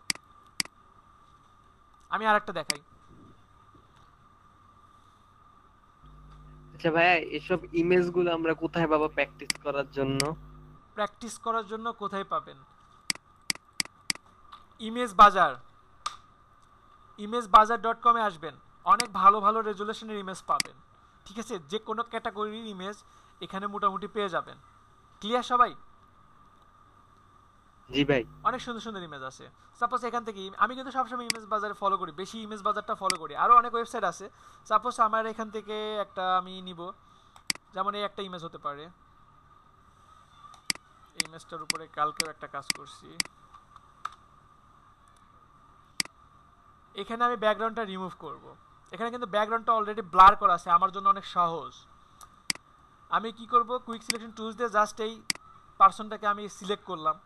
S2: আমি আরেকটা দেখাই।
S4: আচ্ছা ভাইয়া, এসব ইমেজগুলো আমরা কোথায় পাবো প্র্যাকটিস করার জন্য?
S2: প্র্যাকটিস করার জন্য কোথায় পাবেন? imagebazaar.com এ আসবেন, অনেক ভালো ভালো রেজুলেশনের ইমেজ পাবেন। ঠিক আছে, যে কোনো ক্যাটাগরির ইমেজ এখানে মোটামুটি পেয়ে যাবেন। ক্লিয়ার সবাই?
S4: জি ভাই।
S2: অনেক সুন্দর সুন্দর ইমেজ আছে। সাপোজ এখান থেকে আমি কিন্তু সবসময় ইমেজ বাজারে ফলো করি, বেশি ইমেজ বাজারটা ফলো করি। আরও অনেক ওয়েবসাইট আছে। সাপোজ আমার এখান থেকে একটা আমি নিব, যেমন এই একটা ইমেজ হতে পারে। এই ইমেজটার উপরে কালকেও একটা কাজ করছি। এখানে আমি ব্যাকগ্রাউন্ডটা রিমুভ করব। এখানে কিন্তু ব্যাকগ্রাউন্ডটা অলরেডি ব্লার করা আছে, আমার জন্য অনেক সহজ। আমি কি করব, কুইক সিলেকশন টুলস দিয়ে জাস্ট এই পারসনটাকে আমি সিলেক্ট করলাম।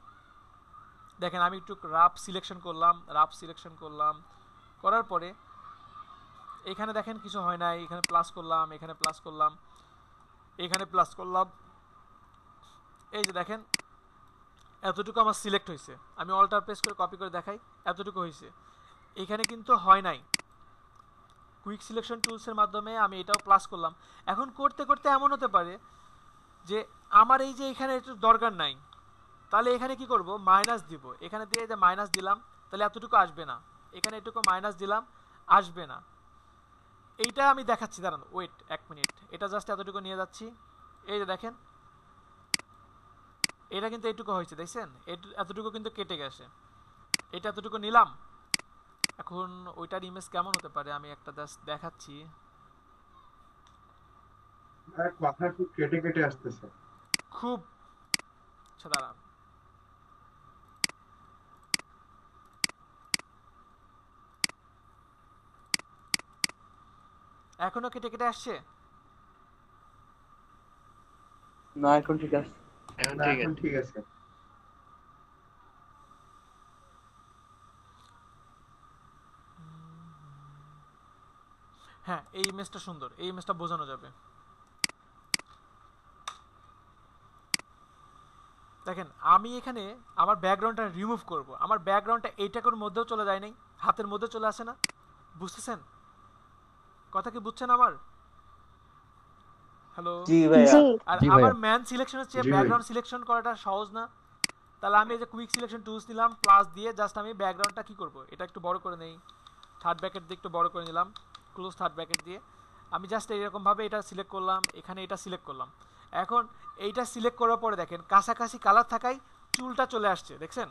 S2: দেখেন আমি একটু রাফ সিলেকশন করলাম, করার পরে এখানে দেখেন কিছু হয় না, এখানে প্লাস করলাম, এখানে প্লাস করলাম, এখানে প্লাস করলাম। এই যে দেখেন এতটুকু আমার সিলেক্ট হয়েছে। আমি অল্টার প্রেস করে কপি করে দেখাই, এতটুকু হয়েছে। এখানে কিন্তু হয় নাই। কুইক সিলেকশন টুলসের মাধ্যমে আমি এটাও প্লাস করলাম। এখন করতে করতে এমন হতে পারে যে আমার এই যে এখানে একটু দরকার নাই, তাহলে এখানে কি করব, মাইনাস দিব। এখানে দিয়ে যে মাইনাস দিলাম, তাহলে এতটুকু আসবে না। এখানে এটুকু মাইনাস দিলাম, আসবে না। এইটা আমি দেখাচ্ছি, দাঁড়ান ওয়েট 1 মিনিট। এটা জাস্ট এতটুকু নিয়ে যাচ্ছি। এই যে দেখেন এটা কিন্তু এইটুকু হয়েছে, দেখছেন? এতটুকু কিন্তু কেটে গেছে। এটা এতটুকু নিলাম। এখন ওইটার ইমেজ কেমন হতে পারে আমি একটা জাস্ট দেখাচ্ছি।
S9: কথা খুব কেটে কেটে আসতেছে।
S2: খুব আচ্ছা, দাঁড়ান। এখনো কেটে কেটে আসছে?
S17: না এখন ঠিক আছে।
S9: এখন ঠিক আছে।
S2: হ্যাঁ, এই ইমেজটা সুন্দর, এই ইমেজটা বোঝানো যাবে। দেখেন আমি এখানে আমার ব্যাকগ্রাউন্ডটা রিমুভ করব। আমার ব্যাকগ্রাউন্ডটা এইটার মধ্যেও চলে যায় নাই, হাতের মধ্যে চলে আসে না। বুঝতেছেন কথা কি? বুঝছেন আমার? হ্যালো?
S13: জি ভাইয়া।
S2: আর আমার ম্যান সিলেকশনের চেয়ে ব্যাকগ্রাউন্ড সিলেকশন করাটা সহজ না? তাহলে আমি এই যে কুইক সিলেকশন টুলস নিলাম, প্লাস দিয়ে জাস্ট আমি ব্যাকগ্রাউন্ডটা কি করব, এটা একটু বড় করে নেই, থার্ড ব্র্যাকেট দিয়ে একটু বড় করে নিলাম, ক্লোজ থার্ড ব্র্যাকেট দিয়ে। আমি জাস্ট এইরকম ভাবে এটা সিলেক্ট করলাম, এখানে এটা সিলেক্ট করলাম। এখন এইটা সিলেক্ট করার পরে দেখেন কাছাকাছি কালার থাকায় চুলটা চলে আসছে, দেখছেন?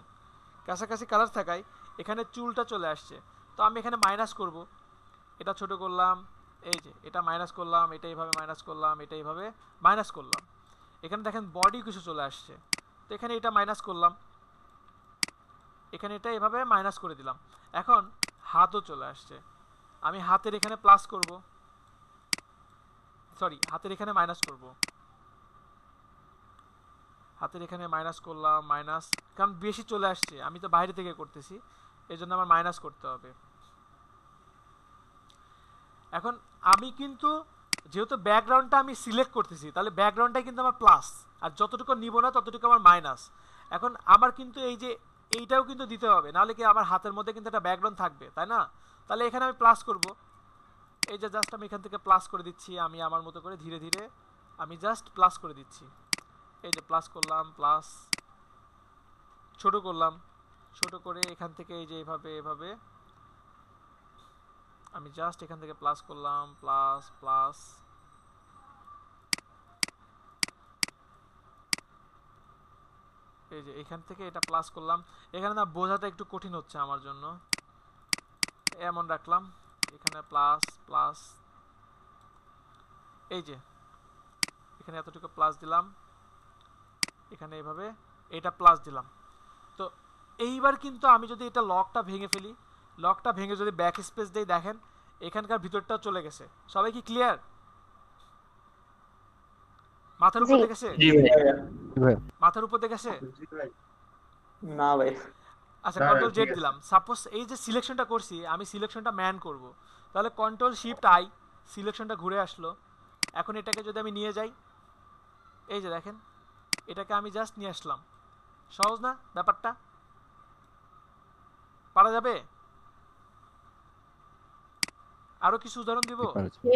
S2: কাছাকাছি কালার থাকায় এখানে চুলটা চলে আসছে। তো আমি এখানে মাইনাস করব, এটা ছোট করলাম, এই যে এটা মাইনাস করলাম, এটা এইভাবে মাইনাস করলাম, এটা এইভাবে মাইনাস করলাম। এখানে দেখেন বডি কিছু চলে আসছে, তো এখানে এটা মাইনাস করলাম, এখানে এটা এভাবে মাইনাস করে দিলাম। এখন হাতও চলে আসছে, আমি হাতের এখানে প্লাস করব, সরি হাতের এখানে মাইনাস করব, হাতের এখানে মাইনাস করলাম, মাইনাস, কারণ বেশি চলে আসছে, আমি তো বাইরে থেকে করতেছি, এই জন্য আমার মাইনাস করতে হবে। এখন আমি কিন্তু যেহেতু ব্যাকগ্রাউন্ডটা আমি সিলেক্ট করতেছি, তাহলে ব্যাকগ্রাউন্ডটাই কিন্তু আমার প্লাস, আর যতটুকু নিব না ততটুকু আমার মাইনাস। এখন আমার কিন্তু এই যে এইটাও কিন্তু দিতে হবে, নাহলে কি আমার হাতের মধ্যে কিন্তু একটা ব্যাকগ্রাউন্ড থাকবে, তাই না? তাহলে এখানে আমি প্লাস করব, এই যে জাস্ট আমি এখান থেকে প্লাস করে দিচ্ছি, আমি আমার মতো করে ধীরে ধীরে আমি জাস্ট প্লাস করে দিচ্ছি। এই যে প্লাস করলাম, প্লাস ছোট করলাম, ছোট করে এখান থেকে এই যে এভাবে এভাবে আমি জাস্ট এখান থেকে প্লাস করলাম, প্লাস প্লাস, এই যে এখান থেকে এটা প্লাস করলাম। এখানে না বোঝাটা একটু কঠিন হচ্ছে আমার জন্য, এমন রাখলাম, এখানে প্লাস প্লাস, এই যে এখানে এতটুকু প্লাস দিলাম, এখানে এইভাবে এটা প্লাস দিলাম। তো এইবার কিন্তু আমি যদি এটা লকটা ভেঙে ফেলি, লকটা ভেঙে যদি ব্যাক স্পেস দেই, দেখেন এখানকার ভিতরটা চলে গেছে। সবাই কি ক্লিয়ার? মাথার উপর দেখেছে?
S13: জি ভাই।
S2: মাথার উপর দেখেছে?
S13: না ভাই।
S2: আচ্ছা, কন্ট্রোল জেড দিলাম। সাপোজ এই যে সিলেকশনটা করছি, আমি সিলেকশনটা ম্যান করব, তাহলে কন্ট্রোল শিফট আই, সিলেকশনটা ঘুরে আসলো। এখন এটাকে যদি আমি নিয়ে যাই, এই যে দেখেন এটাকে আমি জাস্ট নিয়ে আসলাম। সহজ না ব্যাপারটা? পারা যাবে? আরো কিছু উদাহরণ দিব?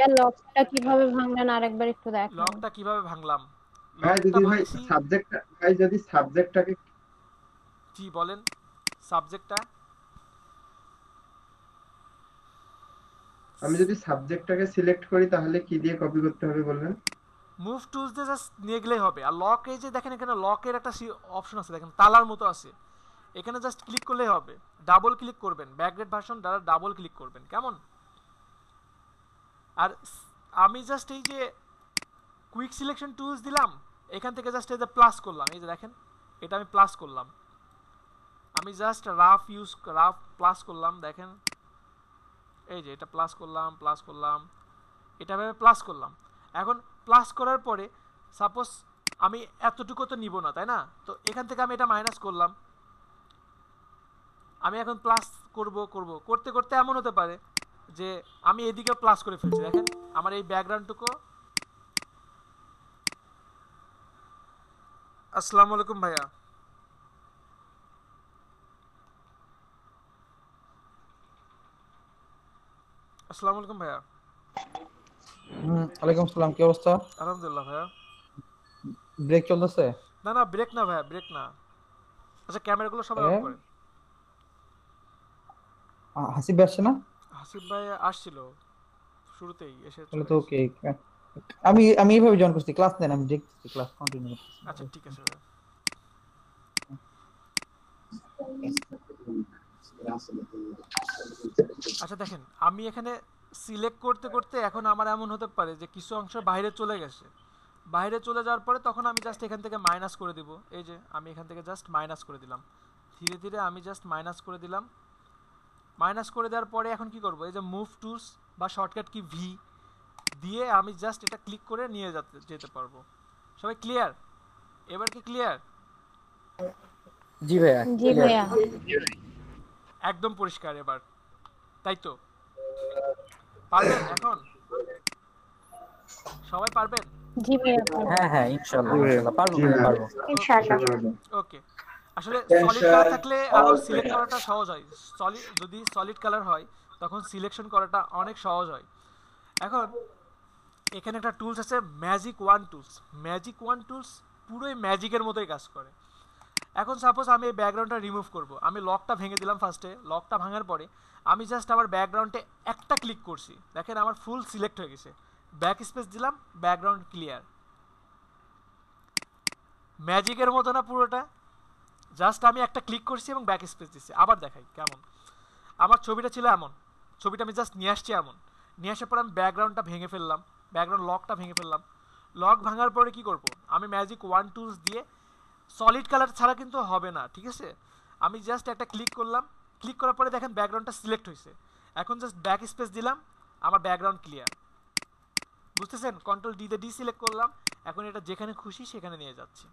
S8: এর লকটা কিভাবে ভাঙলেন আরেকবার একটু দেখান।
S2: লকটা কিভাবে ভাঙলাম?
S9: ভাই যদি সাবজেক্টটাকে
S2: জি বলেন, সাবজেক্টটা
S9: আমি যদি সাবজেক্টটাকে সিলেক্ট করি তাহলে কি দিয়ে কপি করতে হবে বললেন?
S2: মুভ টুলস দিয়ে জাস্ট নিয়ে গেলেই হবে। আর লক, এই যে দেখেন এখানে লকের একটা অপশন আছে, দেখেন তালার মতো আছে, এখানে জাস্ট ক্লিক করলেই হবে। ডাবল ক্লিক করবেন, ব্যাকগ্রেড ভার্সন দ্বারা ডাবল ক্লিক করবেন, কেমন? আর আমি জাস্ট এই যে কুইক সিলেকশন টুলস দিলাম, এখান থেকে জাস্ট এই যে প্লাস করলাম, এই যে দেখেন এটা আমি প্লাস করলাম, আমি জাস্ট রাফ প্লাস করলাম, দেখেন এই যে এটা প্লাস করলাম, এটা ভাবে প্লাস করলাম। এখন প্লাস করার পরে সাপোজ আমি এতটুকু তো নিব না, তাই না? তো এখান থেকে আমি এটা মাইনাস করলাম, আমি এখন প্লাস করতে করতে এমন হতে পারে যে আমি এদিকে প্লাস করে ফেলছি, দেখেন আমার এই ব্যাকগ্রাউন্ডটুকু। আসসালামু আলাইকুম ভাইয়া। আসসালামু আলাইকুম ভাইয়া।
S20: ওয়ালাইকুম আসসালাম, কি অবস্থা?
S2: আলহামদুলিল্লাহ ভাইয়া।
S20: ব্রেক চলতেছে?
S2: না ব্রেক না ভাইয়া, ব্রেক না। আচ্ছা ক্যামেরাগুলো সবাই অফ করেন।
S20: হাসিব ভাই আসছে না?
S2: হাসিব ভাই আসছিল শুরুতেই, এসে
S20: তাহলে তো ওকে। আমি এইভাবে জয়েন করছি, ক্লাস নেন, আমি দেখতেছি ক্লাস কন্টিনিউ করতেছি।
S2: আচ্ছা ঠিক আছে ভাইয়া। আচ্ছা দেখেন আমি এখানে সিলেক্ট করতে করতে এখন আমার এমন হতে পারে যে কিছু অংশ বাইরে চলে গেছে, বাইরে চলে যাওয়ার পরে তখন আমি জাস্ট এখান থেকে মাইনাস করে দিব। এই যে আমি এখান থেকে জাস্ট মাইনাস করে দিলাম, ধীরে ধীরে আমি জাস্ট মাইনাস করে দিলাম। মাইনাস করে দেওয়ার পরে এখন কি করব, এই যে মুভ টুলস বা শর্টকাট কি ভি দিয়ে আমি জাস্ট এটা ক্লিক করে নিয়ে যেতে পারবো। সবাই ক্লিয়ার? এবার কি ক্লিয়ার?
S5: জি ভাইয়া।
S8: জি ভাইয়া।
S2: একদম পরিষ্কার এবার, তাই তো? পারবেন এখন? সবাই পারবেন?
S8: জি ভাইয়া।
S5: হ্যাঁ ইনশাআল্লাহ পারবো
S18: ইনশাআল্লাহ।
S2: ওকে। আসলে সলিড কালার থাকলে আরো সিলেক্ট করাটা সহজ হয়। যদি সলিড কালার হয় তখন সিলেকশন করাটা অনেক সহজ হয়। এখন এখানে একটা টুলস আছে magic one tools. Magic one tools পুরোই ম্যাজিকের মতোই কাজ করে। এখন সাপোজ আমি এই ব্যাকগ্রাউন্ডটা রিমুভ করব, আমি লকটা ভেঙে দিলাম ফার্স্টে। লকটা ভাঙার পরে আমি জাস্ট আমার ব্যাকগ্রাউন্ডে একটা ক্লিক করছি, দেখেন আমার ফুল সিলেক্ট হয়ে গেছে। ব্যাক স্পেস দিলাম, ব্যাকগ্রাউন্ড ক্লিয়ার। ম্যাজিকের মতো না পুরোটা? জাস্ট আমি একটা ক্লিক করছি এবং ব্যাক স্পেস দিচ্ছি। আবার দেখাই কেমন। আমার ছবিটা ছিল এমন, ছবিটা আমি জাস্ট নিয়ে আসছি এমন, নিয়ে আসার পর আমি ব্যাকগ্রাউন্ডটা ভেঙে ফেললাম, ব্যাকগ্রাউন্ড লকটা ভেঙে ফেললাম। লক ভাঙার পরে কি করব, আমি ম্যাজিক ওয়ান টুলস দিয়ে সলিড কালার ছাড়া কিন্তু হবে না, ঠিক আছে? আমি জাস্ট একটা ক্লিক করলাম, ক্লিক করার পরে দেখেন ব্যাকগ্রাউন্ডটা সিলেক্ট হয়েছে। এখন জাস্ট ব্যাক স্পেস দিলাম, আমার ব্যাকগ্রাউন্ড ক্লিয়ার। বুঝতেছেন? কন্ট্রোল ডি তে ডিসিলেক্ট করলাম, এখন এটা যেখানে খুশি সেখানে নিয়ে যাচ্ছি।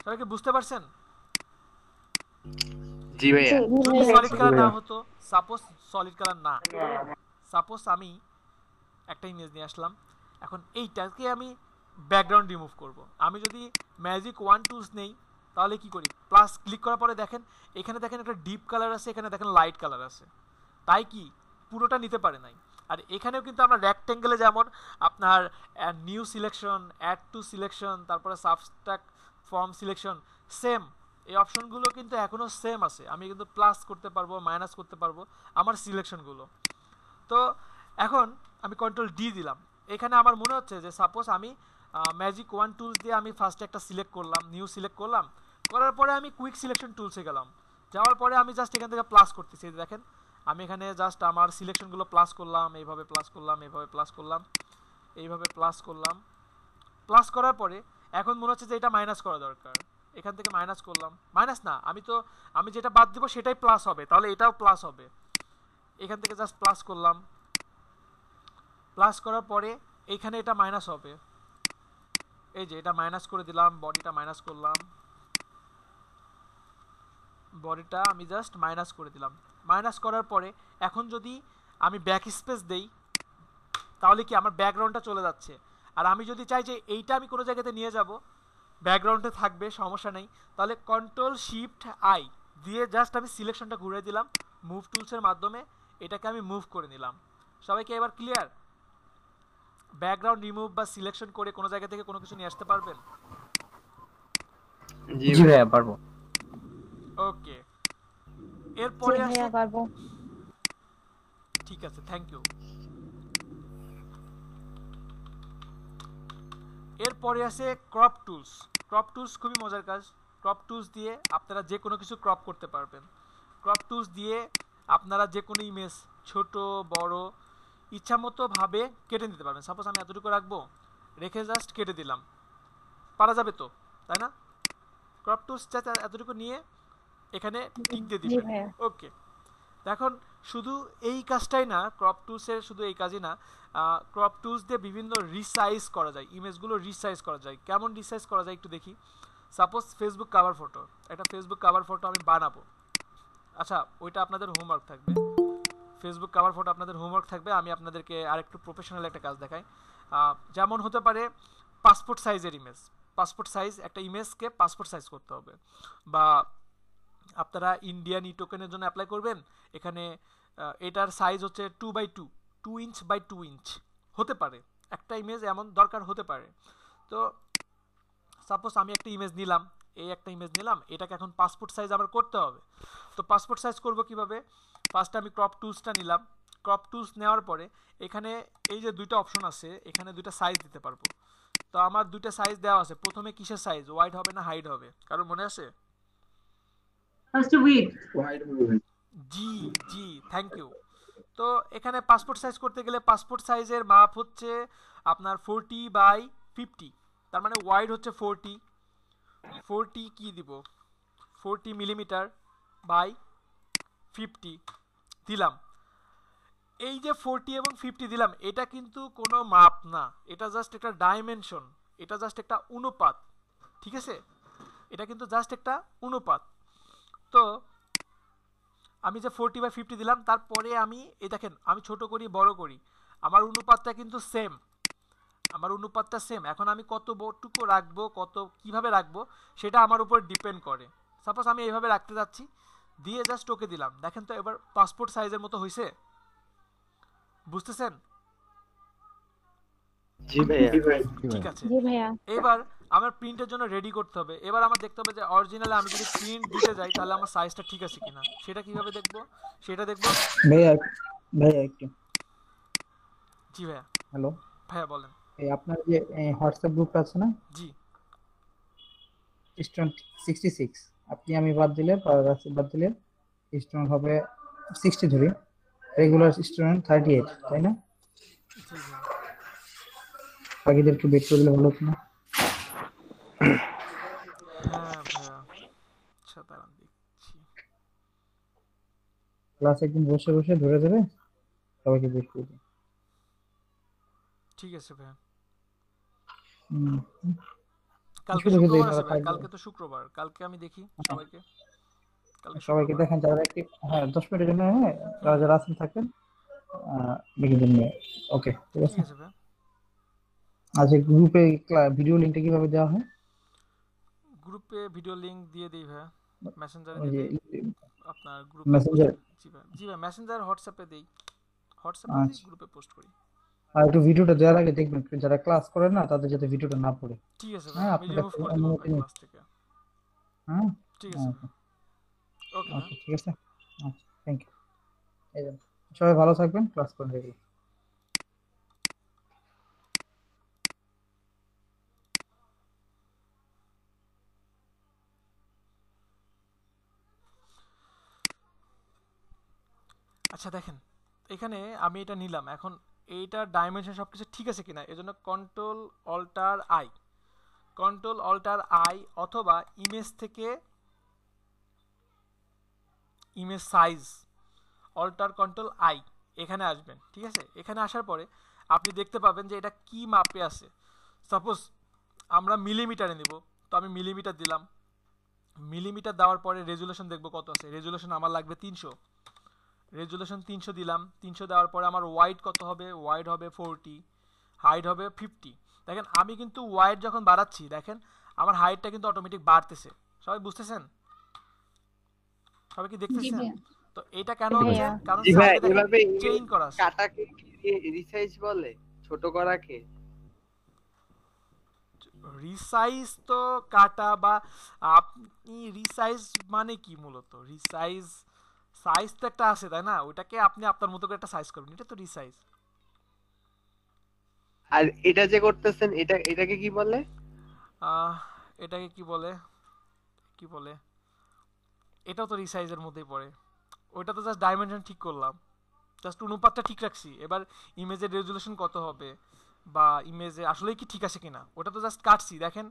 S2: সবাই কি বুঝতে পারছেন?
S4: জি ভাইয়া।
S2: যদি সলিড কালার না হতো, সাপোজ সলিড কালার না, সাপোজ আমি একটা ইমেজ নিয়ে আসলাম, এখন এইটাকে আমি ব্যাকগ্রাউন্ড রিমুভ করব। আমি যদি ম্যাজিক ওয়ান টুলস নেই তাহলে কি করি, প্লাস ক্লিক করার পরে দেখেন এখানে দেখেন একটা ডিপ কালার আছে, এখানে দেখেন লাইট কালার আছে, তাই কি পুরোটা নিতে পারে নাই। আর এখানেও কিন্তু আমরা রেক্টেঙ্গেলে যেমন আপনার new selection, add to selection, তারপরে সাবস্ট্রাক্ট ফর্ম সিলেকশন, সেম এই অপশনগুলো কিন্তু এখনও সেম আছে। আমি কিন্তু প্লাস করতে পারবো, মাইনাস করতে পারবো আমার সিলেকশনগুলো। তো এখন আমি কন্ট্রোল ডি দিলাম, এখানে আমার মনে হচ্ছে যে সাপোজ আমি ম্যাজিক ওয়ান টুলস দিয়ে আমি ফার্স্টে একটা সিলেক্ট করলাম, নিউ সিলেক্ট করলাম, করার পরে আমি কুইক সিলেকশন টুলসে গেলাম, যাওয়ার পরে আমি জাস্ট এখান থেকে প্লাস করতেছি। দেখেন আমি এখানে জাস্ট আমার সিলেকশনগুলো প্লাস করলাম, এইভাবে প্লাস করলাম, এইভাবে প্লাস করলাম, এইভাবে প্লাস করলাম। প্লাস করার পরে এখন মনে হচ্ছে যে এটা মাইনাস করা দরকার, এখান থেকে মাইনাস করলাম। মাইনাস না, আমি যেটা বাদ দিব সেটাই প্লাস হবে, তাহলে এটাও প্লাস হবে। এখান থেকে জাস্ট প্লাস করলাম, প্লাস করার পরে এইখানে এটা মাইনাস হবে, এই যে এটা মাইনাস করে দিলাম, বডিটা মাইনাস করলাম, বডিটা আমি জাস্ট মাইনাস করে দিলাম। মাইনাস করার পরে এখন যদি আমি ব্যাক স্পেস দেই তাহলে কি আমার ব্যাকগ্রাউন্ডটা চলে যাচ্ছে। আর আমি যদি চাই যে এইটা আমি কোনো জায়গাতে নিয়ে যাব, ব্যাকগ্রাউন্ডে থাকবে, সমস্যা নেই, তাহলে কন্ট্রোল শিফট আই দিয়ে জাস্ট আমি সিলেকশনটা ঘুরে দিলাম, মুভ টুলসের মাধ্যমে এটাকে আমি মুভ করে নিলাম। সবাইকে এবার ক্লিয়ার? ব্যাকগ্রাউন্ড রিমুভ বা সিলেকশন করে কোনো জায়গা থেকে কোনো কিছু নিয়ে আসতে পারবেন?
S5: জি ভাইয়া পারবো।
S2: ওকে, এরপরে আসে ঠিক আছে, থ্যাংক ইউ। এরপরে আছে ক্রপ টুলস। ক্রপ টুলস খুবই মজার কাজ। ক্রপ টুলস দিয়ে আপনারা যে কোনো কিছু ক্রপ করতে পারবেন। ক্রপ টুলস দিয়ে আপনারা যে কোনো ইমেজ ছোট বড় ইচ্ছামতো ভাবে কেটে নিতে পারবেন। সাপোজ আমি এতটুকু রাখবো, রেখে জাস্ট কেটে দিলাম, পারা যাবে তো, তাই না? ক্রপ টুলস এতটুকু নিয়ে এখানে টিক দিয়ে দিবেন। ওকে, এখন শুধু এই কাজটাই না, ক্রপ টুলসের শুধু এই কাজই না, ক্রপ টুলস দিয়ে বিভিন্ন রিসাইজ করা যায়, ইমেজগুলো রিসাইজ করা যায়। কেমন রিসাইজ করা যায় একটু দেখি। সাপোজ ফেসবুক কাভার ফটো, একটা ফেসবুক কাভার ফটো আমি বানাবো। আচ্ছা, ওইটা আপনাদের হোমওয়ার্ক থাকবে। ফেসবুক কাভার ফটো আপনাদের হোমওয়ার্ক থাকবে। আমি আপনাদেরকে আরেকটু প্রফেশনাল একটা কাজ দেখাই। যেমন হতে পারে পাসপোর্ট সাইজের ইমেজ, পাসপোর্ট সাইজ একটা ইমেজকে পাসপোর্ট সাইজ করতে হবে, বা আপনারা ইন্ডিয়ান ই টোকেনের জন্য অ্যাপ্লাই করবেন, এখানে এটার সাইজ হচ্ছে 2x2, 2 ইঞ্চ বাই 2 ইঞ্চ হতে পারে, একটা ইমেজ এমন দরকার হতে পারে। তো সাপোজ আমি একটা ইমেজ নিলাম, এই একটা ইমেজ নিলাম, এটাকে এখন পাসপোর্ট সাইজ আবার করতে হবে। তো পাসপোর্ট সাইজ করব কিভাবে? ফার্স্ট আমি ক্রপ টুলসটা নিলাম। ক্রপ টুলস নেওয়ার পরে এখানে এই যে দুইটা অপশন আছে, এখানে দুইটা সাইজ দিতে পারবো। তো আমার দুইটা সাইজ দেওয়া আছে। প্রথমে কিসের সাইজ, ওয়াইড হবে না হাইড হবে, কারণ মনে আছে? জি জি, থ্যাংক ইউ। তো এখানে পাসপোর্ট সাইজ করতে গেলে পাসপোর্ট সাইজের মাপ হচ্ছে আপনার 40/50, তার মানে ওয়াইড হচ্ছে 40 কি দিব, 40 মিলিমিটার বাই 50 দিলাম। এই যে 40 এবং 50 দিলাম, এটা কিন্তু কোনো মাপ না, এটা জাস্ট একটা ডাইমেনশন, এটা জাস্ট একটা অনুপাত, ঠিক আছে? এটা কিন্তু জাস্ট একটা অনুপাত। তো আমি যে 40/50 দিলাম, তারপরে আমি এই দেখেন আমি ছোট করি বড় করি, আমার অনুপাতটা কিন্তু সেম, আমার অনুপাতটা সেম। এখন আমি কত বড়টুকু রাখবো, কত কিভাবে রাখবো, সেটা আমার উপর ডিপেন্ড করে। সাপোজ আমি এইভাবে রাখতে যাচ্ছি, দিয়ে জাস্ট ওকে দিলাম। দেখেন তো এবার পাসপোর্ট সাইজের মতো হয়েছে, বুঝতেছেন?
S4: জি ভাইয়া।
S2: ঠিক আছে,
S8: জি ভাইয়া।
S2: এবার আমার প্রিন্টের জন্য রেডি করতে হবে। এবার আমার দেখতে হবে যে অরিজিনালে আমি যদি প্রিন্ট দিতে যাই তাহলে আমার সাইজটা ঠিক আছে কিনা। সেটা কিভাবে দেখবো? সেটা দেখবো।
S20: ভাইয়া ভাইয়া একটু।
S2: জি ভাইয়া।
S20: হ্যালো
S2: ভাইয়া বলেন।
S20: এই আপনার যে হোয়াটসঅ্যাপ গ্রুপটা আছে না?
S2: জি।
S20: স্টুডেন্ট 66, আপনি আমি বাদ দিলে বাদ দিলে স্টুডেন্ট হবে 60 ধরি, রেগুলার স্টুডেন্ট 38, তাই না?
S2: জি ভাইয়া।
S20: বাকিদেরকে বেট করে দিলে ভালো হতো না?
S2: হ্যাঁ ভাইয়া, আচ্ছা দাঁড়ান দেখছি।
S20: ক্লাস একদিন বসে বসে ধরে দেবে, সবাইকে বেট করে দিই।
S2: ঠিক আছে ভাইয়া।
S20: হুম।
S2: কালকে শুক্রবার আছে ভাই, কালকে তো শুক্রবার, কালকে আমি দেখি সবাইকে।
S20: সবাইকে দেখেন যারা একটি, হ্যাঁ 10 মিনিটের জন্য, হ্যাঁ যারা যারা আছেন থাকেন দেখে দিন। ওকে ঠিক আছে।
S2: ঠিক আছে ভাই।
S20: আচ্ছা, গ্রুপে ভিডিও লিংকটা কিভাবে দেওয়া হয়?
S2: গ্রুপে ভিডিও লিংক দিয়ে দেই ভাইয়া, মেসেঞ্জারে
S20: ওই যে
S2: দিয়ে দেই, আপনার গ্রুপে
S20: মেসেঞ্জার।
S2: জি ভাই, জি ভাই, মেসেঞ্জার হোয়াটসঅ্যাপে দেই, হোয়াটসঅ্যাপে দেই,
S20: আচ্ছা,
S2: গ্রুপে পোস্ট করি।
S20: আর একটু ভিডিওটা দেওয়ার আগে দেখবেন যারা ক্লাস করে না তাদের যাতে ভিডিওটা না পড়ে।
S2: ঠিক আছে ভাই,
S20: হ্যাঁ
S2: আমি
S20: আপনার
S2: রিমুভ করে দেব ভাই ক্লাস থেকে।
S20: হ্যাঁ
S2: ঠিক আছে ভাই। ওকে ভাই।
S20: ঠিক আছে। আচ্ছা, থ্যাংক ইউ। সবাই ভালো থাকবেন, ক্লাস করে দেখবেন।
S2: আচ্ছা দেখেন, এখানে আমি এটা নিলাম, এখন এইটার ডাইমেনশন সবকিছু ঠিক আছে কিনা, এজন্য control alter I, control alter I, অথবা ইমেজ থেকে image size, alter control I, এখানে আসবেন। ঠিক আছে, এখানে আসার পরে আপনি দেখতে পাবেন যে এটা কি মাপে আছে। সাপোজ আমরা মিলিমিটারে নিব, তো আমি মিলিমিটার দিলাম। মিলিমিটার দেওয়ার পরে রেজুলেশন দেখব কত আছে। রেজুলেশন আমার লাগবে 300, রেজুলেশন 300 দিলাম। 300 দেওয়ার পরে আমার ওয়াইড কত হবে, ওয়াইড হবে 40, হাইট হবে 50। দেখেন আমি কিন্তু ওয়াইড যখন বাড়াচ্ছি, দেখেন আমার হাইটটা কিন্তু অটোমেটিক বাড়তেছে। সবাই বুঝতেছেন? সবাই কি দেখতেছেন? তো এটা কেন হচ্ছে? কারণ সাইডে
S4: এভাবে
S2: চেইন করা আছে।
S4: কাটাকে রিসাইজ বলে, ছোট করাকে
S2: রিসাইজ তো কাটা, বা আপনি রিসাইজ মানে কি মূলত রিসাইজ, সাইজ তো একটা আছে তাই না, ওইটাকে আপনি আপনার মতো করে একটা সাইজ করবেন, এটা তো রিসাইজ।
S4: আর এটা যে করতেছেন এটাকে কি বলে?
S2: এটাকে কি বলে কি বলে এটাও তো রিসাইজের মধ্যেই পড়ে। ওইটা তো জাস্ট ডাইমেনশন ঠিক করলাম, জাস্ট অনুপাতটা ঠিক রাখছি। এবার ইমেজের রেজুলেশন কত হবে বা ইমেজে আসলে কি ঠিক আছে কিনা ওটা তো জাস্ট কাটছি। দেখেন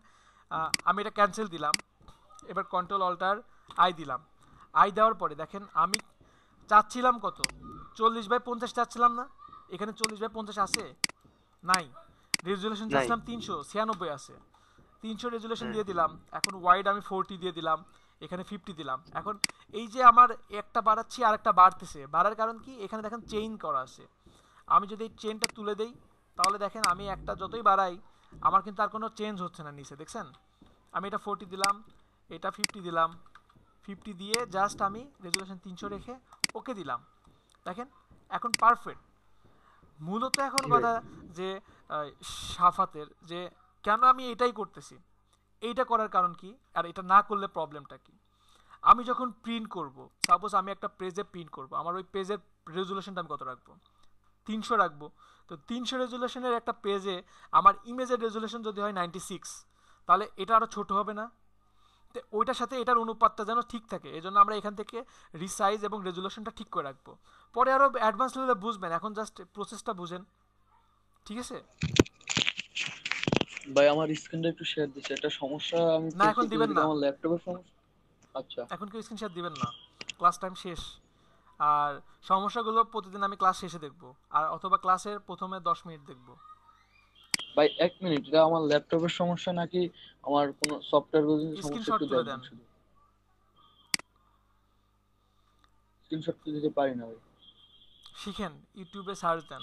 S2: আমি এটা ক্যান্সেল দিলাম, এবার কন্ট্রোল অল্টার আই দিলাম। আই দেওয়ার পরে দেখেন আমি চাচ্ছিলাম কত, 40/50 চাচ্ছিলাম না, এখানে 40/50 আছে নাই। রেজুলেশন চাচ্ছিলাম 396 আছে, 300 রেজুলেশন দিয়ে দিলাম। এখন ওয়াইড আমি 40 দিয়ে দিলাম, এখানে 50 দিলাম। এখন এই যে আমার একটা বাড়াচ্ছি আর একটা বাড়তেছে, বাড়ার কারণ কি, এখানে দেখেন চেইন করা আছে। আমি যদি এই চেইনটা তুলে দেই তাহলে দেখেন আমি একটা যতই বাড়াই আমার কিন্তু আর কোনো চেঞ্জ হচ্ছে না নিচে, দেখছেন? আমি এটা 40 দিলাম, এটা 50 দিলাম, 50 দিয়ে জাস্ট আমি রেজুলেশন 300 রেখে ওকে দিলাম। দেখেন এখন পারফেক্ট। মূলত এখন কথা যে সাফাতের যে কেন আমি এটাই করতেছি, এইটা করার কারণ কি আর এটা না করলে প্রবলেমটা কি। আমি যখন প্রিন্ট করব, সাপোজ আমি একটা পেজে প্রিন্ট করব, আমার ওই পেজের রেজুলেশনটা আমি কত রাখবো, 300 রাখবো। তো 300 রেজুলেশনের একটা পেজে আমার ইমেজের রেজুলেশন যদি হয় 96, তাহলে এটা আরও ছোট হবে না? তো ওইটার সাথে এটার অনুপাতটা যেন ঠিক থাকে, এই জন্য আমরা এখান থেকে রিসাইজ এবং রেজুলেশনটা ঠিক করে রাখবো। পরে আরও অ্যাডভান্স লেভেলে বুঝবেন, এখন জাস্ট প্রসেসটা বুঝেন, ঠিক আছে?
S17: ভাই আমার স্ক্রিনটা একটু শেয়ার দিচ্ছে, একটা সমস্যা আমি
S2: না এখন দিবেন না,
S17: আমার ল্যাপটপের সমস্যা। আচ্ছা
S2: এখন কেউ স্ক্রিনশট দিবেন না, ক্লাস টাইম শেষ। আর সমস্যাগুলো প্রতিদিন আমি ক্লাস শেষে দেখব, আর অথবা ক্লাসের প্রথমে 10 মিনিট দেখব।
S17: ভাই 1 মিনিট, এটা আমার ল্যাপটপের সমস্যা নাকি আমার কোনো সফটওয়্যার গুলো সমস্যা?
S2: স্ক্রিনশট
S17: একটু
S2: তুলে
S17: দেখবেন
S2: দেন।
S17: শুধু। স্ক্রিনশট তুলে দিতে পারি না ভাই।
S2: শিখেন, ইউটিউবে সার্চ দেন।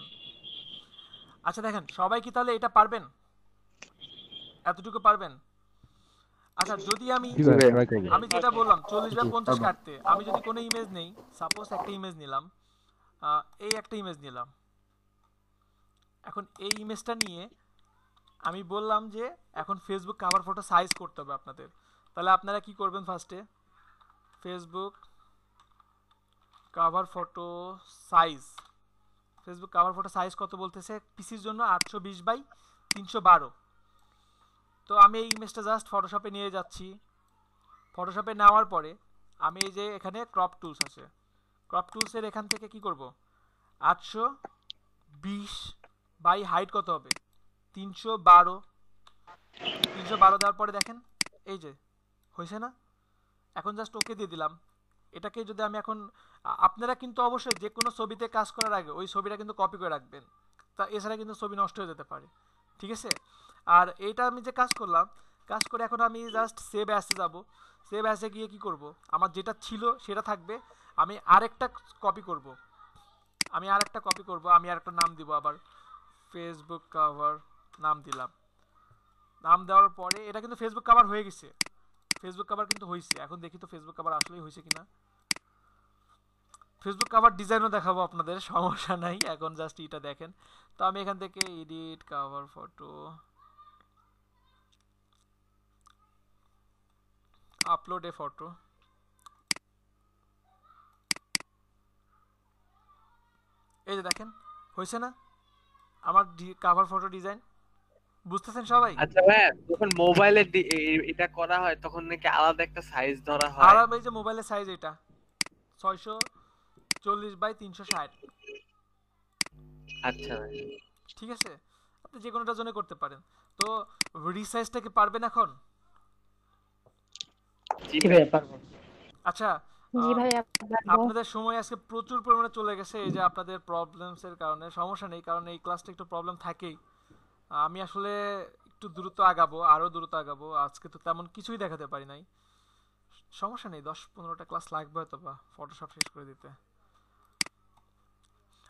S2: আচ্ছা দেখেন সবাই কি তাহলে এটা পারবেন, এতটুকু পারবেন? আচ্ছা যদি আমি যেটা বললাম 40/50 কাটতে, আমি যদি কোনো ইমেজ নেই, সাপোজ একটা ইমেজ নিলাম, এই একটা ইমেজ নিলাম, এখন এই ইমেজটা নিয়ে আমি বললাম যে এখন ফেসবুক কভার ফটো সাইজ করতে হবে আপনাদের। তাহলে আপনারা কি করবেন, ফার্স্টে Facebook cover photo size, Facebook cover photo size কত বলতেছে পিসির জন্য 820/312। তো আমি এই ইমেজটা জাস্ট ফটোশপে নিয়ে যাচ্ছি। ফটোশপে নেওয়ার পরে আমি এই যে এখানে ক্রপ টুলস আছে, ক্রপ টুলসের এখান থেকে কি করব, 820 বাই হাইট কত হবে 312 দেওয়ার পরে দেখেন এই যে হয়েছে না। এখন জাস্ট ওকে দিয়ে দিলাম। এটাকে যদি আমি এখন, আপনারা কিন্তু অবশ্যই যে কোনো ছবিতে কাজ করার আগে ওই ছবিটা কিন্তু কপি করে রাখবেন, তা এছাড়া কিন্তু ছবি নষ্ট হয়ে যেতে পারে, ঠিক আছে? আর এইটা আমি যে কাজ করলাম, কাজ করে এখন আমি জাস্ট সেভ অ্যাসে যাব। সেভ অ্যাসে গিয়ে কি করব, আমার যেটা ছিল সেটা থাকবে, আমি আরেকটা কপি করব, আমি আরেকটা নাম দিব, আবার ফেসবুক কভার নাম দিলাম। নাম দেওয়ার পরে এটা কিন্তু ফেসবুক কভার হয়ে গেছে, ফেসবুক কভার কিন্তু হয়েছে। এখন দেখি তো ফেসবুক কভার আসলেই হয়েছে কিনা। ফেসবুক কভার ডিজাইনও দেখাবো আপনাদের, সমস্যা নাই, এখন জাস্ট এটা দেখেন। তো আমি এখান থেকে এডিট কভার ফটো, আপলোড এ ফটো, এই যে দেখেন হয়েছে না আমার কভার ফটো ডিজাইন, বুঝতেছেন সবাই?
S4: আচ্ছা ভাই, যখন মোবাইলে এটা করা হয় তখন নাকি আলাদা একটা সাইজ ধরা হয়?
S2: আর এই যে মোবাইলের সাইজ এটা 640/360।
S4: আচ্ছা ভাই
S2: ঠিক আছে, আপনি যে কোনোটার জন্য করতে পারেন। তো রিসাইজটা কি পারবেন এখন?
S4: জি ভাই পারবো।
S2: আচ্ছা
S8: জি ভাই
S2: আপনাদের সময় আজকে প্রচুর পরিমাণে চলে গেছে, এই যে আপনাদের প্রবলেমস এর কারণে। সমস্যা নেই, কারণ এই ক্লাসটা একটু প্রবলেম থাকেই। আমি আসলে একটু দ্রুত আগাবো, আরো দ্রুত আগাবো, আজকে তো তেমন কিছুই দেখাতে পারি নাই। সমস্যা নেই, 10-15টা ক্লাস লাগবে হয়তো বা ফটোশপ শেষ করে দিতে।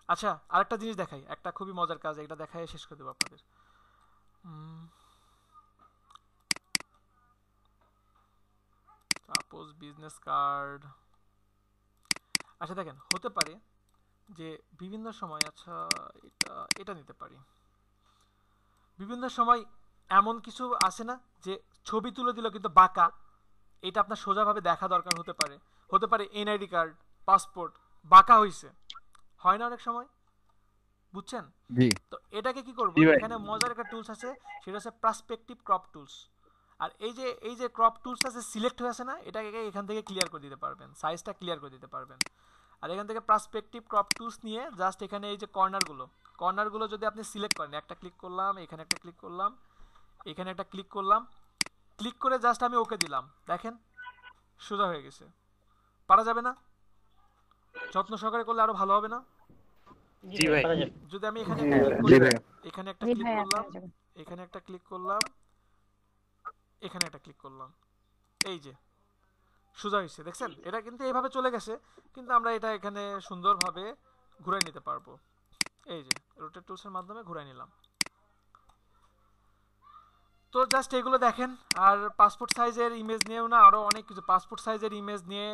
S2: আচ্ছা আরেকটা জিনিস দেখাই, একটা খুবই মজার কাজ, এটা দেখাই শেষ করে দেবো আপনাদের। Suppose business card. আচ্ছা দেখেন হতে পারে যে বিভিন্ন সময়, আচ্ছা এটা নিতে পারি, বিভিন্ন সময় এমন কিছু আছে না যে ছবি তুলে দিল কিন্তু বাঁকা, এটা আপনার সোজাভাবে দেখা দরকার হতে পারে। এনআইডি কার্ড পাসপোর্ট বাঁকা হইছে, হয় না অনেক সময়, বুঝছেন?
S19: জি
S2: তো এটাকে কি করব,
S4: জি ভাই।
S2: এখানে মজার একটা টুলস আছে, সেটা হচ্ছে পার্সপেক্টিভ ক্রপ টুলস। আর এই যে ক্রপ টুলস আছে সিলেক্ট হয়ে আছে না, এটাকে এখান থেকে ক্লিয়ার করে দিতে পারবেন, সাইজটা ক্লিয়ার করে দিতে পারবেন। আর এখান থেকে পার্সপেক্টিভ ক্রপ টুলস নিয়ে জাস্ট এখানে এই যে কর্নারগুলো যদি আপনি সিলেক্ট করেন, একটা ক্লিক করলাম, এখানে একটা ক্লিক করলাম, এখানে একটা ক্লিক করলাম, ক্লিক করে জাস্ট আমি ওকে দিলাম, দেখেন সোজা হয়ে গেছে। পারা যাবে না? যত্ন সহকারে করলে আরো ভালো হবে না?
S4: জি ভাই।
S2: যদি আমি এখানে
S19: হ্যাঁ,
S2: ক্লিক
S19: জি
S2: করি,
S19: ভাই।
S2: এখানে একটা
S8: জি
S2: ক্লিক
S8: ভাইয়া,
S2: করলাম,
S8: পারা যাবে।
S2: এখানে একটা ক্লিক করলাম, এখানে একটা ক্লিক করলাম, এই যে সোজা হয়েছে, দেখছেন? এটা কিন্তু এইভাবে চলে গেছে, কিন্তু আমরা এটা এখানে সুন্দরভাবে ঘুরাই নিতে পারবো। এই যে রোটেট টুলসের মাধ্যমে ঘুরাই নিলাম। তো জাস্ট এগুলো দেখেন। আর পাসপোর্ট সাইজের ইমেজ নিয়েও না আরো অনেক কিছু, পাসপোর্ট সাইজের ইমেজ নিয়ে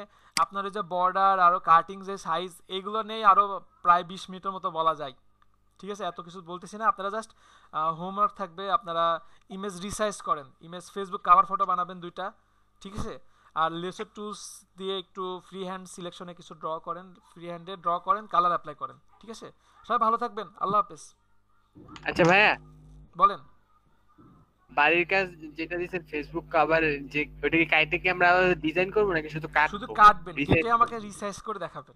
S2: আপনার যে বর্ডার আরো কাটিং যে সাইজ, এইগুলো নিয়ে আরো প্রায় 20 মিনিটের মতো বলা যায়। ঠিক আছে, এত কিছু বলতেছি না, আপনারা জাস্ট হোমওয়ার্ক থাকবে, আপনারা ইমেজ রিসাইজ করেন, ইমেজ ফেসবুক কভার ফটো বানাবেন 2টা, ঠিক আছে? আর লেসার টুলস দিয়ে একটু ফ্রি হ্যান্ড সিলেকশনে কিছু ড্র করেন, ফ্রি হ্যান্ডে ড্র করেন, কালার অ্যাপ্লাই করেন, ঠিক আছে? সবাই ভালো থাকবেন, আল্লাহ হাফেজ।
S4: আচ্ছা ভাইয়া,
S2: বলেন।
S4: বাড়ির কাজ যেটা দিয়েছেন ফেসবুক কভার, যে ওটাকে কাইটে কি আমরা ডিজাইন করবো নাকি শুধু কাটবো?
S2: শুধু কাটবেন,
S4: Design
S2: কেটে আমাকে রিসাইজ করে দেখাবেন,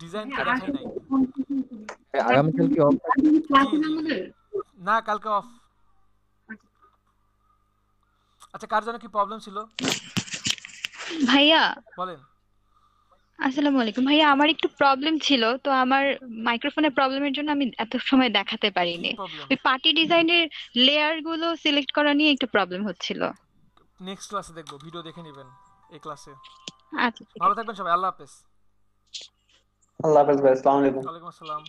S2: ডিজাইন তো দেখাই নাই।
S19: আগামীকাল কি অফ?
S2: না, কালকে অফ। আচ্ছা, কার জন্য কি প্রবলেম ছিল
S21: ভাইয়া
S2: বলেন।
S21: আসসালামু আলাইকুম ভাইয়া, আমার একটু প্রবলেম ছিল, তো আমার মাইক্রোফোনের প্রবলেমের জন্য আমি এত সময় দেখাতে পারিনি।
S2: problem?
S21: ওই পার্টি ডিজাইনের লেয়ার গুলো সিলেক্ট করা নিয়ে একটু প্রবলেম হচ্ছিল।
S2: নেক্সট ক্লাসে দেখবো, ভিডিও দেখে নেবেন এই ক্লাসে।
S21: আচ্ছা, ঠিক
S2: ভালো
S21: আছে।
S2: থাকবেন সবাই, আল্লাহ হাফেজ।
S13: আল্লাহ হাফেজ ভাই, আসসালামু আলাইকুম।
S2: ওয়ালাইকুম আসসালাম।